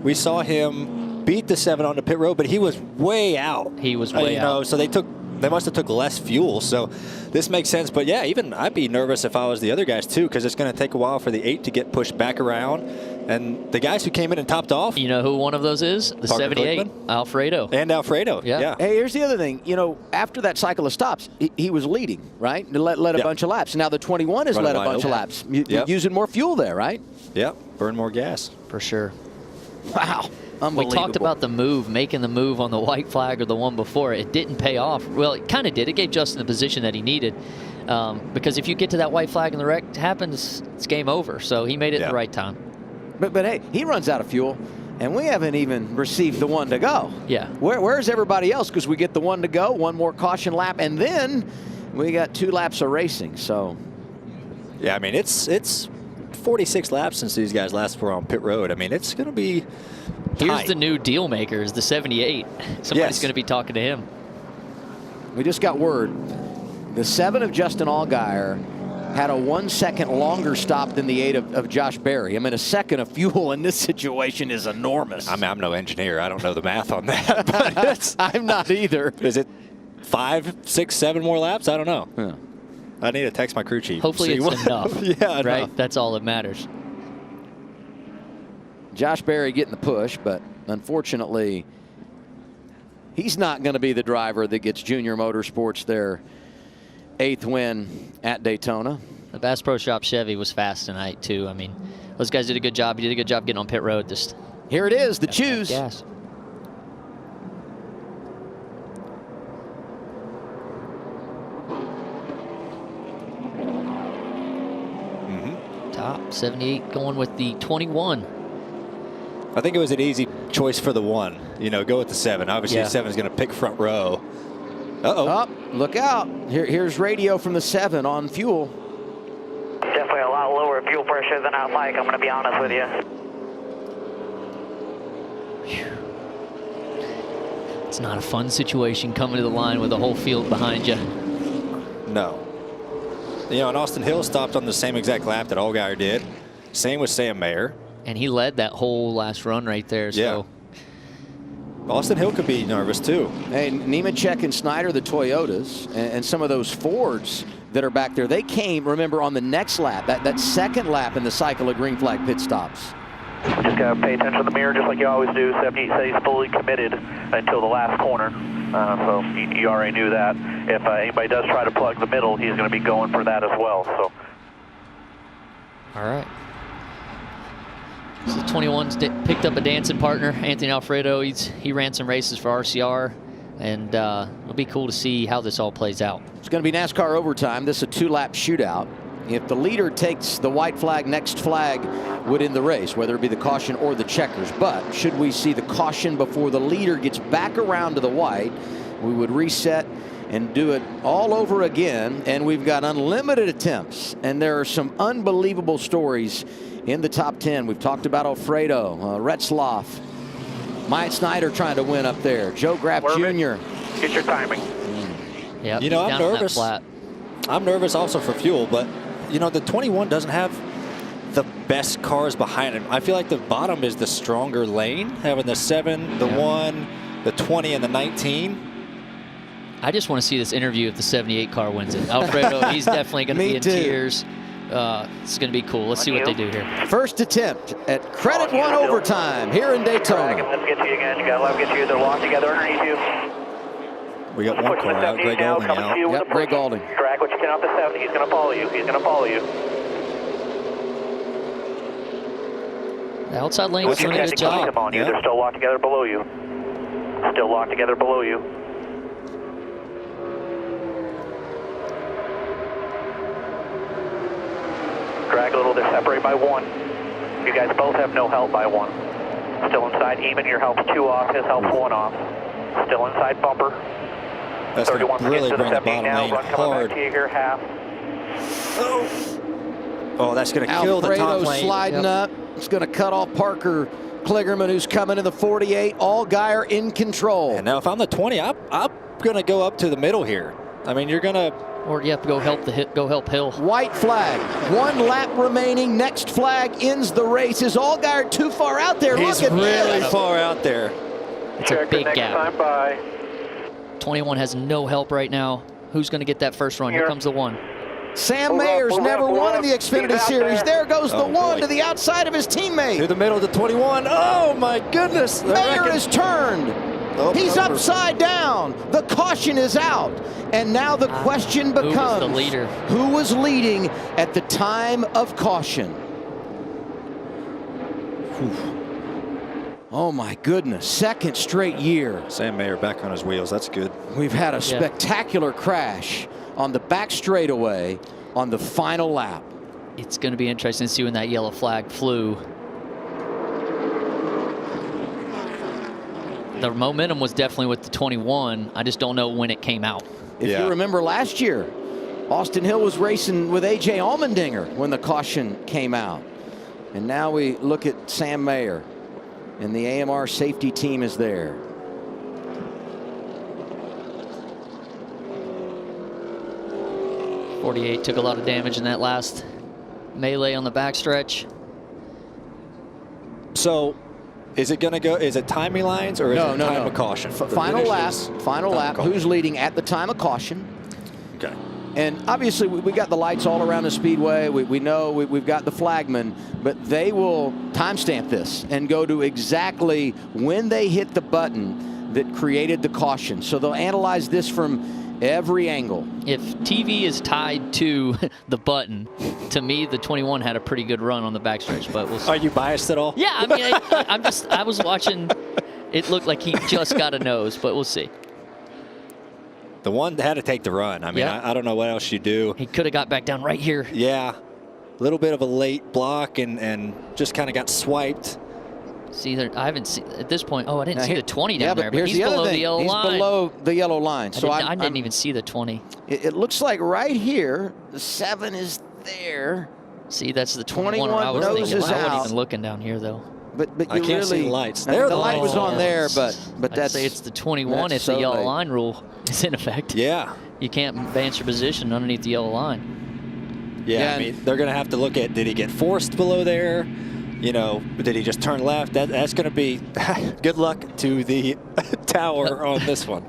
We saw him beat the 7 on the pit road, but he was way out. He was way out. So they must have took less fuel. So this makes sense. But yeah, even I'd be nervous if I was the other guys too, because it's going to take a while for the 8 to get pushed back around. And the guys who came in and topped off. You know who one of those is? The Parker 78, Glickman. Alfredo. And Alfredo, yeah. Hey, here's the other thing. You know, after that cycle of stops, he was leading, right? Led a bunch of laps. Now the 21 has led a bunch of laps. Using more fuel there, right? Yep, burn more gas. For sure. Wow. We talked about the move, making the move on the white flag or the one before. It didn't pay off. Well, it kind of did. It gave Justin the position that he needed. Because if you get to that white flag and the wreck happens, it's game over. So he made it at the right time. But hey, he runs out of fuel, and we haven't even received the 1 to go. Yeah. Where's everybody else? Because we get the 1 to go, 1 more caution lap, and then we got 2 laps of racing. So, yeah, I mean it's 46 laps since these guys last were on pit road. I mean, it's going to be. Here's the new deal makers, the 78. Somebody's going to be talking to him. We just got word. The 7 of Justin Allgaier had a 1 second longer stop than the 8 of Josh Berry. I mean, a second of fuel in this situation is enormous. I mean, I'm no engineer. I don't know the math on that. But I'm not either. Is it 5, 6, 7 more laps? I don't know. Yeah. I need to text my crew chief. Hopefully it's enough. Yeah, right? enough. That's all that matters. Josh Berry getting the push, but unfortunately, he's not going to be the driver that gets Junior Motorsports their 8th win at Daytona. The Bass Pro Shop Chevy was fast tonight, too. I mean, those guys did a good job. He did a good job getting on pit road. Just here it is, the choose. Gas. Top 78 going with the 21. I think it was an easy choice for the 1. You know, go with the 7. Obviously, the 7 is going to pick front row. Oh, look out. Here's radio from the 7 on fuel. Definitely a lot lower fuel pressure than I'd like, I'm going to be honest with you. It's not a fun situation coming to the line with the whole field behind you. No. You know, and Austin Hill stopped on the same exact lap that Allgaier did. Same with Sam Mayer. And he led that whole last run right there. So. Austin Hill could be nervous too. Hey, Nemechek and Snyder, the Toyotas, and some of those Fords that are back there, they came, remember, on the next lap, that second lap in the cycle of green flag pit stops. Just got to pay attention to the mirror just like you always do. 78 says he's fully committed until the last corner. So you already knew that. If anybody does try to plug the middle, he's going to be going for that as well. So. All right. So 21's picked up a dancing partner, Anthony Alfredo. He ran some races for RCR, and it'll be cool to see how this all plays out. It's going to be NASCAR overtime. This is a 2-lap shootout. If the leader takes the white flag, next flag would end the race, whether it be the caution or the checkers. But should we see the caution before the leader gets back around to the white, we would reset and do it all over again. And we've got unlimited attempts, and there are some unbelievable stories in the top 10. We've talked about Alfredo, Retzloff, Myatt Snyder trying to win up there, Joe Graff Jr. Get your timing. Yeah, you know, I'm nervous. I'm nervous also for fuel, but you know, the 21 doesn't have the best cars behind him. I feel like the bottom is the stronger lane, having the 7, the 1, the 20, and the 19. I just want to see this interview if the 78 car wins it. Alfredo, he's definitely going to be in tears. It's going to be cool. Let's see what they do here. First attempt at Credit One overtime here in Daytona. Let's get to you again. You got to let get you. They're locked together underneath you. We got one car out. Greg Golding out. Yep, Greg Golding. Drag what you can off the 70. He's going to follow you. He's going to follow you. The outside lane is doing a good job. Come on, you. They're still locked together below you. Still locked together below you. drag a little. They're separated by 1. You guys both have no help by 1. Still inside even. Your help's 2 off. His help's 1 off. Still inside bumper. That's going to really bring the bottom lane hard. Back to you here, half. Oh, that's going to kill the top lane. Sliding up. It's going to cut off Parker Kligerman, who's coming in the 48. Allgaier in control. And now if I'm the 20, I'm going to go up to the middle here. I mean, you're going to... Or you have to go help Hill. White flag. 1 lap remaining. Next flag ends the race. Is Allgaier too far out there? He's Look at really this. far out there. It's a big gap. 21 has no help right now. Who's going to get that first run? Here comes the 1. Sam Mayer's never won in the Xfinity Series. There goes the 1 to the outside of his teammate. To the middle of the 21. Oh, my goodness. Mayer is turned. He's upside down. The caution is out. And now the question becomes, who was the leader? Who was leading at the time of caution? Oh, my goodness. Second straight year. Sam Mayer back on his wheels. That's good. We've had a spectacular crash on the back straightaway on the final lap. It's going to be interesting to see when that yellow flag flew. The momentum was definitely with the 21. I just don't know when it came out. If you remember last year, Austin Hill was racing with A.J. Allmendinger when the caution came out. And now we look at Sam Mayer, and the AMR safety team is there. .48 took a lot of damage in that last melee on the backstretch. So, is it going to go? Is it timing lines or is it time of caution? Final lap. Final lap. Who's leading at the time of caution? Okay. And obviously, we got the lights all around the speedway. We know we've got the flagmen, but they will timestamp this and go to exactly when they hit the button that created the caution. So they'll analyze this from every angle. If TV is tied to the button, to me, the 21 had a pretty good run on the backstretch, but we'll see. Are you biased at all? Yeah, I mean, I was watching. It looked like he just got a nose, but we'll see. The 1 had to take the run. I mean, I don't know what else you do. He could have got back down right here. Yeah. A little bit of a late block and just kind of got swiped. See, I haven't seen at this point. Oh, I didn't see the 20 down there, but he's below the yellow line. He's below the yellow line. So I didn't even see the 20. It looks like right here, the 7 is there. See, that's the 21. I was thinking, I wasn't even looking down here though. But I can't see the lights. There, the light was on there, but I'd say it's the 21 if the yellow line rule is in effect. Yeah. You can't advance your position underneath the yellow line. Yeah, I mean, they're going to have to look at, did he get forced below there? You know, did he just turn left? That's going to be good luck to the tower on this one.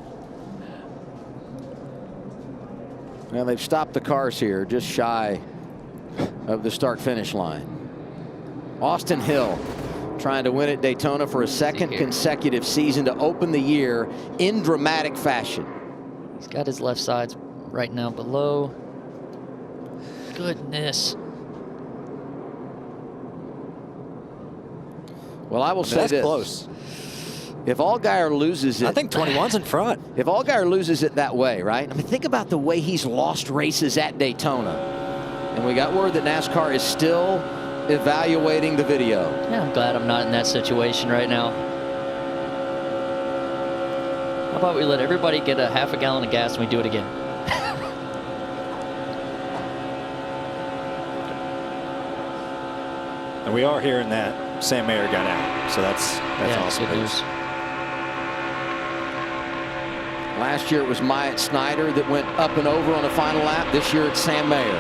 Well, they've stopped the cars here just shy of the start-finish line. Austin Hill trying to win at Daytona for a second consecutive season to open the year in dramatic fashion. He's got his left sides right now below. Goodness. Well, I will say that's this. Close. If Allgaier loses it... I think 21's in front. If Allgaier loses it that way, right? I mean, think about the way he's lost races at Daytona. And we got word that NASCAR is still evaluating the video. Yeah, I'm glad I'm not in that situation right now. How about we let everybody get a half a gallon of gas and we do it again? And we are hearing that Sam Mayer got out, so that's awesome news. Last year it was Myatt Snyder that went up and over on the final lap. This year it's Sam Mayer.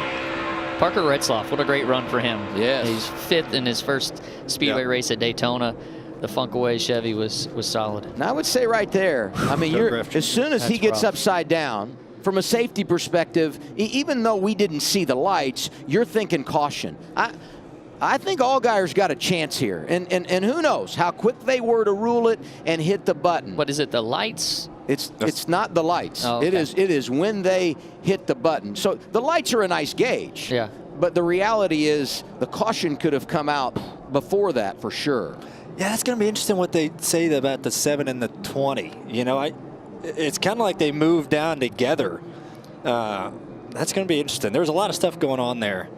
Parker Retzlaff, what a great run for him. Yes. He's 5th in his first Speedway race at Daytona. The Funkaway Chevy was solid. And I would say right there, I mean, as soon as he gets upside down, from a safety perspective, even though we didn't see the lights, you're thinking caution. I think Allgaier's got a chance here. And who knows how quick they were to rule it and hit the button. What is it, the lights? It's not the lights. Oh, okay. It is when they hit the button. So the lights are a nice gauge. Yeah. But the reality is the caution could have come out before that for sure. Yeah, it's going to be interesting what they say about the 7 and the 20. You know, it's kind of like they moved down together. That's going to be interesting. There's a lot of stuff going on there.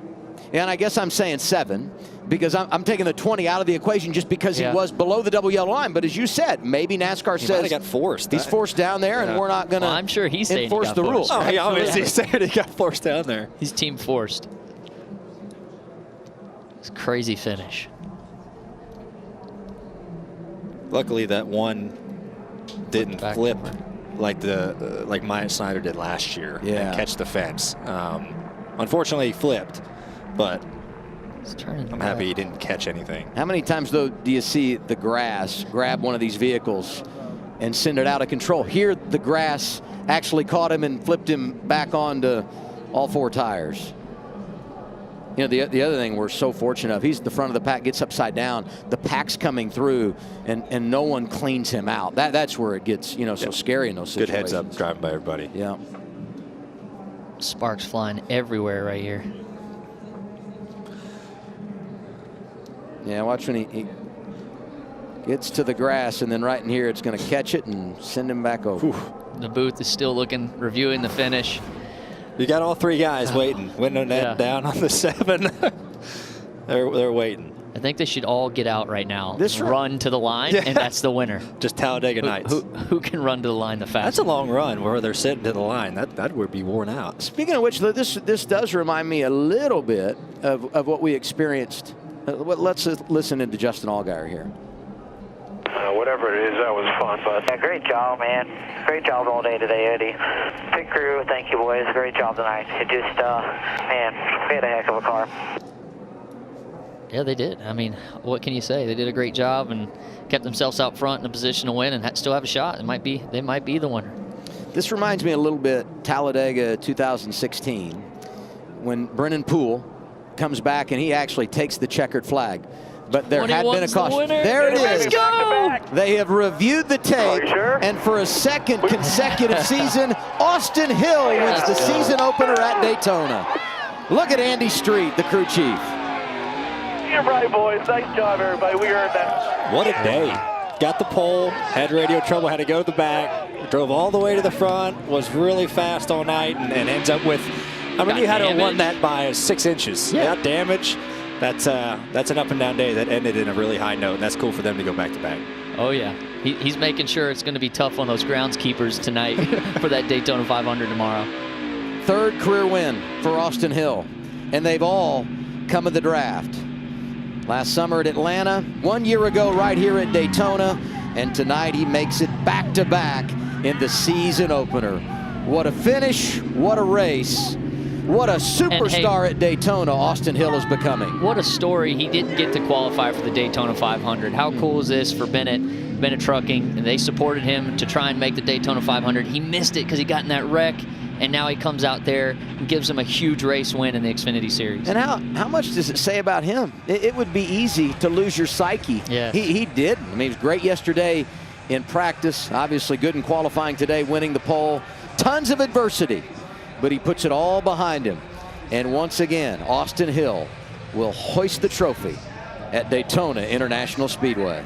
And I guess I'm saying 7 because I'm taking the 20 out of the equation just because he was below the double yellow line. But as you said, maybe NASCAR says he got forced. He's forced down there, and we're not going to I'm sure he's saying enforce the rules. Oh, he obviously said he got forced down there. He's team forced. It's a crazy finish. Luckily, that one didn't flip like Myatt Snyder did last year and catch the fence. Unfortunately, he flipped, but I'm happy he didn't catch anything. How many times, though, do you see the grass grab one of these vehicles and send it out of control? Here, the grass actually caught him and flipped him back onto all 4 tires. You know, the other thing we're so fortunate of, he's at the front of the pack, gets upside down. The pack's coming through, and no one cleans him out. That's where it gets, you know, so scary in those situations. Good heads up driving by everybody. Yeah. Sparks flying everywhere right here. Yeah, watch when he gets to the grass, and then right in here, it's going to catch it and send him back over. The booth is still reviewing the finish. You got all 3 guys waiting. Window net down on the 7. they're waiting. I think they should all get out right now. Run to the line, and that's the winner. Just Talladega Nights. Who can run to the line the fastest? That's a long run where they're sitting to the line. That would be worn out. Speaking of which, this does remind me a little bit of what we experienced. Let's listen into Justin Allgaier here. Whatever it is, that was fun, bud. Yeah, great job, man. Great job all day today, Eddie. Pit crew, thank you, boys. Great job tonight. It just, man, we had a heck of a car. Yeah, they did. I mean, what can you say? They did a great job and kept themselves out front in a position to win and still have a shot. They might be the winner. This reminds me a little bit Talladega 2016 when Brennan Poole comes back and he actually takes the checkered flag. But there had been a caution. There it is. Let's go! They have reviewed the tape, and for a second consecutive season, Austin Hill wins the season opener at Daytona. Look at Andy Street, the crew chief. You're right, boys. Nice job, everybody. We earned that. What a day. Got the pole, had radio trouble, had to go to the back, drove all the way to the front, was really fast all night, and ends up with, I mean, you had to have won that by 6 inches. Yeah, damage. That's an up and down day that ended in a really high note, and that's cool for them to go back to back. Oh yeah, he's making sure it's going to be tough on those groundskeepers tonight for that Daytona 500 tomorrow. 3rd career win for Austin Hill, and they've all come of the draft. Last summer at Atlanta, 1 year ago right here at Daytona, and tonight he makes it back-to-back in the season opener. What a finish, what a race. What a superstar at Daytona Austin Hill is becoming. What a story. He didn't get to qualify for the Daytona 500. How cool is this for Bennett Trucking? And they supported him to try and make the Daytona 500. He missed it because he got in that wreck, and now he comes out there and gives him a huge race win in the Xfinity Series. And how much does it say about him? It would be easy to lose your psyche. Yeah. He did. I mean, he was great yesterday in practice. Obviously good in qualifying today, winning the pole. Tons of adversity, but he puts it all behind him. And once again, Austin Hill will hoist the trophy at Daytona International Speedway.